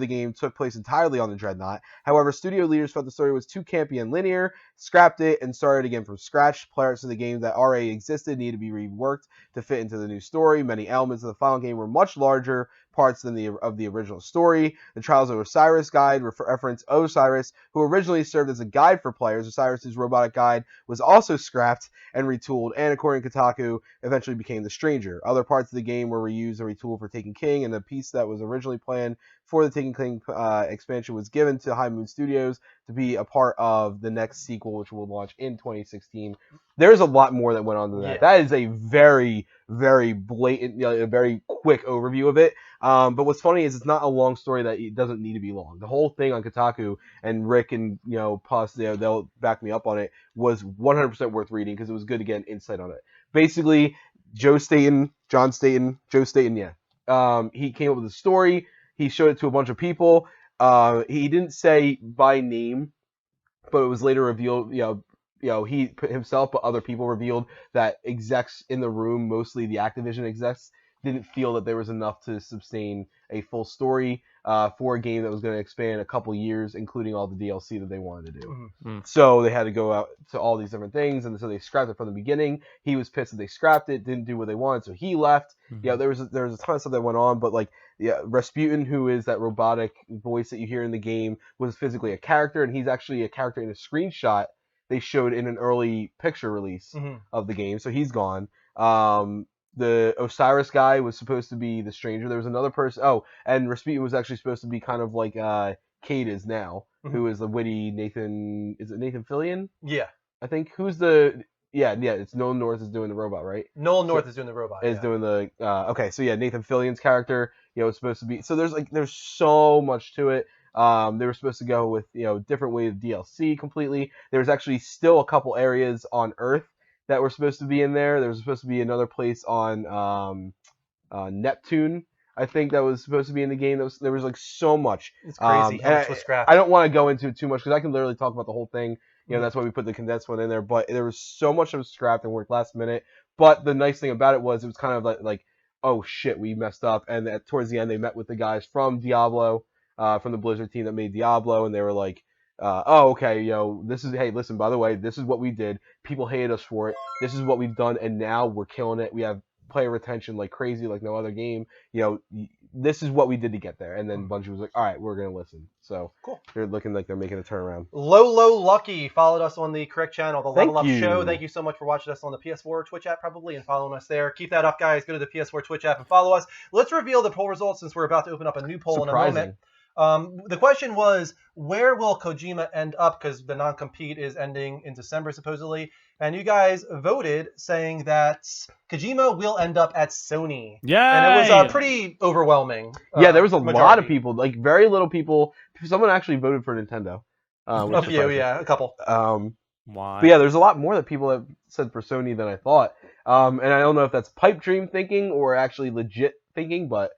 the game took place entirely on the Dreadnought. However, studio leaders felt the story was too campy and linear, scrapped it, and started again from scratch. Parts of the game that already existed needed to be reworked to fit into the new story. Many elements of the final game were much larger parts than of the original story. The Trials of Osiris guide reference Osiris, who originally served as a guide for players. Osiris' robotic guide was also scrapped and retooled, and according to Kotaku, eventually became the Stranger. Other parts of the game were reused and retooled for Taken King, and the piece that was originally planned for the Taken King expansion was given to High Moon Studios to be a part of the next sequel, which will launch in 2016. There's a lot more that went on to that. Yeah. That is a very, very blatant, a very quick overview of it. But what's funny is it's not a long story that it doesn't need to be long. The whole thing on Kotaku, and Rick and Puss, they'll back me up on it, was 100% worth reading because it was good to get an insight on it. Basically, Joe Staten, he came up with a story. He showed it to a bunch of people. He didn't say by name, but it was later revealed, he himself, but other people revealed that execs in the room, mostly the Activision execs, didn't feel that there was enough to sustain a full story for a game that was going to expand a couple years, including all the DLC that they wanted to do. Mm-hmm. So they had to go out to all these different things, and so they scrapped it from the beginning. He was pissed that they scrapped it, didn't do what they wanted, so he left. Mm-hmm. There was a ton of stuff that went on, but Rasputin, who is that robotic voice that you hear in the game, was physically a character, and he's actually a character in a screenshot they showed in an early picture release of the game, so he's gone. The Osiris guy was supposed to be the Stranger. There was another person. Oh, and Rasputin was actually supposed to be kind of like Cade is now, who is the witty Nathan. Is it Nathan Fillion? Yeah. I think. Who's the? Yeah. It's Nolan North is doing the robot, right? Nolan North is doing the robot. Doing the. Okay, so yeah, Nathan Fillion's character. It's supposed to be. So there's so much to it. They were supposed to go with different way of DLC completely. There was actually still a couple areas on Earth that were supposed to be in there. There was supposed to be another place on Neptune, I think, that was supposed to be in the game. There was like so much. It's crazy how much was scrapped. I don't want to go into it too much because I can literally talk about the whole thing. That's why we put the condensed one in there. But there was so much that was scrapped and worked last minute. But the nice thing about it was kind of like oh shit, we messed up. And towards the end, they met with the guys from Diablo, from the Blizzard team that made Diablo, and they were like, oh, okay, hey, listen, by the way, this is what we did. People hated us for it. This is what we've done, and now we're killing it. We have player retention like crazy, like no other game. This is what we did to get there. And then Bungie was like, all right, we're going to listen. So cool. They're looking like they're making a turnaround. Lolo Lucky followed us on the correct channel, the Level Up you. Show. Thank you so much for watching us on the PS4 Twitch app, probably, and following us there. Keep that up, guys. Go to the PS4 Twitch app and follow us. Let's reveal the poll results since we're about to open up a new poll in a moment. The question was, where will Kojima end up? Because the non-compete is ending in December, supposedly. And you guys voted saying that Kojima will end up at Sony. Yeah. And it was pretty overwhelming. Yeah, there was a majority. lot of people, like very little people. Someone actually voted for Nintendo. A few, yeah, a couple. Why? But yeah, there's a lot more that people have said for Sony than I thought. And I don't know if that's pipe dream thinking or actually legit thinking, but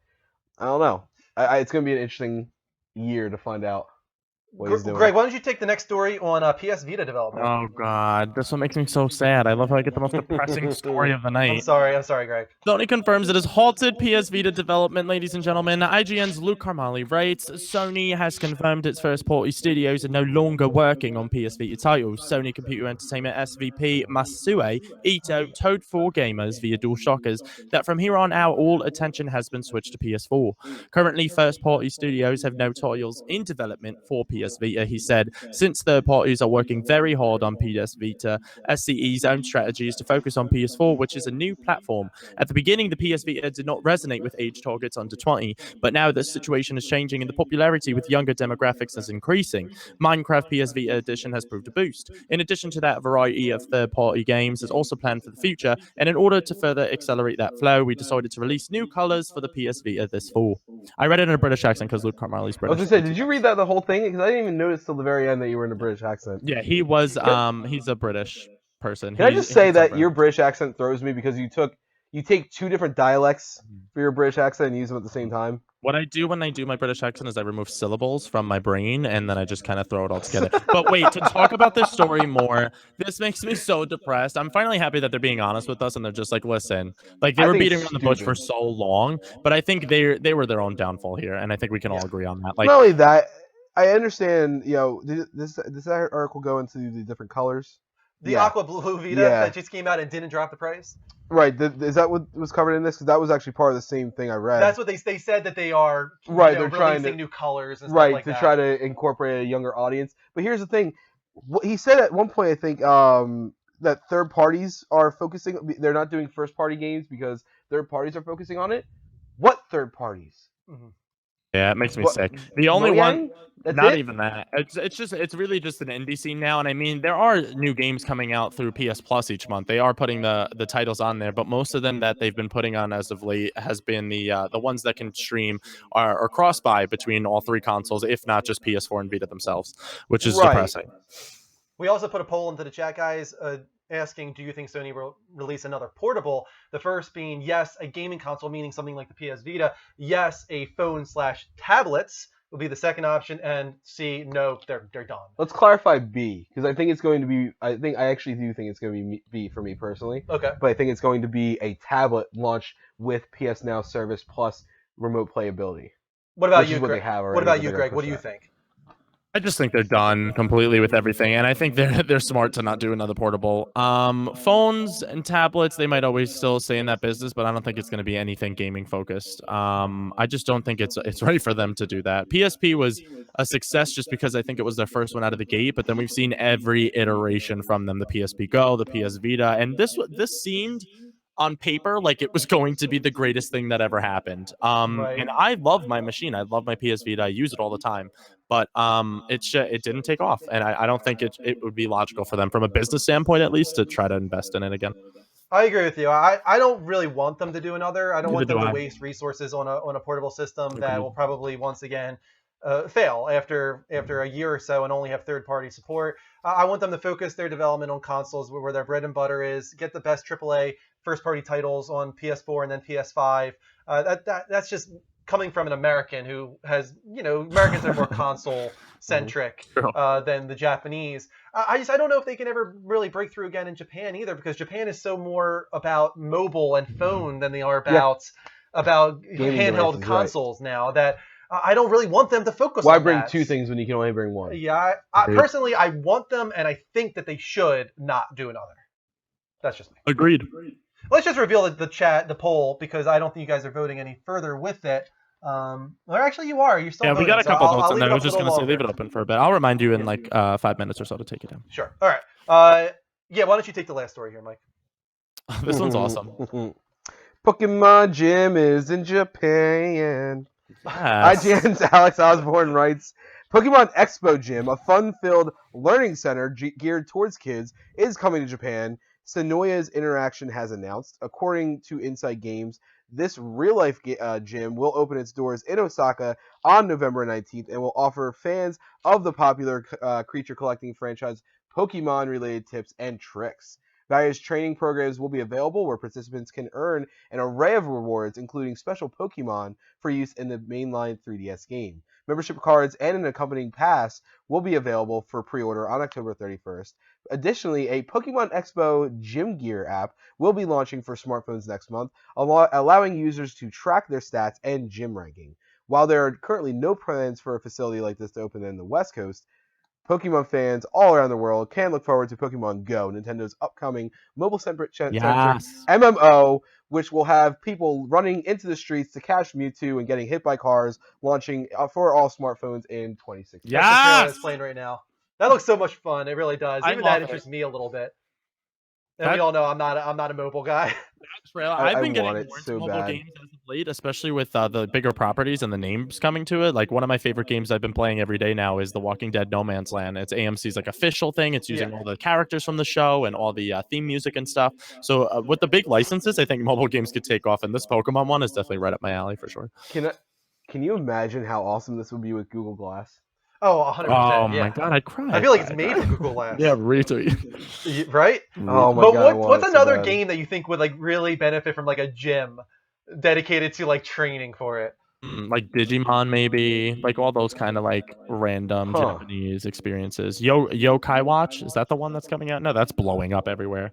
I don't know. It's going to be an interesting year to find out what he's doing. Greg, why don't you take the next story on PS Vita development? Oh god, this one makes me so sad. I love how I get the most depressing story of the night. I'm sorry, Greg. Sony confirms it has halted PS Vita development, ladies and gentlemen. IGN's Luke Carmali writes, Sony has confirmed its first-party studios are no longer working on PS Vita titles. Sony Computer Entertainment SVP Masue Ito told 4Gamers via DualShockers that from here on out, all attention has been switched to PS4. Currently, first-party studios have no titles in development for PS Vita, he said. Since third parties are working very hard on PS Vita, SCE's own strategy is to focus on PS4, which is a new platform. At the beginning, the PS Vita did not resonate with age targets under 20, but now the situation is changing and the popularity with younger demographics is increasing. Minecraft PS Vita Edition has proved a boost. In addition to that, a variety of third-party games is also planned for the future, and in order to further accelerate that flow, we decided to release new colors for the PS Vita this fall. I read it in a British accent because Luke Carmali's British. I was going to say, did you read that the whole thing? Because I didn't even notice till the very end that you were in a British accent. Yeah, he was. He's a British person. Can I just say that your British accent throws me because you take two different dialects for your British accent and use them at the same time? What I do when I do my British accent is I remove syllables from my brain and then I just kind of throw it all together. But wait, to talk about this story more, this makes me so depressed. I'm finally happy that they're being honest with us and they're just like, listen, like they were beating around the bush for so long, but I think they were their own downfall here, and I think we can all agree on that. Like, not only that, I understand. Does that article go into the different colors? The Aqua Blue Vita that just came out and didn't drop the price? Right. Is that what was covered in this? Because that was actually part of the same thing I read. That's what they said, that they are they're trying releasing new colors and stuff like that. To try to incorporate a younger audience. But here's the thing. He said at one point, I think, that third parties are focusing. They're not doing first party games because third parties are focusing on it. What third parties? Mm-hmm. Yeah, it makes me sick. The only one, not even that. It's really just an indie scene now, and I mean there are new games coming out through PS Plus each month. They are putting the titles on there, but most of them that they've been putting on as of late has been the ones that can stream or cross buy between all three consoles, if not just PS4 and Vita themselves, which is depressing. We also put a poll into the chat, guys, asking, do you think Sony will release another portable? The first being yes, a gaming console, meaning something like the PS Vita. Yes, a phone/tablets will be the second option. And C, no, they're done. Let's clarify B, because I think it's going to be. I actually do think it's going to be B for me personally. Okay. But I think it's going to be a tablet launched with PS Now service plus remote playability. What about you, Greg? What about you, Greg? What do you think? I just think they're done completely with everything, and I think they're smart to not do another portable. Phones and tablets, they might always still stay in that business, but I don't think it's going to be anything gaming focused. I just don't think it's right for them to do that. PSP was a success just because I think it was their first one out of the gate, but then we've seen every iteration from them: the PSP Go, the PS Vita, and this seemed on paper like it was going to be the greatest thing that ever happened. And I love my machine. I love my PS Vita. I use it all the time. But it didn't take off, and I don't think it would be logical for them from a business standpoint, at least, to try to invest in it again. I agree with you. I don't really want them to do another. I don't want them to waste resources on a portable system that will probably once again fail after a year or so and only have third-party support. I want them to focus their development on consoles where their bread and butter is. Get the best AAA first-party titles on PS4 and then PS5. That's just coming from an American who has, Americans are more console-centric than the Japanese. I don't know if they can ever really break through again in Japan either, because Japan is so more about mobile and phone than they are about handheld consoles now, that I don't really want them to focus on that. Why bring two things when you can only bring one? Yeah, personally, I want them, and I think that they should not do another. That's just me. Agreed. Let's just reveal the poll, because I don't think you guys are voting any further with it. Or actually, you are. You're still voting. We got a couple notes, and then I was just going to say leave it open for a bit. I'll remind you in 5 minutes or so to take it down. Sure. All right. Why don't you take the last story here, Mike? This one's awesome. Pokemon Gym is in Japan. Yes. IGN's Alex Osborne writes, Pokemon Expo Gym, a fun-filled learning center geared towards kids, is coming to Japan. Sonoya's Interaction has announced. According to Inside Games, this real-life gym will open its doors in Osaka on November 19th and will offer fans of the popular creature collecting franchise Pokemon-related tips and tricks. Various training programs will be available where participants can earn an array of rewards, including special Pokemon for use in the mainline 3DS game. Membership cards and an accompanying pass will be available for pre-order on October 31st. Additionally, a Pokemon Expo Gym Gear app will be launching for smartphones next month, allowing users to track their stats and gym ranking. While there are currently no plans for a facility like this to open in the West Coast, Pokemon fans all around the world can look forward to Pokemon Go, Nintendo's upcoming mobile-centric MMO, which will have people running into the streets to catch Mewtwo and getting hit by cars, launching for all smartphones in 2016. That's the trailer that's playing right now. That looks so much fun. It really does. Even that interests me a little bit. And we all know I'm not a mobile guy. I've been getting more into mobile games as of late, especially with the bigger properties and the names coming to it. Like one of my favorite games I've been playing every day now is The Walking Dead No Man's Land. It's AMC's like official thing. It's using all the characters from the show and all the theme music and stuff. So with the big licenses, I think mobile games could take off, and this Pokemon one is definitely right up my alley for sure. Can you imagine how awesome this would be with Google Glass? Oh, 100%. Oh my god, I'd cry. I feel like it's made for Google Glass. Yeah, retweet. Right? Oh my god. What's another game that you think would like really benefit from like a gym dedicated to like training for it? Like Digimon, maybe, like all those kind of like random Japanese experiences. Yokai Watch, is that the one that's coming out? No, that's blowing up everywhere.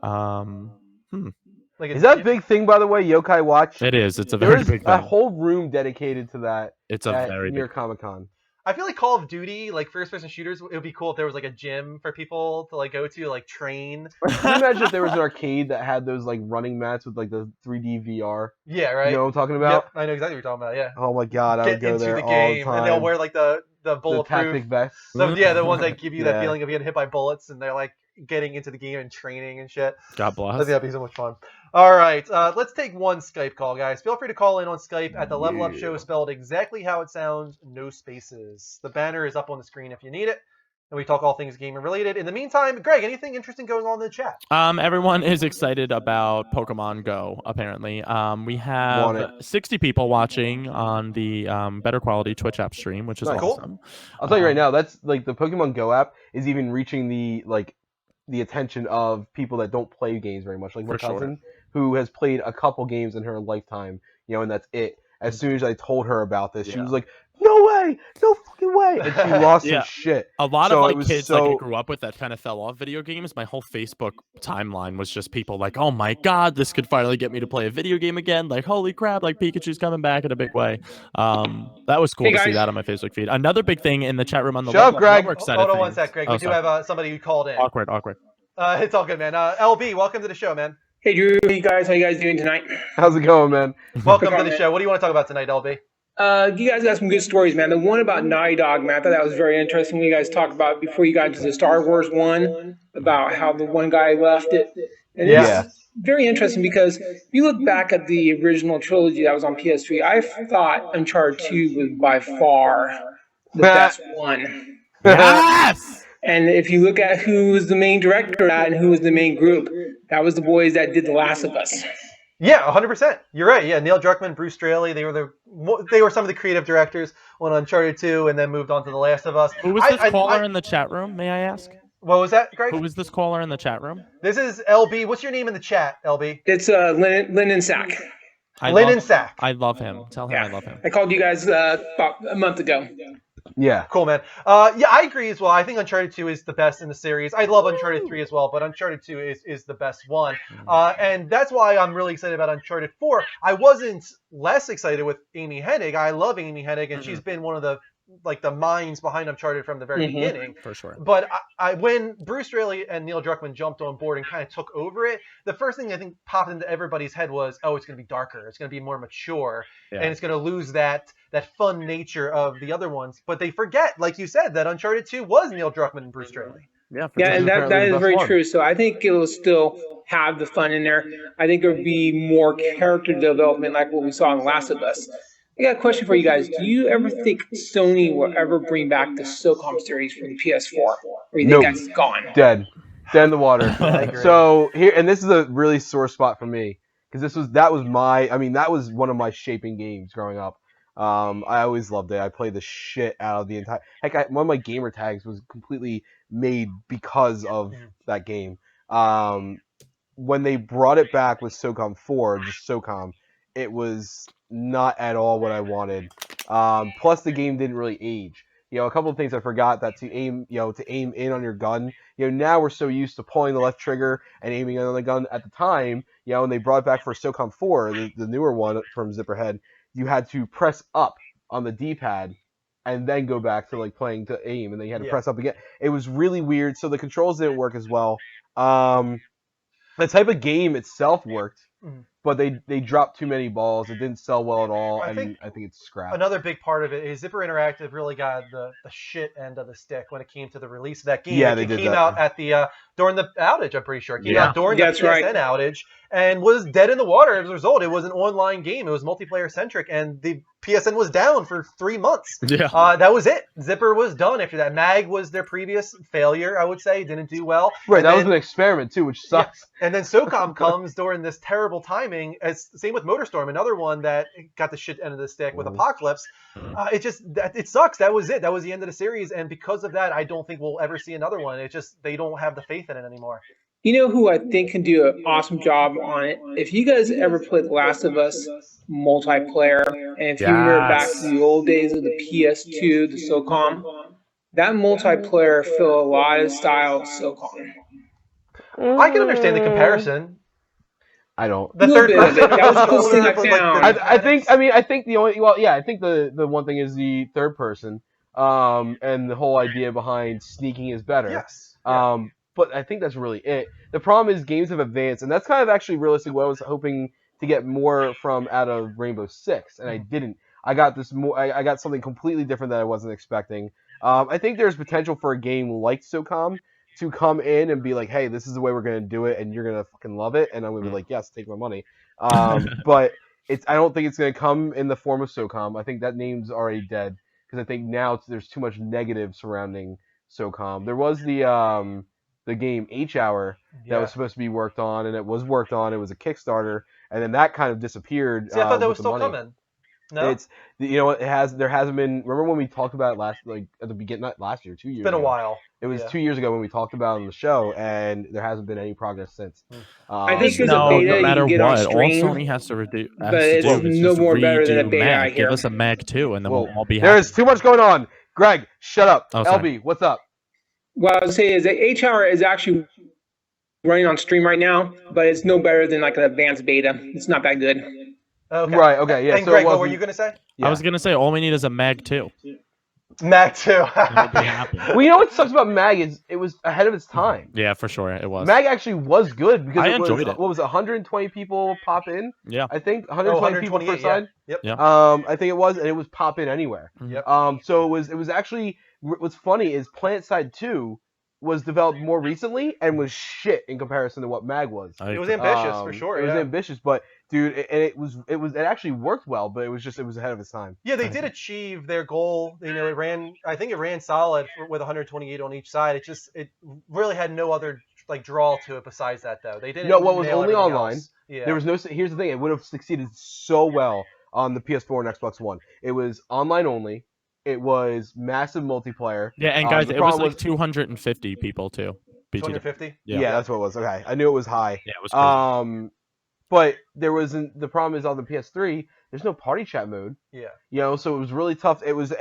Is that a big thing, by the way, Yokai Watch? It is. It's a very big thing. There's a whole room dedicated to that. It's a very near big Comic-Con. I feel like Call of Duty, like first-person shooters, it would be cool if there was like a gym for people to like go to, like train. Can you imagine if there was an arcade that had those like running mats with like the 3D VR? Yeah, right. You know what I'm talking about? Yep, I know exactly what you're talking about. Yeah. Oh my god, I would go there all the time. And they'll wear like the bulletproof tactic vests. So, yeah, the ones that give you that feeling of getting hit by bullets, and they're like getting into the game and training and shit. God bless. I think that'd be so much fun. All right, let's take one Skype call, guys. Feel free to call in on Skype at the Level Up Show, spelled exactly how it sounds, no spaces. The banner is up on the screen if you need it, and we talk all things gaming related. In the meantime, Greg, anything interesting going on in the chat? Everyone is excited about Pokemon Go, apparently. We have 60 people watching on the better quality Twitch app stream, which is awesome. I'll tell you right now, that's like the Pokemon Go app is even reaching the attention of people that don't play games very much. Like my cousin, who has played a couple games in her lifetime, you know, and that's it. As soon as I told her about this, she was like, "No way, no fucking way!" And she lost her shit. A lot of like kids like I grew up with that kind of fell off video games. My whole Facebook timeline was just people like, "Oh my god, this could finally get me to play a video game again!" Like, holy crap, like Pikachu's coming back in a big way. That was cool to see that on my Facebook feed. Another big thing in the chat room on the Greg. Hold on one sec, Greg. We do have somebody who called in. Awkward. It's all good, man. LB, welcome to the show, man. Hey, Drew. Hey, guys. How you guys doing tonight? How's it going, man? Welcome to the show. What do you want to talk about tonight, LB? You guys got some good stories, man. The one about Naughty Dog, man, I thought that was very interesting. When you guys talked about before you got into the Star Wars one, about how the one guy left it. And it's very interesting because if you look back at the original trilogy that was on PS3, I thought Uncharted 2 was by far the best one. Yes! And if you look at who was the main director of that and who was the main group, that was the boys that did The Last of Us. Yeah, 100%. You're right. Yeah, Neil Druckmann, Bruce Straley, they were some of the creative directors on Uncharted 2 and then moved on to The Last of Us. Who was this caller in the chat room, may I ask? What was that, Greg? Who was this caller in the chat room? This is LB. What's your name in the chat, LB? It's Lyndon Sack. Lyndon Sack. I love him. Tell him I love him. I called you guys about a month ago. Yeah. Cool, man. Yeah, I agree as well. I think Uncharted 2 is the best in the series. I love Uncharted 3 as well, but Uncharted 2 is the best one. And that's why I'm really excited about Uncharted 4. I wasn't less excited with Amy Hennig. I love Amy Hennig, and she's been one of the minds behind Uncharted from the very beginning. For sure. But when Bruce Straley and Neil Druckmann jumped on board and kind of took over it, the first thing I think popped into everybody's head was, oh, it's going to be darker. It's going to be more mature. Yeah. And it's going to lose that fun nature of the other ones. But they forget, like you said, that Uncharted 2 was Neil Druckmann and Bruce Straley. Yeah, and that is very true. So I think it'll still have the fun in there. I think there'll be more character development like what we saw in The Last of Us. I got a question for you guys. Do you ever think Sony will ever bring back the SOCOM series for the PS4? Or you think Nope. that's gone? Dead in the water. I agree. So here, and this is a really sore spot for me because that was one of my shaping games growing up. I always loved it. I played the shit out of the entire. Heck, one of my gamer tags was completely made because of that game. When they brought it back with SOCOM 4, just SOCOM, it was not at all what I wanted. Plus, the game didn't really age. A couple of things I forgot that to aim in on your gun. Now we're so used to pulling the left trigger and aiming on the gun at the time. When they brought it back for SOCOM 4, the newer one from Zipperhead, you had to press up on the D-pad and then go back to playing to aim, and then you had to press up again. It was really weird, so the controls didn't work as well. The type of game itself worked, but they dropped too many balls. It didn't sell well at all, I think it's scrapped. Another big part of it is Zipper Interactive really got the shit end of the stick when it came to the release of that game. Yeah, it came out at the during the outage, I'm pretty sure. It came out during the PSN outage and was dead in the water as a result. It was an online game. It was multiplayer centric, and the PSN was down for 3 months. Yeah. That was it. Zipper was done after that. Mag was their previous failure, I would say. Didn't do well. Right, and that then, was an experiment too, which sucks. Yeah. And then SOCOM comes during this terrible timing. Same with Motorstorm, another one that got the shit end of the stick with Apocalypse. It sucks. That was it. That was the end of the series. And because of that, I don't think we'll ever see another one. It's just they don't have the faith in it anymore. You know who I think can do an awesome job on it? If you guys ever played Last of Us multiplayer, and if you remember back to the old days of the PS2, the SOCOM, that multiplayer feel a lot of style of SOCOM. I can understand the comparison. I don't. The third person. That was the coolest thing I found. I think the one thing is the third person, and the whole idea behind sneaking is better. Yes. But I think that's really it. The problem is games have advanced, and that's kind of actually realistically what I was hoping to get more from out of Rainbow Six, and I didn't. I got I got something completely different that I wasn't expecting. I think there's potential for a game like SOCOM to come in and be like, hey, this is the way we're gonna do it, and you're gonna fucking love it, and I'm gonna be like, yes, take my money. But I don't think it's gonna come in the form of SOCOM. I think that name's already dead because I think now there's too much negative surrounding SOCOM. There was the game H-Hour that was supposed to be worked on, and it was worked on. It was a Kickstarter, and then that kind of disappeared. See, I thought that was still coming. No, it's there hasn't been. Remember when we talked about it at the beginning, not last year, 2 years. It's been a while. It was 2 years ago when we talked about it on the show, and there hasn't been any progress since. I think there's a beta no matter you can get what, on stream, all Sony has to do but it's no more better than a beta. I Mag. hear. Give us a Mag 2, and then we'll all be happy. There's too much going on. Greg, shut up. Oh, sorry. LB, what's up? What I would say is that H-Hour is actually running on stream right now, but it's no better than an advanced beta. It's not that good. Okay. Right. Okay. Yeah. And Greg, what were you gonna say? Yeah. I was gonna say all we need is a Mag 2. Mag 2. We'll be happy. Well, you know what sucks about Mag is it was ahead of its time. Yeah, for sure, it was. Mag actually was good because I it was, enjoyed it. What was it, 120 people pop in? Yeah. I think 120 people per side. Yep. Yeah. I think it was, and it was pop in anywhere. Yep. So it was actually what's funny is PlanetSide 2 was developed more recently and was shit in comparison to what Mag was. It was ambitious for sure. It was ambitious, but dude, it actually worked well, but it was ahead of its time. Yeah, they did achieve their goal. I think it ran solid with 128 on each side. It really had no other draw to it besides that though. They didn't. No, what was nail only everything online. else. Yeah. There was no. Here's the thing: it would have succeeded so well on the PS4 and Xbox One. It was online only. It was massive multiplayer. Yeah, and guys, it was 250 people too. 250? Yeah, that's what it was. Okay, I knew it was high. Yeah, it was crazy. But the problem is on the PS3, there's no party chat mode. Yeah. So it was really tough. There was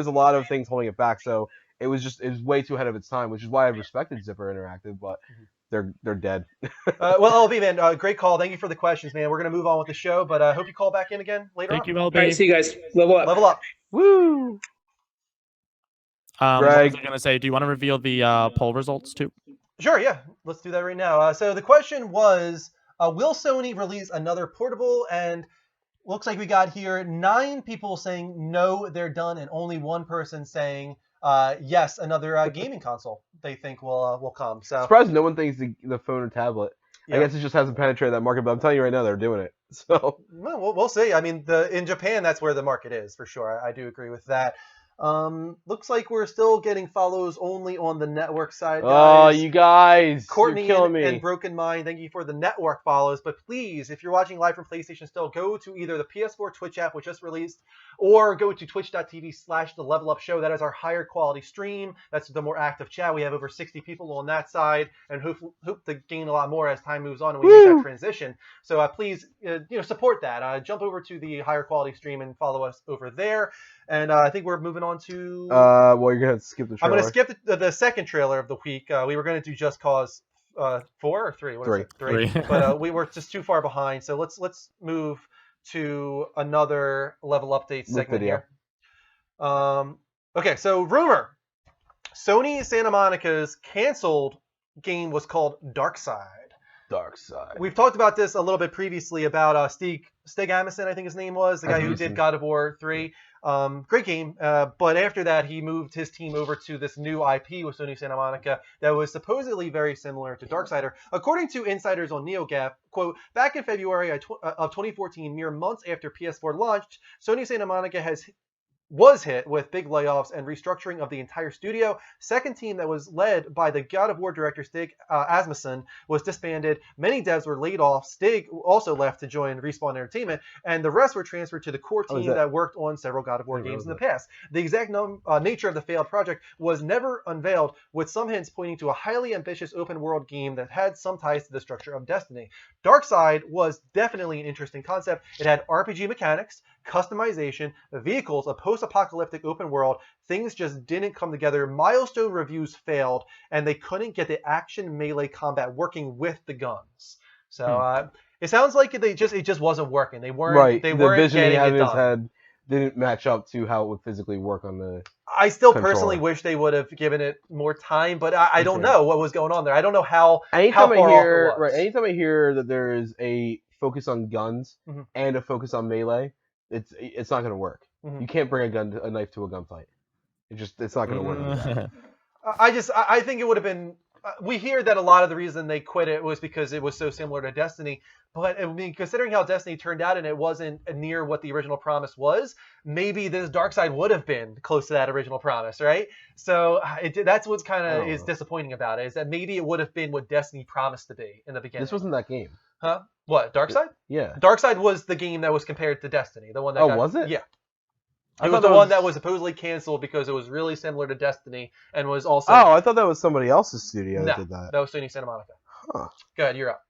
a lot of things holding it back. So it was way too ahead of its time, which is why I respected Zipper Interactive, but they're dead. Well, LB, man, great call. Thank you for the questions, man. We're gonna move on with the show, but I hope you call back in again later on. Thank you, LB. All right, see you guys. Level up. Level up. Woo! What was I gonna say? Do you want to reveal the poll results too? Sure, yeah. Let's do that right now. So the question was, will Sony release another portable? And looks like we got here 9 people saying no, they're done, and only 1 person saying yes, another gaming console they think will come. So Surprised no one thinks the phone or tablet. I guess it just hasn't penetrated that market, but I'm telling you right now, they're doing it. So Well, we'll see. I mean, in Japan, that's where the market is for sure. I do agree with that. Looks like we're still getting follows only on the network side, oh, guys. you guys, Courtney you're killing me. and Broken Mind, thank you for the network follows. But please, if you're watching live from PlayStation still, go to either the PS4 Twitch app, which just released, or go to twitch.tv/the Level Up Show. That is our higher quality stream. That's the more active chat. We have over 60 people on that side, and hope to gain a lot more as time moves on and we make that transition. So please, support that. Jump over to the higher quality stream and follow us over there. And I think we're moving on to. Well, you're gonna have to skip the trailer. I'm gonna skip the second trailer of the week. We were gonna do Just Cause 4 or 3. What is it? 3. But we were just too far behind. So let's move to another level update segment here. Okay, so rumor: Sony Santa Monica's canceled game was called Darkside. Darkside. We've talked about this a little bit previously about Stig Amundsen, I think his name was, the guy who did God of War 3. Great game, but after that he moved his team over to this new IP with Sony Santa Monica that was supposedly very similar to Darksider. According to insiders on NeoGAF, quote, back in February of 2014, mere months after PS4 launched, Sony Santa Monica was hit with big layoffs and restructuring of the entire studio. Second team that was led by the God of War director Stig Asmussen was disbanded. Many devs were laid off. Stig also left to join Respawn Entertainment, and the rest were transferred to the core team that worked on several God of War games in the past. The exact nature of the failed project was never unveiled, with some hints pointing to a highly ambitious open world game that had some ties to the structure of Destiny. Darkside was definitely an interesting concept. It had RPG mechanics, customization, vehicles, a post-apocalyptic open world. Things just didn't come together. Milestone reviews failed, and they couldn't get the action melee combat working with the guns. So it sounds like it just wasn't working. They weren't right. They the weren't vision he getting had it in his done. head didn't match up to how it would physically work on the. I still controller. personally wish they would have given it more time, but I don't know what was going on there. I don't know how far Anytime off it was. anytime I hear that there is a focus on guns and a focus on melee, it's not going to work. You can't bring a knife to a gunfight. It's not going to work. Like that. I think it would have been. We hear that a lot of the reason they quit it was because it was so similar to Destiny. But I mean, considering how Destiny turned out and it wasn't near what the original promise was, maybe this Darkside would have been close to that original promise, right? So that's what's kind of is disappointing about it, is that maybe it would have been what Destiny promised to be in the beginning. This wasn't that game. Huh? What, Darkside? Yeah. Darkside was the game that was compared to Destiny. The one that was it? Yeah. It was the one that was supposedly canceled because it was really similar to Destiny and was also... Oh, I thought that was somebody else's studio that did that. That was Sony Santa Monica. Huh. Go ahead, you're up.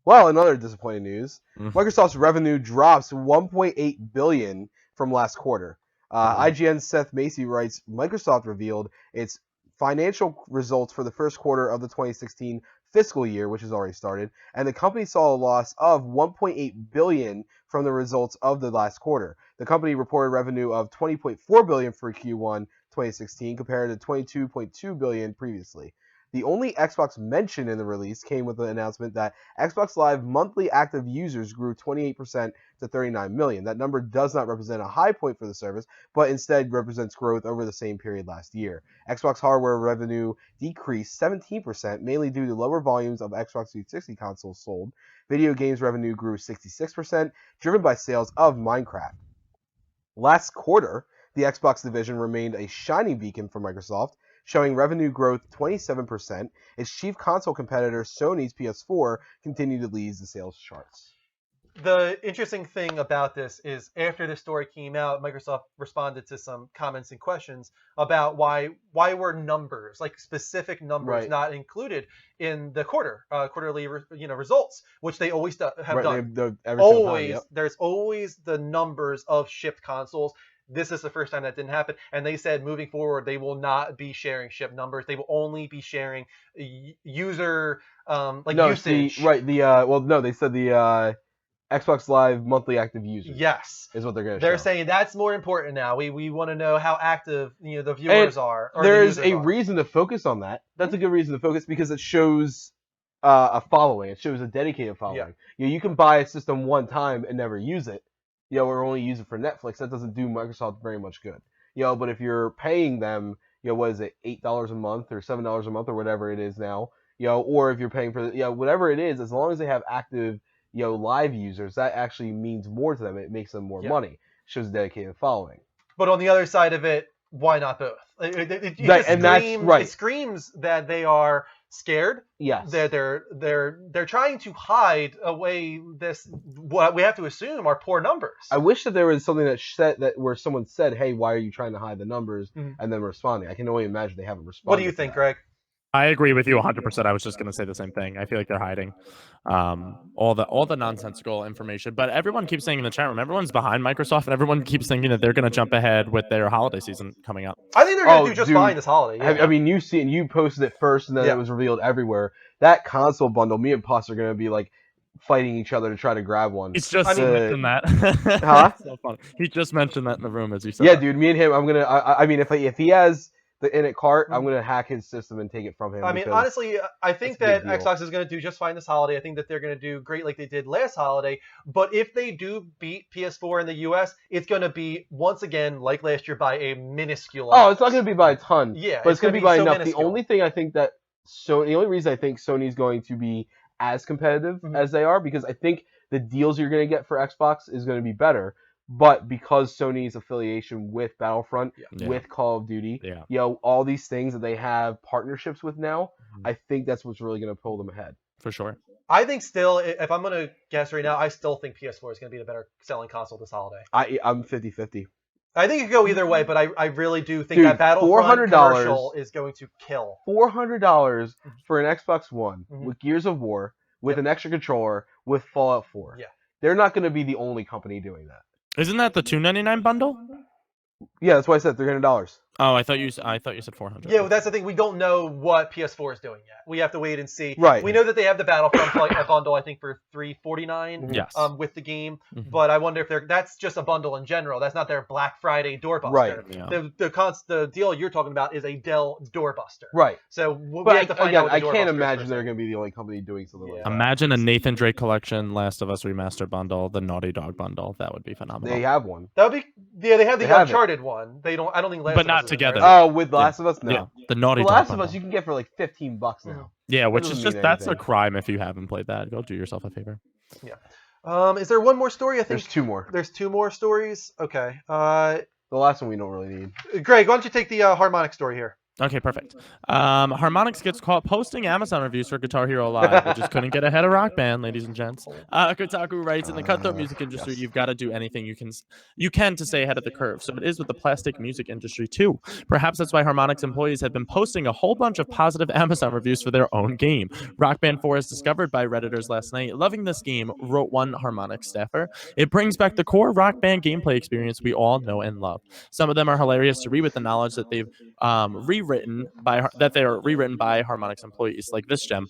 Well, another disappointing news. Microsoft's revenue drops $1.8 billion from last quarter. IGN's Seth Macy writes, Microsoft revealed its financial results for the first quarter of the 2016 fiscal year, which has already started, and the company saw a loss of $1.8 billion from the results of the last quarter. The company reported revenue of $20.4 billion for Q1 2016 compared to $22.2 billion previously. The only Xbox mention in the release came with the announcement that Xbox Live monthly active users grew 28% to 39 million. That number does not represent a high point for the service, but instead represents growth over the same period last year. Xbox hardware revenue decreased 17%, mainly due to lower volumes of Xbox 360 consoles sold. Video games revenue grew 66%, driven by sales of Minecraft. Last quarter, the Xbox division remained a shining beacon for Microsoft, showing revenue growth 27%. Its chief console competitor, Sony's PS4, continued to lead the sales charts. The interesting thing about this is after this story came out, Microsoft responded to some comments and questions about why were numbers, like specific numbers, not included in the quarterly results, which they always have done. There's always the numbers of shipped consoles. This is the first time that didn't happen. And they said moving forward, they will not be sharing ship numbers. They will only be sharing user usage. They said the Xbox Live monthly active users. Yes. Is what they're going to show. They're saying that's more important now. We want to know how active the viewers are. Or there's the reason to focus on that. That's a good reason to focus because it shows a following. It shows a dedicated following. Yeah. You can buy a system one time and never use it. Or only use it for Netflix. That doesn't do Microsoft very much good. But if you're paying them, what is it, $8 a month or $7 a month or whatever it is now, or if you're paying for, whatever it is, as long as they have active live users, that actually means more to them. It makes them more money. Shows a dedicated following. But on the other side of it, why not both? It screams that they are scared. Yes. They're trying to hide away what we have to assume are poor numbers. I wish that there was something where someone said, "Hey, why are you trying to hide the numbers?" and then responding. I can only imagine they haven't responded. What do you think, Greg? I agree with you 100%. I was just going to say the same thing. I feel like they're hiding all the nonsensical information. But everyone keeps saying in the chat room, everyone's behind Microsoft, and everyone keeps thinking that they're going to jump ahead with their holiday season coming up. I think they're going to do just fine this holiday. Yeah. I mean, you posted it first, and then it was revealed everywhere. That console bundle, me and Puss are going to be like fighting each other to try to grab one. He's just mentioned that. Huh? So funny. He just mentioned that in the room as you said. Yeah, dude. Me and him. I'm gonna. I mean, if he has the in it cart, I'm gonna hack his system and take it from him. I mean, honestly, I think that Xbox is going to do just fine this holiday. I think that they're going to do great like they did last holiday. But if they do beat PS4 in the US, it's going to be, once again, like last year, by a minuscule amount. Oh, it's not going to be by a ton. Yeah, but it's going to be by enough. Minuscule. The only thing I think the only reason I think Sony's going to be as competitive as they are, because I think the deals you're going to get for Xbox is going to be better. But because Sony's affiliation with Battlefront, with Call of Duty, all these things that they have partnerships with now, I think that's what's really going to pull them ahead. For sure. I think still, if I'm going to guess right now, I still think PS4 is going to be the better selling console this holiday. I'm 50-50. I think it could go either way, but I really do think that Battlefront commercial is going to kill. $400 for an Xbox One with Gears of War, with an extra controller, with Fallout 4. Yeah. They're not going to be the only company doing that. Isn't that the $299 bundle? Yeah, that's why I said $300. Oh, I thought you said $400. Yeah, well, that's the thing. We don't know what PS4 is doing yet. We have to wait and see. Right. We know that they have the Battlefront bundle, I think, for $349. Yes. With the game, but I wonder if that's just a bundle in general. That's not their Black Friday doorbuster. Right. Yeah. The deal you're talking about is a Dell doorbuster. Right. So we but have to find out what the I can't doorbuster imagine is they're going to be the only company doing something like that. Imagine a Nathan Drake collection, Last of Us remastered bundle, the Naughty Dog bundle. That would be phenomenal. They have one. That would be they have the Uncharted one. They don't. I don't think Last but of not Us is together. Oh, with Last of Us, no. Yeah, the Naughty The Dog Last bundle. of Us you can get for like $15 now. Yeah, which That is doesn't just mean that's a anything. crime if you haven't played that. Go do yourself a favor. Yeah. Is there one more story? I think There's two more. There's two more stories. Okay. The last one we don't really need. Greg, why don't you take the Harmonix story here? Okay, perfect. Harmonix gets caught posting Amazon reviews for Guitar Hero Live. They just couldn't get ahead of Rock Band, ladies and gents. Kotaku writes, in the cutthroat music industry, you've got to do anything you can to stay ahead of the curve. So it is with the plastic music industry too. Perhaps that's why Harmonix employees have been posting a whole bunch of positive Amazon reviews for their own game. Rock Band 4 is discovered by Redditors last night. Loving this game, wrote one Harmonix staffer. It brings back the core Rock Band gameplay experience we all know and love. Some of them are hilarious to read with the knowledge that they've rewritten by Harmonix employees, like this gem.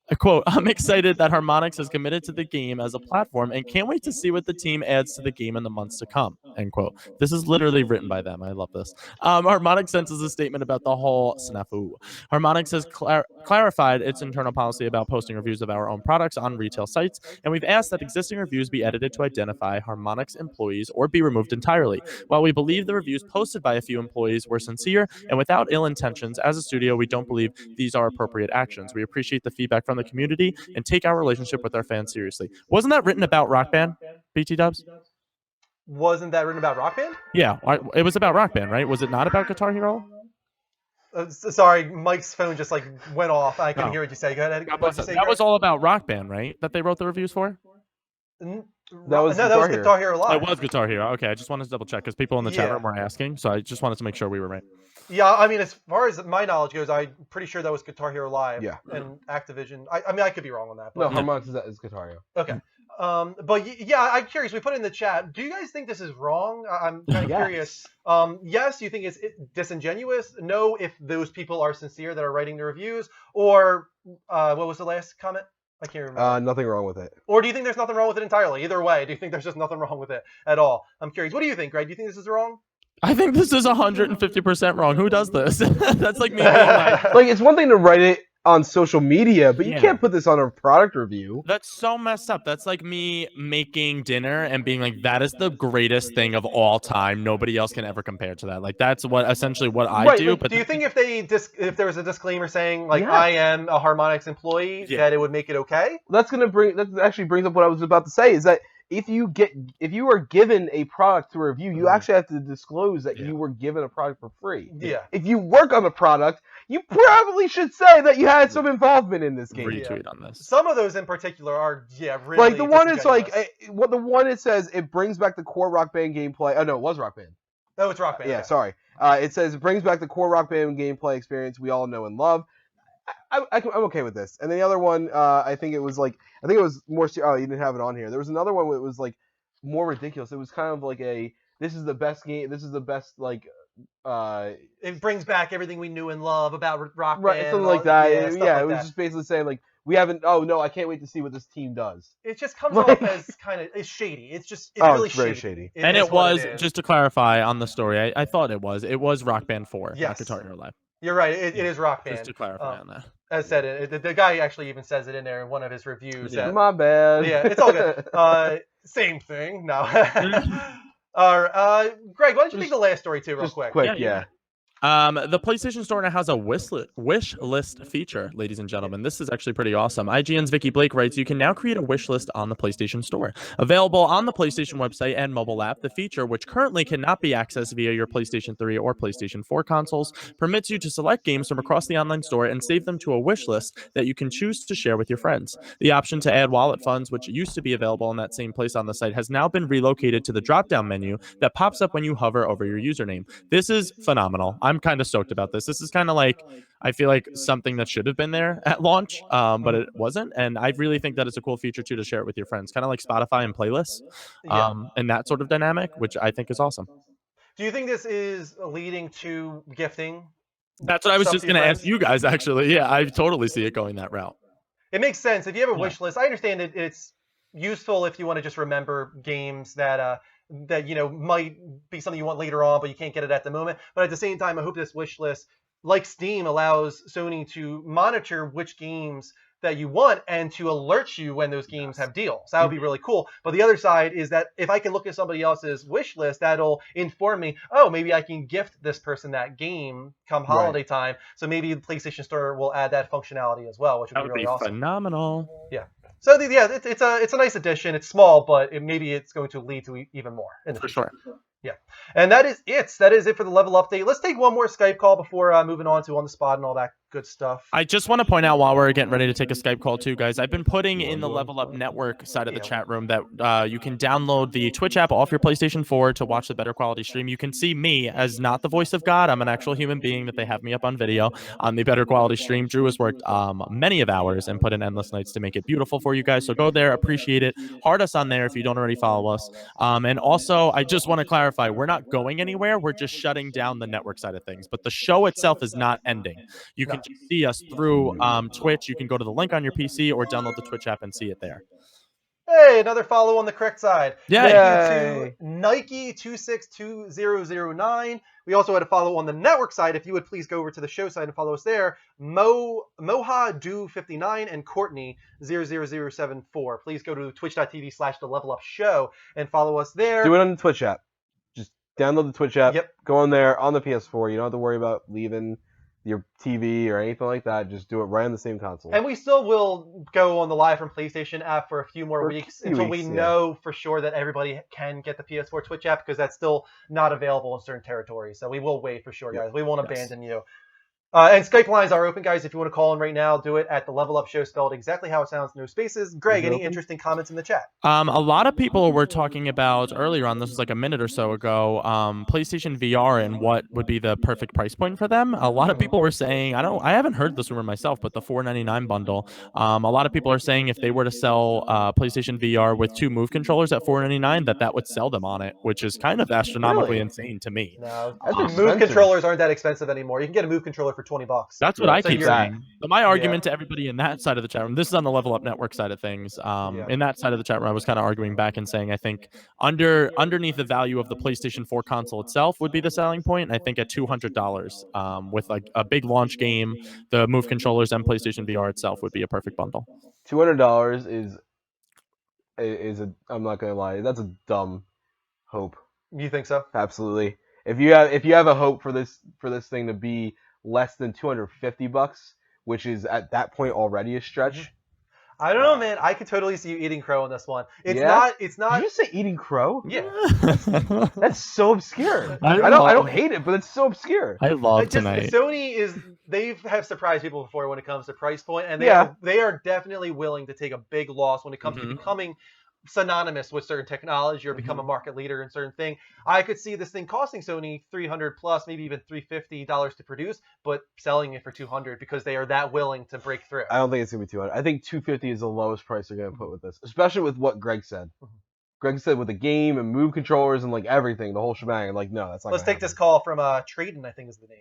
A quote, I'm excited that Harmonix is committed to the game as a platform and can't wait to see what the team adds to the game in the months to come, end quote. This is literally written by them. I love this. Harmonix sends us a statement about the whole snafu. Harmonix has clarified its internal policy about posting reviews of our own products on retail sites, and we've asked that existing reviews be edited to identify Harmonix employees or be removed entirely. While we believe the reviews posted by a few employees were sincere and without ill intentions, as a studio, we don't believe these are appropriate actions. We appreciate the feedback from the community and take our relationship with our fans seriously. Wasn't that written about Rock Band, BT Dubs? Wasn't that written about Rock Band? Yeah, it was about Rock Band, right? Was it not about Guitar Hero? Sorry, Mike's phone just went off. I couldn't hear what you say. Go ahead. That was all about Rock Band, right? That they wrote the reviews for? That was Guitar Hero Live. It was Guitar Hero. Okay, I just wanted to double check because people in the chat room were asking, so I just wanted to make sure we were right. Yeah, I mean, as far as my knowledge goes, I'm pretty sure that was Guitar Hero Live. Yeah. And Activision. I mean, I could be wrong on that. No, But Harmonix is Guitar Hero. Okay. But yeah, I'm curious. We put it in the chat. Do you guys think this is wrong? I'm kind of curious. Yes, you think it's disingenuous? No, if those people are sincere that are writing the reviews? Or what was the last comment? I can't remember. Nothing wrong with it. Or do you think there's nothing wrong with it entirely? Either way, do you think there's just nothing wrong with it at all? I'm curious. What do you think, Greg? Do you think this is wrong? I think this is 150% wrong. Who does this? That's like me. Like, it's one thing to write it on social media, but you Yeah. can't put this on a product review. That's so messed up. That's like me making dinner and being like, that is the greatest thing of all time. Nobody else can ever compare to that. Like, that's what essentially what I Right, do. like, But do you think if there was a disclaimer saying like Yes. I am a Harmonix employee, Yeah. that it would make it okay? That actually brings up what I was about to say, is that if you are given a product to review, you actually have to disclose that you were given a product for free. Yeah. If you work on the product, you probably should say that you had some involvement in this game. retweet on this? Some of those in particular are really Like the one is like disingenuous. the one it says it brings back the core Rock Band gameplay. Oh no, it was Rock Band. Oh, it's Rock Band. Yeah, okay. sorry. It says it brings back the core Rock Band gameplay experience we all know and love. I'm okay with this. And then the other one, I think it was more. Oh, you didn't have it on here. There was another one that was like more ridiculous. It was kind of like this is the best game. This is the best like. It brings back everything we knew and love about Rock Band. Right, something like that. Yeah, stuff Yeah, like it was that. just basically saying like we haven't. Oh no, I can't wait to see what this team does. It just comes Like- off as it's shady. It's really it's very shady. shady. And is it what was, is. just to clarify on the story, I thought it was Rock Band 4, Yes. not Guitar Hero Live. You're right. It is Rock Band. Just to clarify on that. As said, the guy actually even says it in there in one of his reviews. Yeah. that- My bad. yeah, it's all good. Same thing. No. Greg, why don't you take the last story too, real Just quick? yeah. The PlayStation Store now has a wish list feature, ladies and gentlemen. This is actually pretty awesome. IGN's Vicky Blake writes, you can now create a wish list on the PlayStation Store. Available on the PlayStation website and mobile app, the feature, which currently cannot be accessed via your PlayStation 3 or PlayStation 4 consoles, permits you to select games from across the online store and save them to a wish list that you can choose to share with your friends. The option to add wallet funds, which used to be available in that same place on the site, has now been relocated to the drop-down menu that pops up when you hover over your username. This is phenomenal. I'm kind of stoked about this. This is kind of like, I feel like something that should have been there at launch, but it wasn't. And I really think that it's a cool feature too to share it with your friends, kind of like Spotify and playlists, and that sort of dynamic, which I think is awesome. Do you think this is leading to gifting? That's what I was stuff just to your going to ask friends? you guys, actually. Yeah, I totally see it going that route. It makes sense. If you have a Yeah. wish list, I understand it's useful if you want to just remember games that might be something you want later on, but you can't get it at the moment. But at the same time, I hope this wish list, like Steam, allows Sony to monitor which games that you want and to alert you when those games have deals. That would be really cool. But the other side is that if I can look at somebody else's wish list, that'll inform me, oh, maybe I can gift this person that game come holiday time. So maybe the PlayStation Store will add that functionality as well, which would That be would really be awesome. phenomenal. Yeah. So it's a nice addition. It's small, but maybe it's going to lead to even more in the For future. sure. Yeah. And that is it. That is it for the level update. Let's take one more Skype call before moving on to On the Spot and all that good stuff. I just want to point out while we're getting ready to take a Skype call too, guys, I've been putting in the Level Up Network side of the chat room that you can download the Twitch app off your PlayStation 4 to watch the better quality stream. You can see me as not the voice of God. I'm an actual human being that they have me up on video on the better quality stream. Drew has worked many of hours and put in endless nights to make it beautiful for you guys. So go there, appreciate it. Heart us on there if you don't already follow us. And also, I just want to clarify, we're not going anywhere. We're just shutting down the network side of things. But the show itself is not ending. You can just see us through Twitch. You can go to the link on your PC or download the Twitch app and see it there. Hey, another follow on the correct side. Yay. Thank you to Nike26209. We also had a follow on the network side. If you would please go over to the show side and follow us there. Moha Do59 and Courtney 00074. Please go to twitch.tv/The Level Up Show and follow us there. Do it on the Twitch app. Just download the Twitch app. Yep. Go on there on the PS4. You don't have to worry about leaving your TV or anything like that. Just do it right on the same console. And we still will go on the Live from PlayStation app for a few more For a weeks few until weeks, we yeah. know for sure that everybody can get the PS4 Twitch app, because that's still not available in certain territories. So we will wait for sure, guys. We won't abandon you. And Skype lines are open, guys. If you want to call in right now, do it at the Level Up Show, spelled exactly how it sounds, no spaces. Greg, any interesting comments in the chat? A lot of people were talking about earlier on, this was like a minute or so ago, PlayStation VR and what would be the perfect price point for them. A lot of people were saying, I haven't heard this rumor myself, but the $499 bundle. A lot of people are saying if they were to sell PlayStation VR with 2 Move controllers at $499, that would sell them on it, which is kind of astronomically Really? insane to me. No, That's Move expensive. controllers aren't that expensive anymore. You can get a Move controller for for $20. That's what I So keep you're- saying. So my argument to everybody in that side of the chat room, this is on the Level Up Network side of things. In that side of the chat room, I was kind of arguing back and saying I think underneath the value of the PlayStation 4 console itself would be the selling point. And I think at $200, with like a big launch game, the Move controllers, and PlayStation VR itself would be a perfect bundle. $200 is a, I'm not gonna lie, that's a dumb hope. You think so? Absolutely. If you have a hope for this thing to be less than $250, which is at that point already a stretch. I don't know, man. I could totally see you eating crow on this one. It's Yeah? not. Did you say eating crow? Yeah. That's so obscure. I I don't hate it, but it's so obscure. I love tonight. Sony they have surprised people before when it comes to price point, and they are definitely willing to take a big loss when it comes to becoming synonymous with certain technology or become a market leader in certain thing. I could see this thing costing Sony $300 plus, maybe even $350 to produce, but selling it for $200 because they are that willing to break through. I don't think it's gonna be $200. I think $250 is the lowest price they're gonna put with this, especially with what Greg said. Greg said with the game and Move controllers and like everything, the whole shebang. Like, no, that's not. Let's take this call from Traden, I think is the name.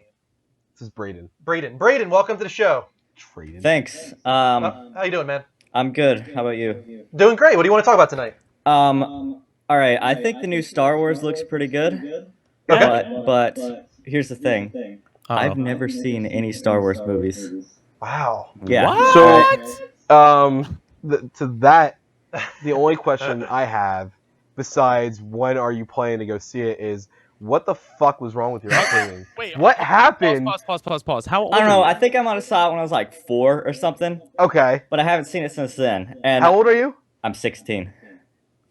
This is Braden. Braden, welcome to the show. Traden. Thanks. How you doing, man? I'm good. How about you? Doing great. What do you want to talk about tonight? All right. I think the new Star Wars looks pretty good. But here's the thing. I've never seen any Star Wars movies. Wow. Yeah. What? To that, the only question I have, besides when are you planning to go see it, is what the fuck was wrong with your upbringing? Wait, what happened? Pause. How old I don't are know. you? I think I might have saw it when I was like 4 or something. Okay. But I haven't seen it since then. And How old are you? I'm 16.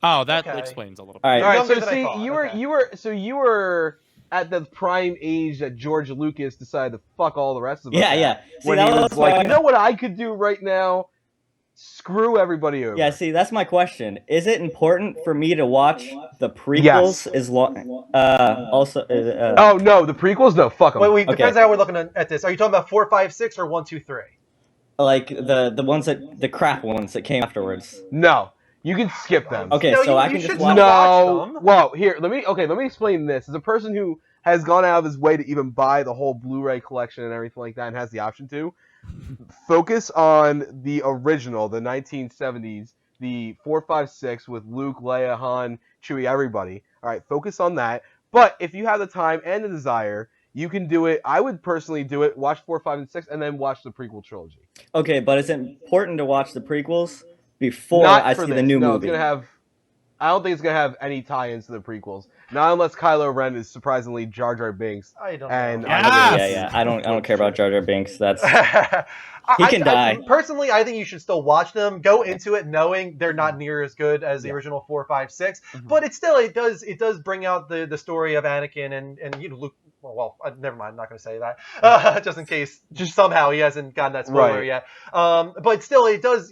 Oh, that explains a little bit. All right. All right. Younger So than I see, thought. you were at the prime age that George Lucas decided to fuck all the rest of us. Yeah, at, yeah. See, when that he was was like, why- you know what I could do right now? Screw everybody over. Yeah, see, that's my question. Is it important for me to watch the prequels Yes. as long? Also. Oh no, the prequels? No, fuck them. Wait, depends on how we're looking at this. Are you talking about 4, 5, 6, or 1, 2, 3? Like the ones the crap ones that came afterwards. No, you can skip them. Okay, No, so you- I you can should just still watch. watch them. Well, here, let me explain this. As a person who has gone out of his way to even buy the whole Blu-ray collection and everything like that, and has the option to, focus on the original, the 1970s, the 4, 5, 6 with Luke, Leia, Han, Chewie, everybody. All right, focus on that. But if you have the time and the desire, you can do it. I would personally do it. Watch 4, 5, and 6, and then watch the prequel trilogy. Okay, but it's important to watch the prequels before Not I for see this. the new No, movie. It's gonna have. I don't think it's gonna have any tie-ins to the prequels. Not unless Kylo Ren is surprisingly Jar Jar Binks. I don't And know. Yeah. I don't care about Jar Jar Binks. That's he can die. Personally, I think you should still watch them. Go into it knowing they're not near as good as the original 4, 5, 6. But it does bring out the story of Anakin and you know, Luke. Well, never mind. I'm not going to say that just in case. Just somehow he hasn't gotten that spoiler yet. But still, it does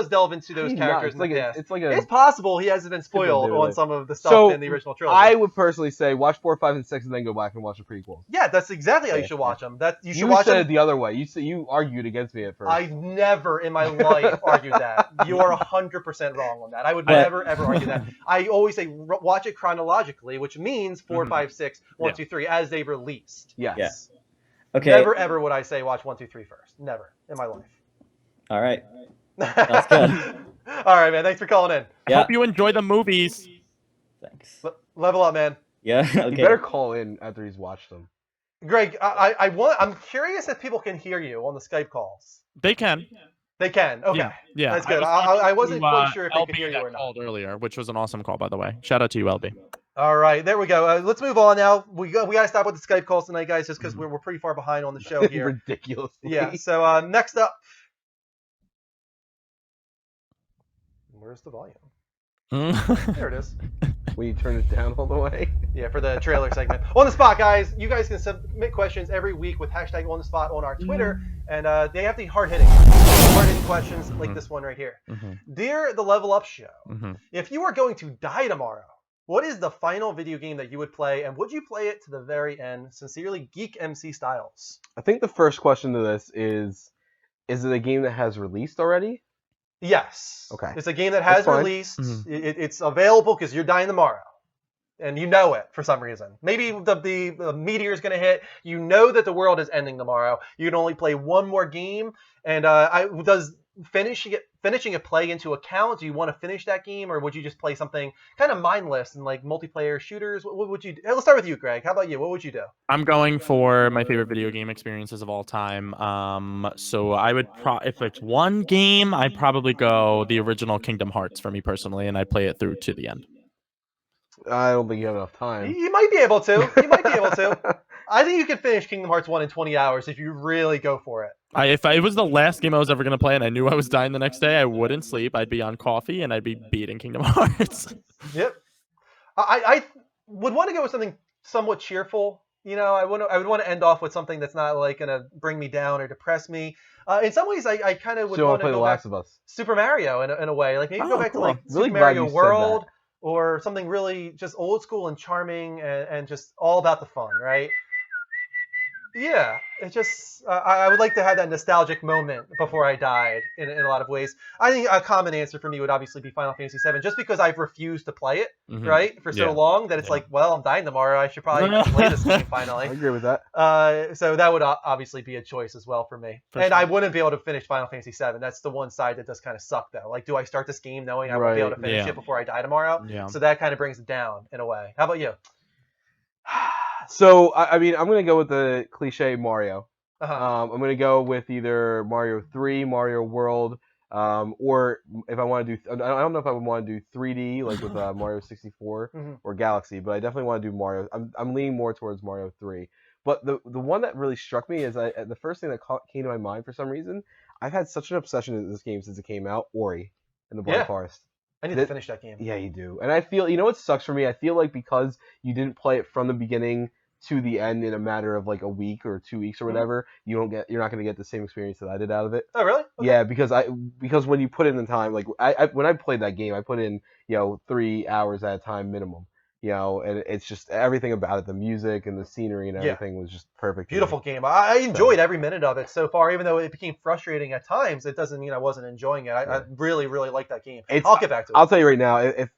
delve into those characters. It's possible he hasn't been spoiled on some of the stuff in the original trilogy. I would personally say watch 4, 5, and 6, and then go back and watch the prequels. Yeah, that's exactly how you should watch them. You said it the other way. You argued against me at first. I never in my life argued that. You are 100% wrong on that. I would never ever argue that. I always say watch it chronologically, which means 4, 5, 6, 1, 2, 3 as they released. Yes. Yeah. Okay. Never ever would I say watch 1, 2, 3 first. Never in my life. All right. That's good. All right, man. Thanks for calling in. Yeah. Hope you enjoy the movies. Thanks. Level up, man. Yeah. You Okay. better call in after he's watched them. Greg, I'm curious if people can hear you on the Skype calls. They can. They can. Okay. Yeah. That's good. I wasn't quite sure if they LB could hear you that or not. called earlier, which was an awesome call, by the way. Shout out to you, LB. All right, there we go. Let's move on now. We got to stop with the Skype calls tonight, guys, just because we're pretty far behind on the show here. Ridiculous. Yeah. So next up, where's the volume? There it is. When you turn it down all the way. Yeah, for the trailer segment. On the spot, guys. You guys can submit questions every week with hashtag on the spot on our Twitter, and they have to be hard hitting questions like this one right here. Dear the Level Up Show, if you were going to die tomorrow, what is the final video game that you would play, and would you play it to the very end? Sincerely, Geek MC Styles. I think the first question to this is it a game that has released already? Yes. Okay. It's a game that has That's fine. released. It's available because you're dying tomorrow. and you know it for some reason. Maybe the meteor is going to hit. You know that the world is ending tomorrow. You can only play one more game. And does finishing a play into account? Do you want to finish that game, or would you just play something kind of mindless and like multiplayer shooters? What would you do? Let's start with you, Greg. How about you? What would you do? I'm going for my favorite video game experiences of all time. So I would if it's one game, I'd probably go the original Kingdom Hearts for me personally, and I'd play it through to the end. I don't think you have enough time. You might be able to. You might be able to. I think you can finish Kingdom Hearts 1 in 20 hours if you really go for it. If it was the last game I was ever going to play and I knew I was dying the next day, I wouldn't sleep. I'd be on coffee and I'd be beating Kingdom Hearts. Yep. I would want to go with something somewhat cheerful. You know, I would want to end off with something that's not like going to bring me down or depress me. In some ways, I kind of would want to play go The back Last of Us. Super Mario in a way. Like maybe go back to like Really Super glad Mario you said World that. or something really just old school and charming and just all about the fun, right? Yeah, it just I would like to have that nostalgic moment before I died in a lot of ways. I think a common answer for me would obviously be Final Fantasy VII, just because I've refused to play it, right, for so long that it's like, well, I'm dying tomorrow. I should probably play this game finally. I agree with that. So that would obviously be a choice as well for me. I wouldn't be able to finish Final Fantasy VII. That's the one side that does kind of suck, though. Like, do I start this game knowing I won't be able to finish it before I die tomorrow? Yeah. So that kind of brings it down in a way. How about you? So, I mean, I'm going to go with the cliche Mario. Uh-huh. I'm going to go with either Mario 3, Mario World, or if I want to do, I don't know if I would want to do 3D, like with Mario 64 or Galaxy, but I definitely want to do Mario. I'm leaning more towards Mario 3. But the one that really struck me is the first thing that came to my mind for some reason, I've had such an obsession with this game since it came out, Ori and the Blind Forest. I need to finish that game. Yeah, you do. And I feel, you know what sucks for me? I feel like because you didn't play it from the beginning to the end in a matter of like a week or 2 weeks or whatever, you're not going to get the same experience that I did out of it. Oh, really? Okay. Yeah, because when you put in the time, like when I played that game, I put in 3 hours at a time minimum. And it's just everything about it, the music and the scenery and everything was just perfect. Beautiful game. I enjoyed every minute of it so far, even though it became frustrating at times. It doesn't mean I wasn't enjoying it. I really, really like that game. I'll get back to it. I'll tell you right now, if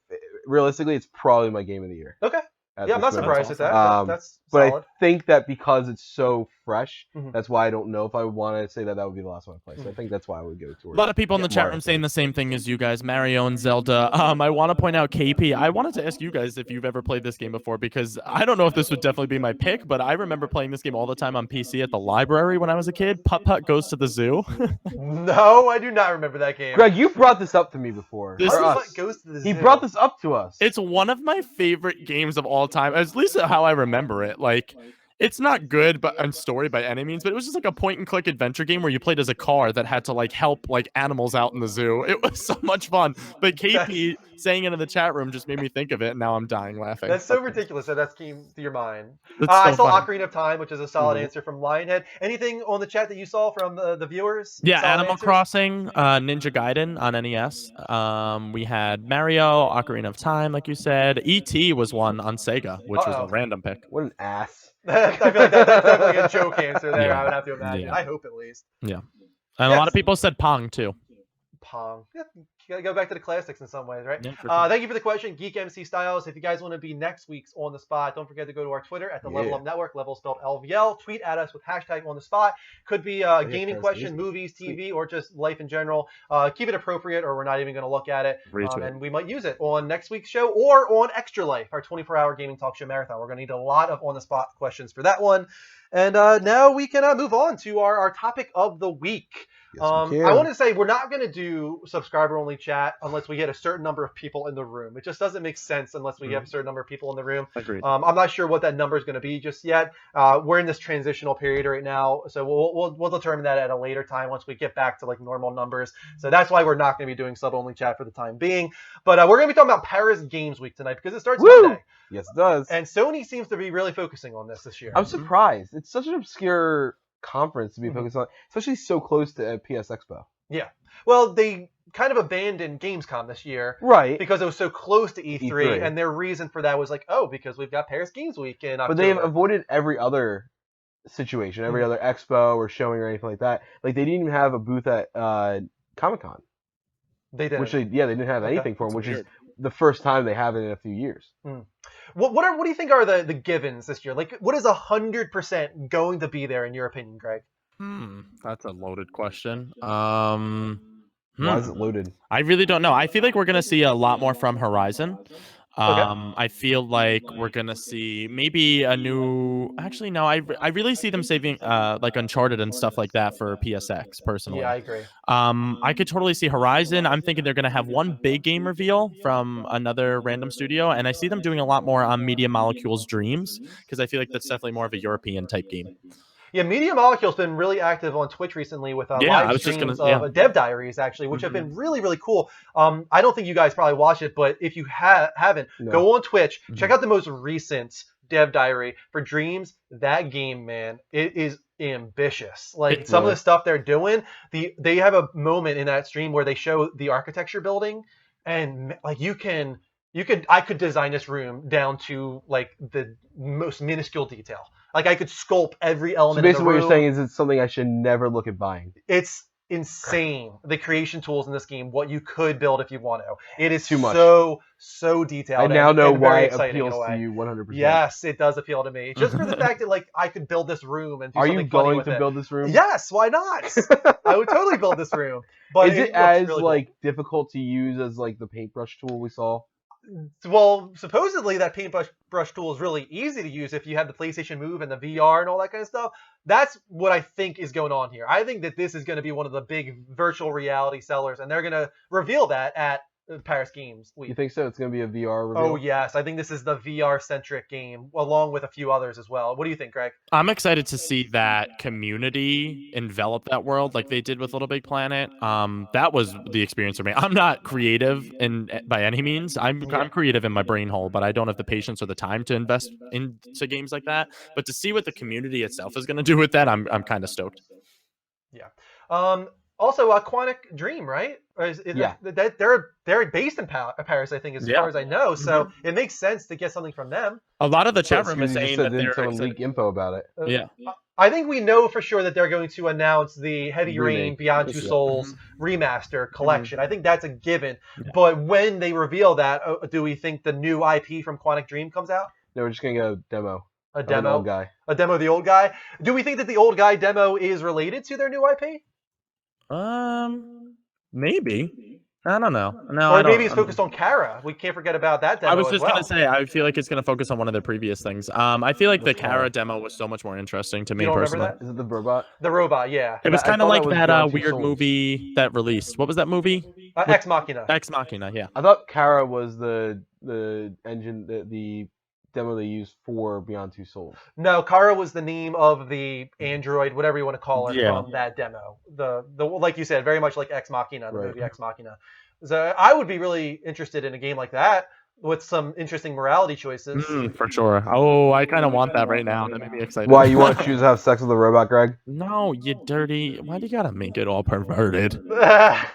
realistically, it's probably my game of the year. Okay. Yeah, I'm not surprised at that. That's but solid. I think that because it's so fresh, that's why I don't know if I would want to say that would be the last one I play. So I think that's why I would go towards. A lot of people in the chat room saying the same thing as you guys, Mario and Zelda. I want to point out KP. I wanted to ask you guys if you've ever played this game before, because I don't know if this would definitely be my pick, but I remember playing this game all the time on PC at the library when I was a kid. Putt Putt Goes to the Zoo. No, I do not remember that game. Greg, you brought this up to me before. Goes to the Zoo. He brought this up to us. It's one of my favorite games of all time, at least how I remember it. Like, it's not good and story by any means, but it was just like a point and click adventure game where you played as a car that had to like help like animals out in the zoo. It was so much fun. But KP saying it in the chat room just made me think of it, and now I'm dying laughing. That's so ridiculous that came to your mind. I saw Ocarina of Time, which is a solid answer from Lionhead. Anything on the chat that you saw from the viewers? Yeah, solid Animal answers? Crossing, Ninja Gaiden on NES. We had Mario, Ocarina of Time, like you said. E.T. was one on Sega, which was a random pick. What an ass. I feel like that's definitely a joke answer there, I would have to imagine. Yeah. I hope at least. Yeah. And a lot of people said Pong, too. Pong. Yeah, you gotta go back to the classics in some ways, right? Yeah, for sure. Thank you for the question, Geek MC Styles. If you guys want to be next week's On the Spot, don't forget to go to our Twitter at the Level Up Network, level spelled LVL. Tweet at us with hashtag On the Spot. Could be a gaming question, movies, TV, or just life in general. Keep it appropriate, or we're not even going to look at it. And we might use it on next week's show or on Extra Life, our 24-hour gaming talk show marathon. We're going to need a lot of On the Spot questions for that one. And now we can move on to our topic of the week. Yes, I want to say we're not going to do subscriber-only chat unless we get a certain number of people in the room. It just doesn't make sense unless we have a certain number of people in the room. Agreed. I'm not sure what that number is going to be just yet. We're in this transitional period right now, so we'll determine that at a later time once we get back to like normal numbers. So that's why we're not going to be doing sub-only chat for the time being. But we're going to be talking about Paris Games Week tonight because it starts Monday. Yes, it does. And Sony seems to be really focusing on this year. I'm surprised. It's such an obscure conference to be focused on, especially so close to PS Expo. Yeah. Well, they kind of abandoned Gamescom this year. Right. Because it was so close to E3, and their reason for that was like, because we've got Paris Games Week in October. But they've avoided every other situation, every other expo or showing or anything like that. Like, they didn't even have a booth at Comic-Con. They didn't. They didn't have anything for them, which is the first time they have it in a few years. What do you think are the givens this year? Like, what is 100% going to be there in your opinion, Greg? That's a loaded question. Why is it loaded? I really don't know. I feel like we're gonna see a lot more from Horizon. I feel like we're gonna see maybe a new. Actually, no. I really see them saving like Uncharted and stuff like that for PSX personally. Yeah, I agree. I could totally see Horizon. I'm thinking they're gonna have one big game reveal from another random studio, and I see them doing a lot more on Media Molecule's Dreams because I feel like that's definitely more of a European type game. Yeah, Media Molecule's been really active on Twitch recently with live streams of Dev Diaries, actually, which have been really, really cool. I don't think you guys probably watch it, but if you haven't, go on Twitch, check out the most recent Dev Diary for Dreams. That game, man, it is ambitious. Like, some of the stuff they're doing, they have a moment in that stream where they show the architecture building, and like I could design this room down to like the most minuscule detail. Like, I could sculpt every element. So basically, in the room. what you're saying is it's something I should never look at buying. It's insane, the creation tools in this game. What you could build if you want to. It is too much. So detailed. I now know and why it appeals to you 100%. Yes, it does appeal to me. Just for the fact that like I could build this room and do something funny with it. Are you going to build this room? Yes. Why not? I would totally build this room. But is it as really like difficult to use as like the paintbrush tool we saw? Well, supposedly that paintbrush tool is really easy to use if you have the PlayStation Move and the VR and all that kind of stuff. That's what I think is going on here. I think that this is going to be one of the big virtual reality sellers, and they're going to reveal that at Paris Games Week. You think so? It's going to be a VR reveal? Oh, yes. I think this is the VR-centric game, along with a few others as well. What do you think, Greg? I'm excited to see that community envelop that world like they did with Little Big Planet. That was the experience for me. I'm not creative by any means. I'm creative in my brain hole, but I don't have the patience or the time to invest into games like that. But to see what the community itself is going to do with that, I'm kind of stoked. Yeah. Also, Quantic Dream, right? They're based in Paris, I think, as far as I know. So it makes sense to get something from them. A lot of the chat room is saying that they're leak info about it. Yeah. I think we know for sure that they're going to announce the Heavy Rain Beyond Two Souls remaster collection. I think that's a given. But when they reveal that, do we think the new IP from Quantic Dream comes out? No, we're just going to get a demo. A demo? Of the old guy. A demo of the old guy? Do we think that the old guy demo is related to their new IP? Maybe. I don't know. No, or maybe it's focused on Kara. We can't forget about that demo. I was just gonna say, I feel like it's gonna focus on one of their previous things. I feel like the Kara demo was so much more interesting to me personally. Is it the robot? The robot, yeah. It was kind of like that weird movie that released. What was that movie? Ex Machina. Ex Machina, yeah. I thought Kara was the engine, the demo they used for Beyond Two Souls. No, Kara was the name of the android, whatever you want to call it, from that demo. The like you said, very much like Ex Machina, the movie Ex Machina. So I would be really interested in a game like that with some interesting morality choices. For sure. Oh, I kind of want that right now. That made me excited. Why, you want to choose to have sex with a robot, Greg? No, you dirty. Why do you gotta make it all perverted? That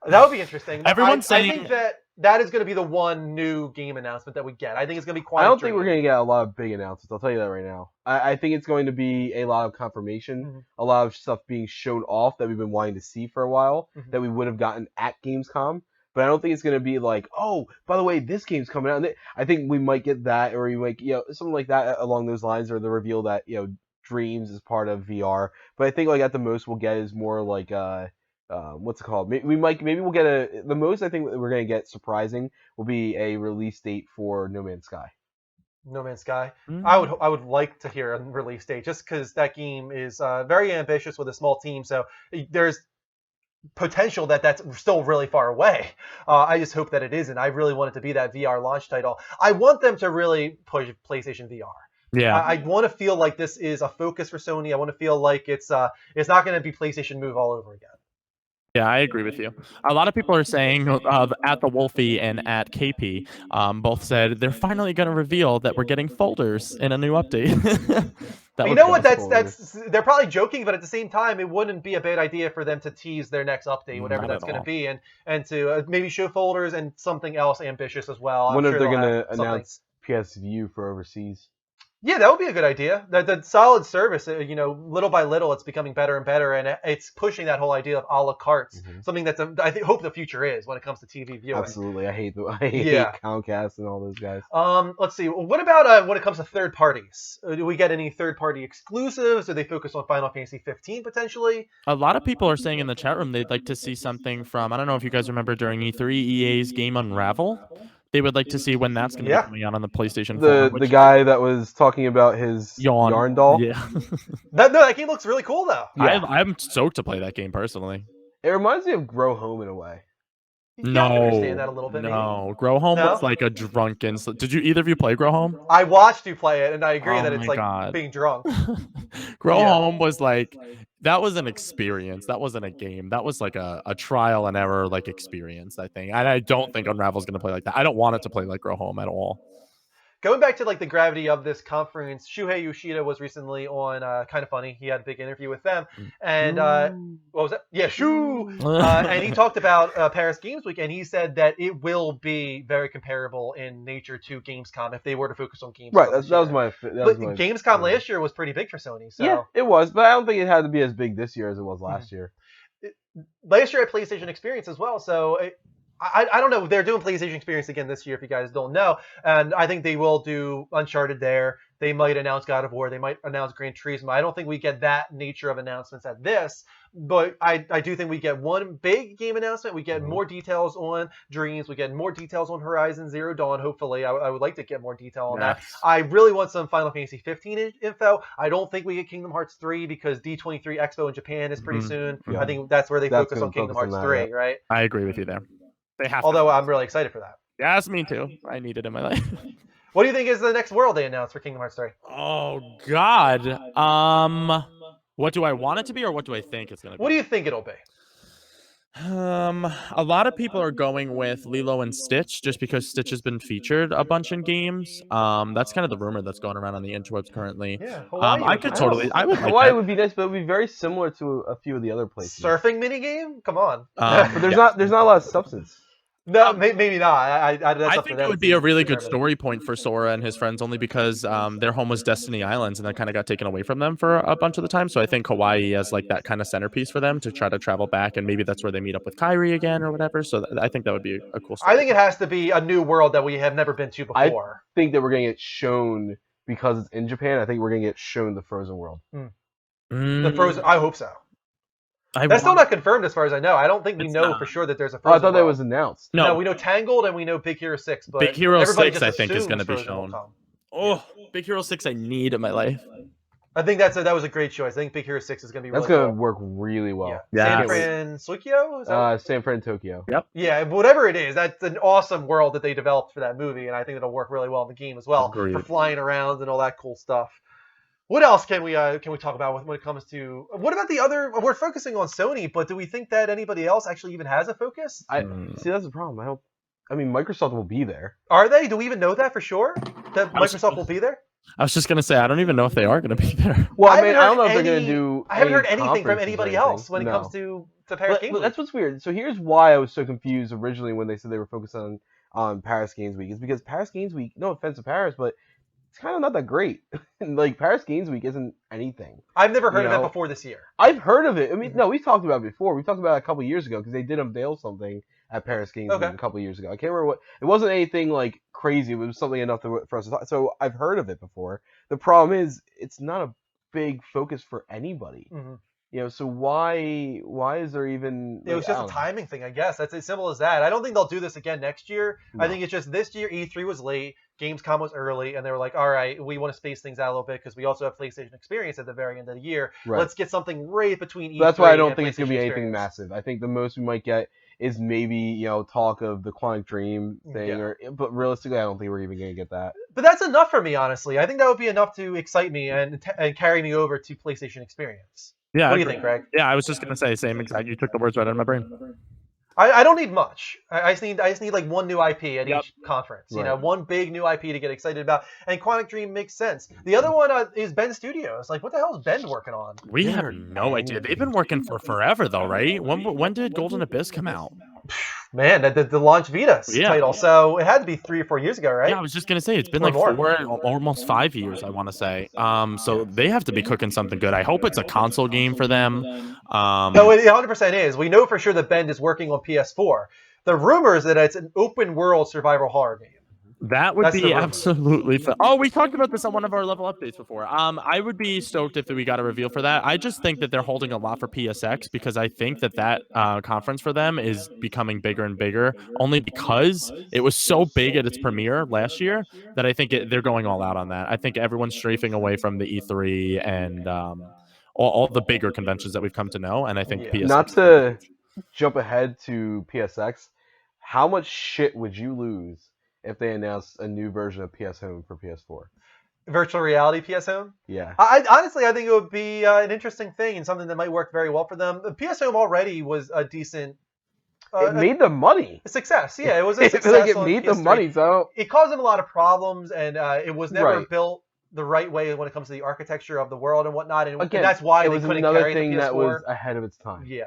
would be interesting. Everyone's saying... I think that is going to be the one new game announcement that we get. I think it's going to be Quantic I don't Dream. think we're going to get a lot of big announcements. I'll tell you that right now. I think it's going to be a lot of confirmation, a lot of stuff being shown off that we've been wanting to see for a while, that we would have gotten at Gamescom. But I don't think it's going to be like, oh, by the way, this game's coming out. And I think we might get that, or we might, something like that along those lines, or the reveal that, Dreams is part of VR. But I think like at the most we'll get is more like what's it called? Maybe we'll get the most I think we're gonna get surprising will be a release date for No Man's Sky. No Man's Sky. I would like to hear a release date just because that game is very ambitious with a small team. So there's potential that that's still really far away. I just hope that it isn't. I really want it to be that VR launch title. I want them to really push PlayStation VR. Yeah, I want to feel like this is a focus for Sony. I want to feel like it's not going to be PlayStation Move all over again. Yeah, I agree with you. A lot of people are saying at the Wolfie and at KP both said they're finally going to reveal that we're getting folders in a new update. You know what? That's they're probably joking, but at the same time, it wouldn't be a bad idea for them to tease their next update, whatever that's going to be, and to maybe show folders and something else ambitious as well. I wonder if they're going to announce PS View for overseas. Yeah, that would be a good idea. The solid service, little by little, it's becoming better and better, and it's pushing that whole idea of a la carte, something that's hope the future is when it comes to TV viewing. Absolutely, I hate Comcast and all those guys. Let's see. What about when it comes to third parties? Do we get any third party exclusives? Do they focus on Final Fantasy 15 potentially? A lot of people are saying in the chat room they'd like to see something from, I don't know if you guys remember during E3, EA's game Unravel. They would like to see when that's going to be coming out on the PlayStation 4. The guy that was talking about his yarn doll. Yeah. that game looks really cool though. Yeah. I'm stoked to play that game personally. It reminds me of Grow Home in a way. I understand that a little bit. No, Grow Home was like a drunken. Did you either of you play Grow Home? I watched you play it, and I agree that it's like being drunk. Grow Home was like, that was an experience. That wasn't a game. That was like a trial and error like experience, I think. And I don't think Unravel's going to play like that. I don't want it to play like Grow Home at all. Going back to like the gravity of this conference, Shuhei Yoshida was recently on Kind of Funny. He had a big interview with them, and what was that? Yeah, and he talked about Paris Games Week, and he said that it will be very comparable in nature to Gamescom if they were to focus on Gamescom. Right, that was my. Gamescom last year was pretty big for Sony. So. Yeah, it was, but I don't think it had to be as big this year as it was last year. Last year at PlayStation Experience as well, so. I don't know. They're doing PlayStation Experience again this year, if you guys don't know. And I think they will do Uncharted there. They might announce God of War. They might announce Gran Turismo. I don't think we get that nature of announcements at this. But I do think we get one big game announcement. We get more details on Dreams. We get more details on Horizon Zero Dawn, hopefully. I would like to get more detail on that. I really want some Final Fantasy 15 info. I don't think we get Kingdom Hearts 3 because D23 Expo in Japan is pretty soon. Yeah. I think that's where they focus on Kingdom Hearts 3, right? I agree with you there. They have Although I'm really excited for that. Yes, me too. I need it in my life. What do you think is the next world they announced for Kingdom Hearts 3? Oh God. What do I want it to be, or what do I think it's gonna be? What do you think it'll be? A lot of people are going with Lilo and Stitch just because Stitch has been featured a bunch in games. That's kind of the rumor that's going around on the interwebs currently. Yeah, I could totally. I would. Hawaii would be nice, but it would be very similar to a few of the other places. Surfing minigame? Come on. But there's not a lot of substance. No, maybe not. I think it would be a really good story point for Sora and his friends, only because their home was Destiny Islands, and that kind of got taken away from them for a bunch of the time. So I think Hawaii has like that kind of centerpiece for them to try to travel back, and maybe that's where they meet up with Kairi again or whatever. So I think that would be a cool story. I think it has to be a new world that we have never been to before. I think that we're going to get shown, because it's in Japan, I think we're going to get shown the Frozen world. The Frozen, I hope so. That's still not confirmed as far as I know. I don't think we know for sure that there's a Frozen I thought that was announced. No, we know Tangled and we know Big Hero 6. But Big Hero 6, I think, is assumes going to be Frozen shown. will come. Oh, Big Hero 6 I need in my life. I think that was a great choice. I think Big Hero 6 is going to be really That's going to cool. work really well. Yeah. San Francisco? San Fran, Tokyo. Yep. Yeah, whatever it is, that's an awesome world that they developed for that movie, and I think it'll work really well in the game as well. Agreed. For flying around and all that cool stuff. What else can we talk about when it comes to what about the other? We're focusing on Sony, but do we think that anybody else actually even has a focus? See, that's the problem. I mean, Microsoft will be there. Are they? Do we even know that for sure? That Microsoft will be there? I was just gonna say I don't even know if they are gonna be there. Well, I mean, I don't know if they're gonna do. I haven't heard anything from anybody else when it comes to Paris Games Week. That's what's weird. So here's why I was so confused originally when they said they were focused on Paris Games Week. Is because Paris Games Week, no offense to Paris, but it's kind of not that great. Like, Paris Games Week isn't anything. I've never heard of it before this year. I've heard of it. I mean, no, we've talked about it before. We talked about it a couple years ago because they did unveil something at Paris Games Week a couple years ago. I can't remember what. It wasn't anything like crazy. It was something enough for us to talk. So I've heard of it before. The problem is it's not a big focus for anybody. You know, so why is there even? It was just a timing thing, I guess. That's as simple as that. I don't think they'll do this again next year. No. I think it's just this year E3 was late, Gamescom was early, and they were like, all right, we want to space things out a little bit because we also have PlayStation Experience at the very end of the year. Right. Let's get something right between E3 That's why I don't think it's going to be anything massive. I think the most we might get is maybe, talk of the Quantic Dream thing, but realistically, I don't think we're even going to get that. But that's enough for me, honestly. I think that would be enough to excite me and carry me over to PlayStation Experience. Yeah. What do you think, Greg? Yeah, I was just gonna say same exact. You took the words right out of my brain. I don't need much. I just need like one new IP at each conference. Right. One big new IP to get excited about. And Quantic Dream makes sense. The other one is Bend Studios. Like, what the hell is Bend working on? We have no idea. They've been working for forever, though, right? When did Golden Abyss come out? Man, the launch Vita title. So it had to be 3 or 4 years ago, right? Yeah, I was just gonna say it's been Or like more. 4, almost 5 years, I want to say. So they have to be cooking something good. I hope it's a console game for them. No, it 100% is. We know for sure that Bend is working on PS4. The rumor is that it's an open world survival horror game. That would be absolutely fun. Oh, we talked about this on one of our level updates before. I would be stoked if we got a reveal for that. I just think that they're holding a lot for PSX because I think that conference for them is becoming bigger and bigger only because it was so big at its premiere last year that I think they're going all out on that. I think everyone's strafing away from the E3 and all the bigger conventions that we've come to know, and I think PSX. Not to jump ahead to PSX, how much shit would you lose if they announced a new version of PS Home for PS4? Virtual reality PS Home? Yeah. Honestly, I think it would be an interesting thing and something that might work very well for them. PS Home already was a decent... it made them money. A success, yeah. It was a success. Like it made them money, so... It caused them a lot of problems, and it was never built the right way when it comes to the architecture of the world and whatnot. And, again, and that's why it they was couldn't another carry thing the PS4. that was ahead of its time. Yeah.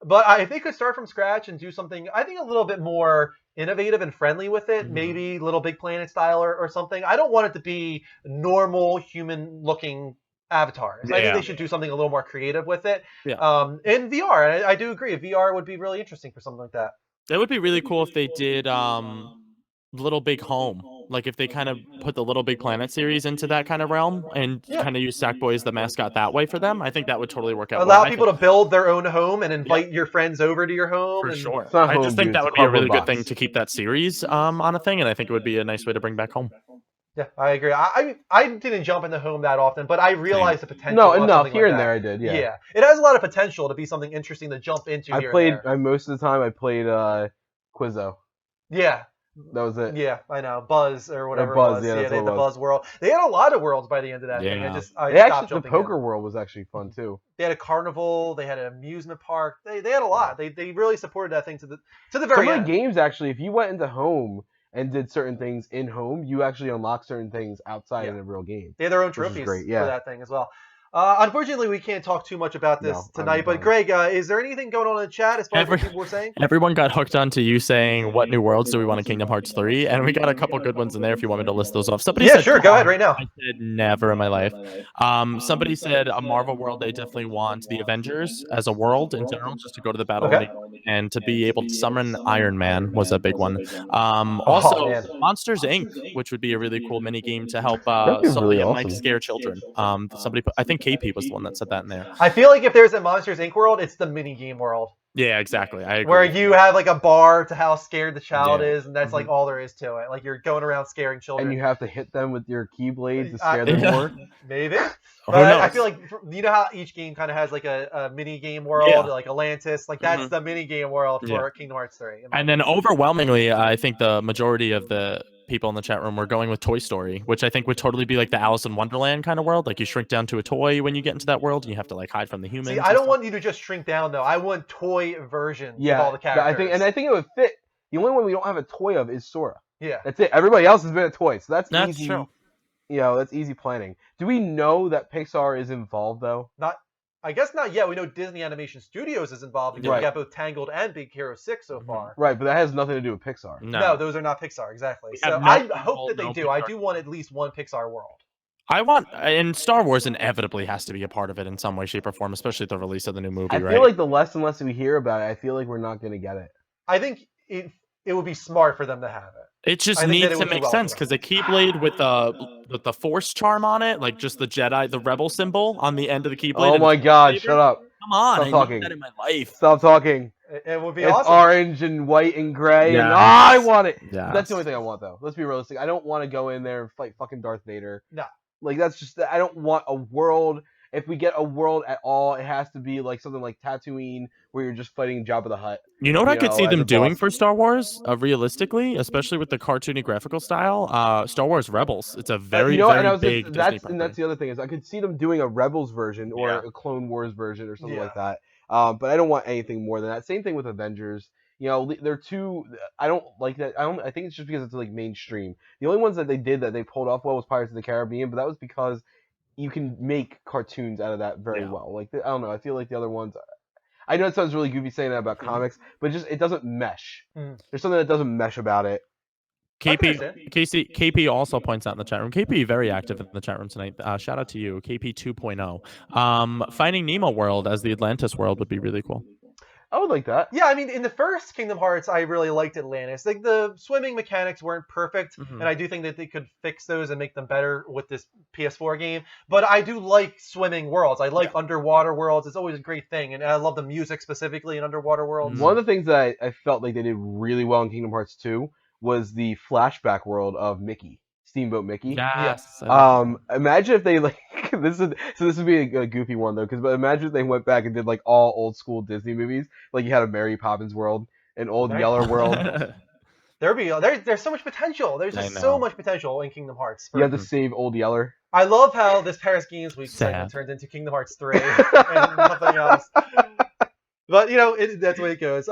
But if they could start from scratch and do something, I think a little bit more innovative and friendly with it, maybe Little Big Planet style or something. I don't want it to be normal human-looking avatars. I think they should do something a little more creative with it. Yeah. In VR, I do agree. VR would be really interesting for something like that. It would be really cool if they did Little Big Home. Like if they kind of put the Little Big Planet series into that kind of realm and kind of use Sackboy as the mascot that way for them, I think that would totally work out. Allow people to build their own home and invite your friends over to your home. For sure. I just think that would be a really good thing to keep that series on a thing, and I think it would be a nice way to bring back home. Yeah, I agree. I didn't jump into home that often, but I realized the potential. No, of enough here like and that. there. I did. Yeah. It has a lot of potential to be something interesting to jump into. Most of the time I played Quizzo. Yeah. That was it. Yeah, I know. Buzz or whatever Buzz, it was. Yeah, they had the Buzz world. They had a lot of worlds by the end of that thing. The poker world was actually fun too. They had a carnival. They had an amusement park. They had a lot. They really supported that thing to the very end. Some of the games actually, if you went into home and did certain things in home, you actually unlock certain things outside in a real game. They had their own trophies for that thing as well. Unfortunately, we can't talk too much about this tonight. But Greg, is there anything going on in the chat as far as what people were saying? Everyone got hooked onto you saying, "What new worlds do we want in Kingdom Hearts 3?" And we got a couple good ones in there. If you want me to list those off, somebody said, sure, go ahead right now. I said never in my life. Somebody said a Marvel world. They definitely want the Avengers as a world in general, just to go to the battle and to be able to summon Iron Man was a big one. Also, Monsters Inc., which would be a really cool mini game to help Sully and Mike scare children. I think KP was the one that said that in there. I feel like if there's a Monsters Inc. world, it's the mini game world. Yeah, exactly. I agree. Where you have like a bar to how scared the child is, and that's like all there is to it. Like you're going around scaring children. And you have to hit them with your keyblades to scare them more. Maybe. But I feel like, you know how each game kind of has like a mini game world, like Atlantis. Like that's the mini game world for Kingdom Hearts 3. And then overwhelmingly, I think the majority of the people in the chat room were going with Toy Story, which I think would totally be like the Alice in Wonderland kind of world. Like you shrink down to a toy when you get into that world, and you have to like hide from the humans. See, I don't want you to just shrink down though. I want toy versions of all the characters. I think it would fit. The only one we don't have a toy of is Sora. Yeah, that's it. Everybody else has been a toy, so that's easy. True. That's easy planning. Do we know that Pixar is involved though? I guess not yet. We know Disney Animation Studios is involved because we got both Tangled and Big Hero 6 so far. Right, but that has nothing to do with Pixar. No, those are not Pixar, exactly. So I hope that they do. I do want at least one Pixar world. I want, and Star Wars inevitably has to be a part of it in some way, shape, or form, especially at the release of the new movie, I feel like the less and less we hear about it, I feel like we're not going to get it. I think it would be smart for them to have it. It just needs to make sense because the Keyblade with the Force charm on it, like just the Jedi, the Rebel symbol on the end of the Keyblade. Oh my God! Shut up! Come on! Stop talking. That in my life. Stop talking. It would be it's awesome. Orange and white and gray. Yes. And I want it. Yes. That's the only thing I want, though. Let's be realistic. I don't want to go in there and fight fucking Darth Vader. No. Like that's just. I don't want a world. If we get a world at all, it has to be like something like Tatooine, where you're just fighting Jabba the Hutt. You know what I could see them doing for Star Wars, realistically, especially with the cartoony graphical style? Star Wars Rebels. It's a very, very big Disney property. And that's the other thing is I could see them doing a Rebels version or a Clone Wars version or something like that. But I don't want anything more than that. Same thing with Avengers. They're too. I don't like that. I think it's just because it's like mainstream. The only ones that they did that they pulled off well was Pirates of the Caribbean, but that was because you can make cartoons out of that very well. Like I don't know. I feel like the other ones. I know it sounds really goofy saying that about comics, but it doesn't mesh. There's something that doesn't mesh about it. KP also points out in the chat room. KP very active in the chat room tonight. Shout out to you, KP 2.0. Finding Nemo world as the Atlantis world would be really cool. I would like that. Yeah, I mean, in the first Kingdom Hearts, I really liked Atlantis. Like, the swimming mechanics weren't perfect, and I do think that they could fix those and make them better with this PS4 game. But I do like swimming worlds. I like underwater worlds. It's always a great thing, and I love the music specifically in underwater worlds. One of the things that I felt like they did really well in Kingdom Hearts 2 was the flashback world of Mickey. Steamboat Mickey. Yes. Imagine if they this would be a goofy one though, but imagine if they went back and did like all old school Disney movies, like you had a Mary Poppins world, an Old Yeller world. There's so much potential. There's just so much potential in Kingdom Hearts. You have to save Old Yeller. I love how this Paris Games Week segment turned into Kingdom Hearts 3 and nothing else. But that's the way it goes.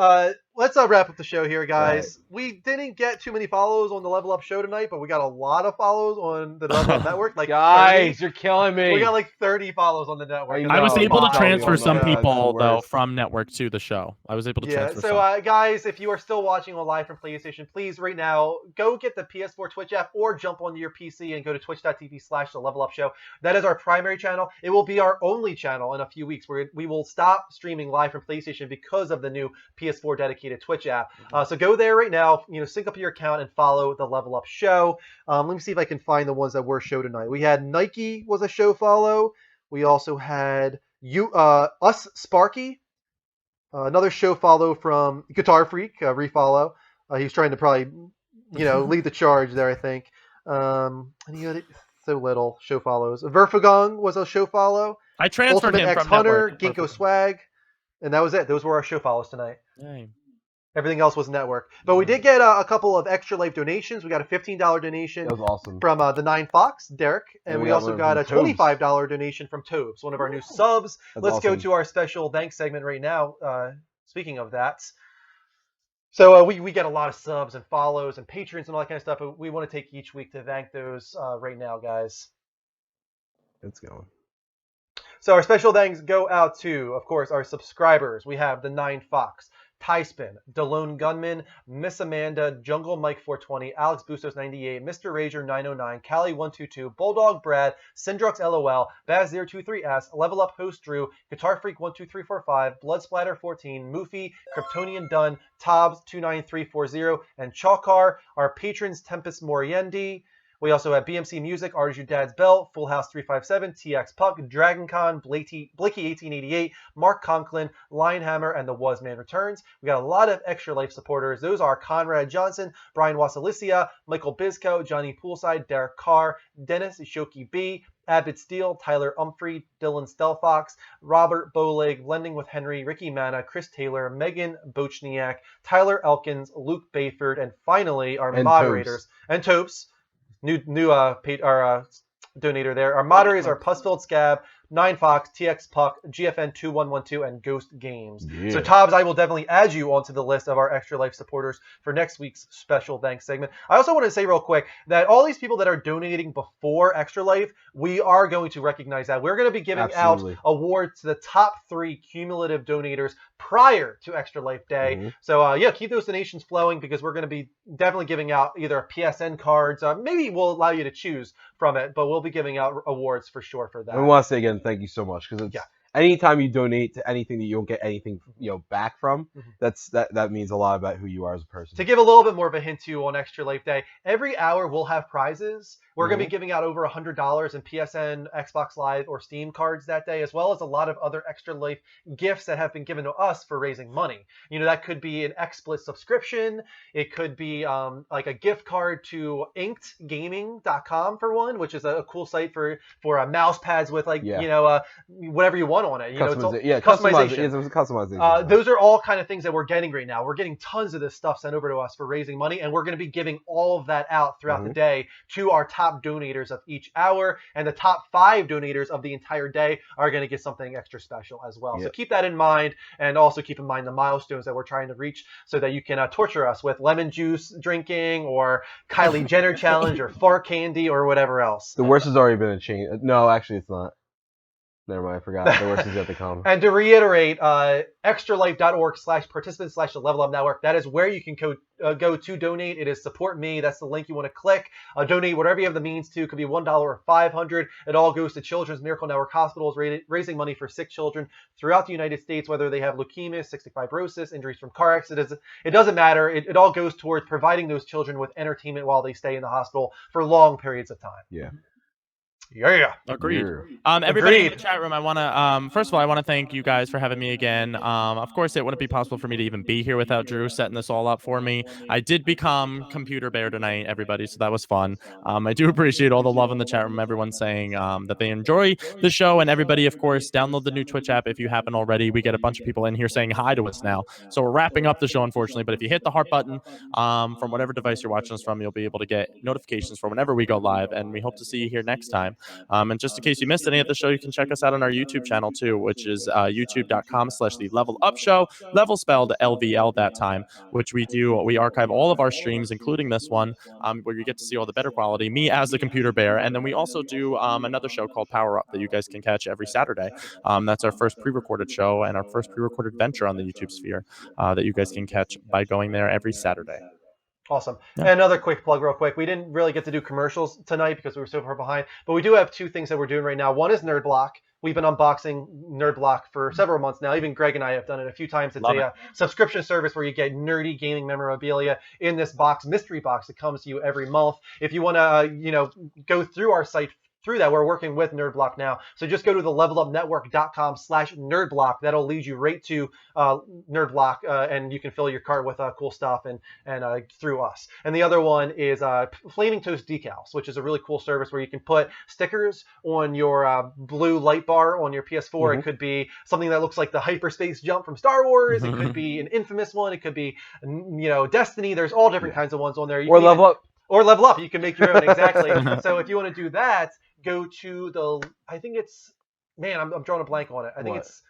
Let's wrap up the show here, guys. Right. We didn't get too many follows on the Level Up show tonight, but we got a lot of follows on the Level Up Network. Like, guys, you're killing me. We got like 30 follows on the network. I was able to transfer some people though from network to the show. I was able to transfer. So guys, if you are still watching on live from PlayStation, please right now go get the PS4 Twitch app or jump onto your PC and go to twitch.tv/The Level Up Show. That is our primary channel. It will be our only channel in a few weeks where we will stop streaming live from PlayStation because of the new PS4 dedicated Twitch app. So go there right now, sync up your account and follow the Level Up Show. Let me see if I can find the ones that were show tonight. We had Nike was a show follow. We also had Us Sparky, another show follow from Guitar Freak, refollow. He's trying to probably, lead the charge there, I think. And he had so little show follows. Verfagong was a show follow. I transferred Ultimate him X from Hunter, network. Ginkgo Swag, and that was it. Those were our show follows tonight. Dang. Everything else was network. But we did get a couple of Extra Life donations. We got a $15 donation that was awesome. from the 9 Fox, Derek. And we also got a $25 donation from Tobes, one of our new subs. Let's go to our special thanks segment right now. Speaking of that. So we get a lot of subs and follows and patrons and all that kind of stuff. But we want to take each week to thank those right now, guys. Let's go. So our special thanks go out to, of course, our subscribers. We have the 9 Fox, Tyspin, DeLone Gunman, Miss Amanda, Jungle Mike 420, Alex Bustos 98, Mr. Rager 909, Callie 122, Bulldog Brad, Syndrox LOL, Baz 023S, Level Up Host Drew, Guitar Freak 12345, Blood Splatter 14, Moofy, Kryptonian Dunn, Tobbs 29340, and Chalkar. Our patrons Tempest Moriendi. We also have BMC Music, Artist Your Dad's Bell, Full House 357, TX Puck, DragonCon, Blicky 1888, Mark Conklin, Lionhammer, and The Was Man Returns. We got a lot of Extra Life supporters. Those are Conrad Johnson, Brian Wasalicia, Michael Bizko, Johnny Poolside, Derek Carr, Dennis Ishoki B, Abbott Steele, Tyler Umphrey, Dylan Stelfox, Robert Bowleg, Blending with Henry, Ricky Manna, Chris Taylor, Megan Bochniak, Tyler Elkins, Luke Bayford, and finally our moderators. And Topes. New donator there. Our moderators are Pussfilled Scab, 9 Fox, TX Puck, GFN 2112, and Ghost Games. Yeah. So Tobbs, I will definitely add you onto the list of our Extra Life supporters for next week's special thanks segment. I also want to say real quick that all these people that are donating before Extra Life, we are going to recognize that. We're going to be giving out awards to the top 3 cumulative donators prior to Extra Life Day. So keep those donations flowing because we're going to be definitely giving out either PSN cards. Maybe we'll allow you to choose from it, but we'll be giving out awards for sure for that. I want to say again, thank you so much because anytime you donate to anything that you don't get anything back from, that means a lot about who you are as a person. To give a little bit more of a hint too on Extra Life Day, every hour we'll have prizes. We're going to be giving out over $100 in PSN, Xbox Live, or Steam cards that day, as well as a lot of other Extra Life gifts that have been given to us for raising money. That could be an XSplit subscription. It could be like a gift card to inkedgaming.com for one, which is a cool site for mouse pads with whatever you want on it. Customization. Those are all kind of things that we're getting right now. We're getting tons of this stuff sent over to us for raising money, and we're going to be giving all of that out throughout the day to our top donators of each hour, and the top 5 donators of the entire day are going to get something extra special as well. So keep that in mind, and also keep in mind the milestones that we're trying to reach so that you can torture us with lemon juice drinking or Kylie Jenner challenge or fart candy or whatever else. The worst has already been a change. No, actually it's not. Never mind, I forgot. The worst is yet to come. And to reiterate, extralife.org/participant/the Level Up Network. That is where you can go to donate. It is support me. That's the link you want to click. Donate whatever you have the means to. It could be $1 or $500. It all goes to Children's Miracle Network hospitals, raising money for sick children throughout the United States, whether they have leukemia, cystic fibrosis, injuries from car accidents. It doesn't matter. It all goes towards providing those children with entertainment while they stay in the hospital for long periods of time. Yeah. Yeah. Agreed. Yeah. Everybody in the chat room, I want to first of all, I want to thank you guys for having me again. Of course, it wouldn't be possible for me to even be here without Drew setting this all up for me. I did become Computer Bear tonight, everybody, so that was fun. I do appreciate all the love in the chat room. Everyone saying that they enjoy the show, and everybody, of course, download the new Twitch app if you haven't already. We get a bunch of people in here saying hi to us now. So we're wrapping up the show, unfortunately. But if you hit the heart button from whatever device you're watching us from, you'll be able to get notifications for whenever we go live, and we hope to see you here next time. And just in case you missed any of the show, you can check us out on our YouTube channel too, which is youtube.com/the Level Up Show, level spelled LVL that time, which we archive all of our streams, including this one, where you get to see all the better quality, me as the Computer Bear. And then we also do another show called Power Up that you guys can catch every Saturday. That's our first pre-recorded show and our first pre-recorded venture on the YouTube sphere that you guys can catch by going there every Saturday. Awesome. Yeah. And another quick plug real quick. We didn't really get to do commercials tonight because we were so far behind, but we do have two things that we're doing right now. One is Nerd Block. We've been unboxing Nerd Block for several months now. Even Greg and I have done it a few times. It's a subscription service where you get nerdy gaming memorabilia in this box, mystery box that comes to you every month. If you want to, go through our site through that, we're working with NerdBlock now. So just go to the levelupnetwork.com/nerdblock. That'll lead you right to NerdBlock, and you can fill your cart with cool stuff and through us. And the other one is Flaming Toast Decals, which is a really cool service where you can put stickers on your blue light bar on your PS4. Mm-hmm. It could be something that looks like the hyperspace jump from Star Wars. It could be an infamous one. It could be, Destiny. There's all different kinds of ones on there. Or Level Up. Or Level Up. You can make your own, exactly. So if you want to do that, go to I'm drawing a blank on it. I think it's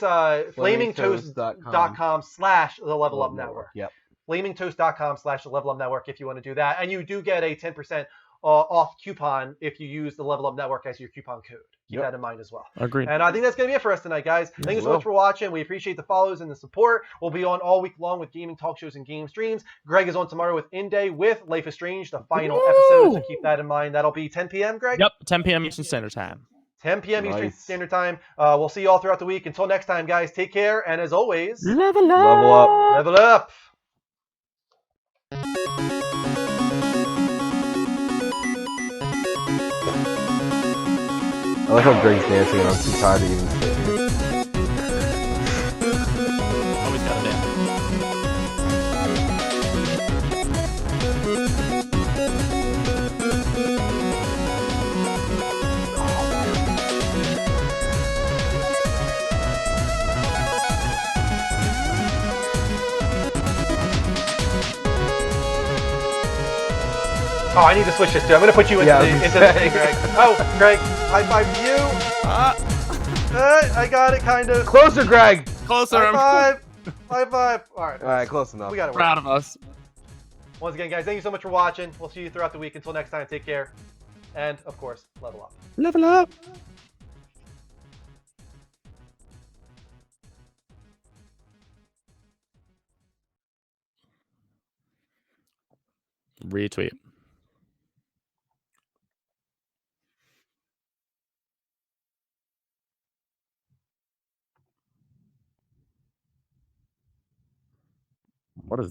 flamingtoast.com/the Level Up Network. Yep. Flamingtoast.com/the Level Up Network if you want to do that. And you do get a 10% off coupon if you use the Level Up Network as your coupon code. Keep that in mind as well. Agreed. And I think that's going to be it for us tonight, guys. Thank you so much for watching. We appreciate the follows and the support. We'll be on all week long with gaming talk shows and game streams. Greg is on tomorrow with In Day with Life is Strange, the final episode. So keep that in mind. That'll be 10 p.m., Greg? Yep, 10 p.m. Eastern Standard Time. 10 p.m. Eastern Standard Time. We'll see you all throughout the week. Until next time, guys, take care. And as always, level up. Level up. Level up. I like how Greg's dancing and I'm too tired to even sit here. Always gotta dance. Oh, I need to switch this too. I'm going to put you into the thing, Greg. Oh, Greg, high five to you. I got it, kind of. Closer, Greg. Closer. High five. High five. All right, close enough. We got it. Proud of us. Once again, guys, thank you so much for watching. We'll see you throughout the week. Until next time, take care. And, of course, level up. Level up. Retweet. What is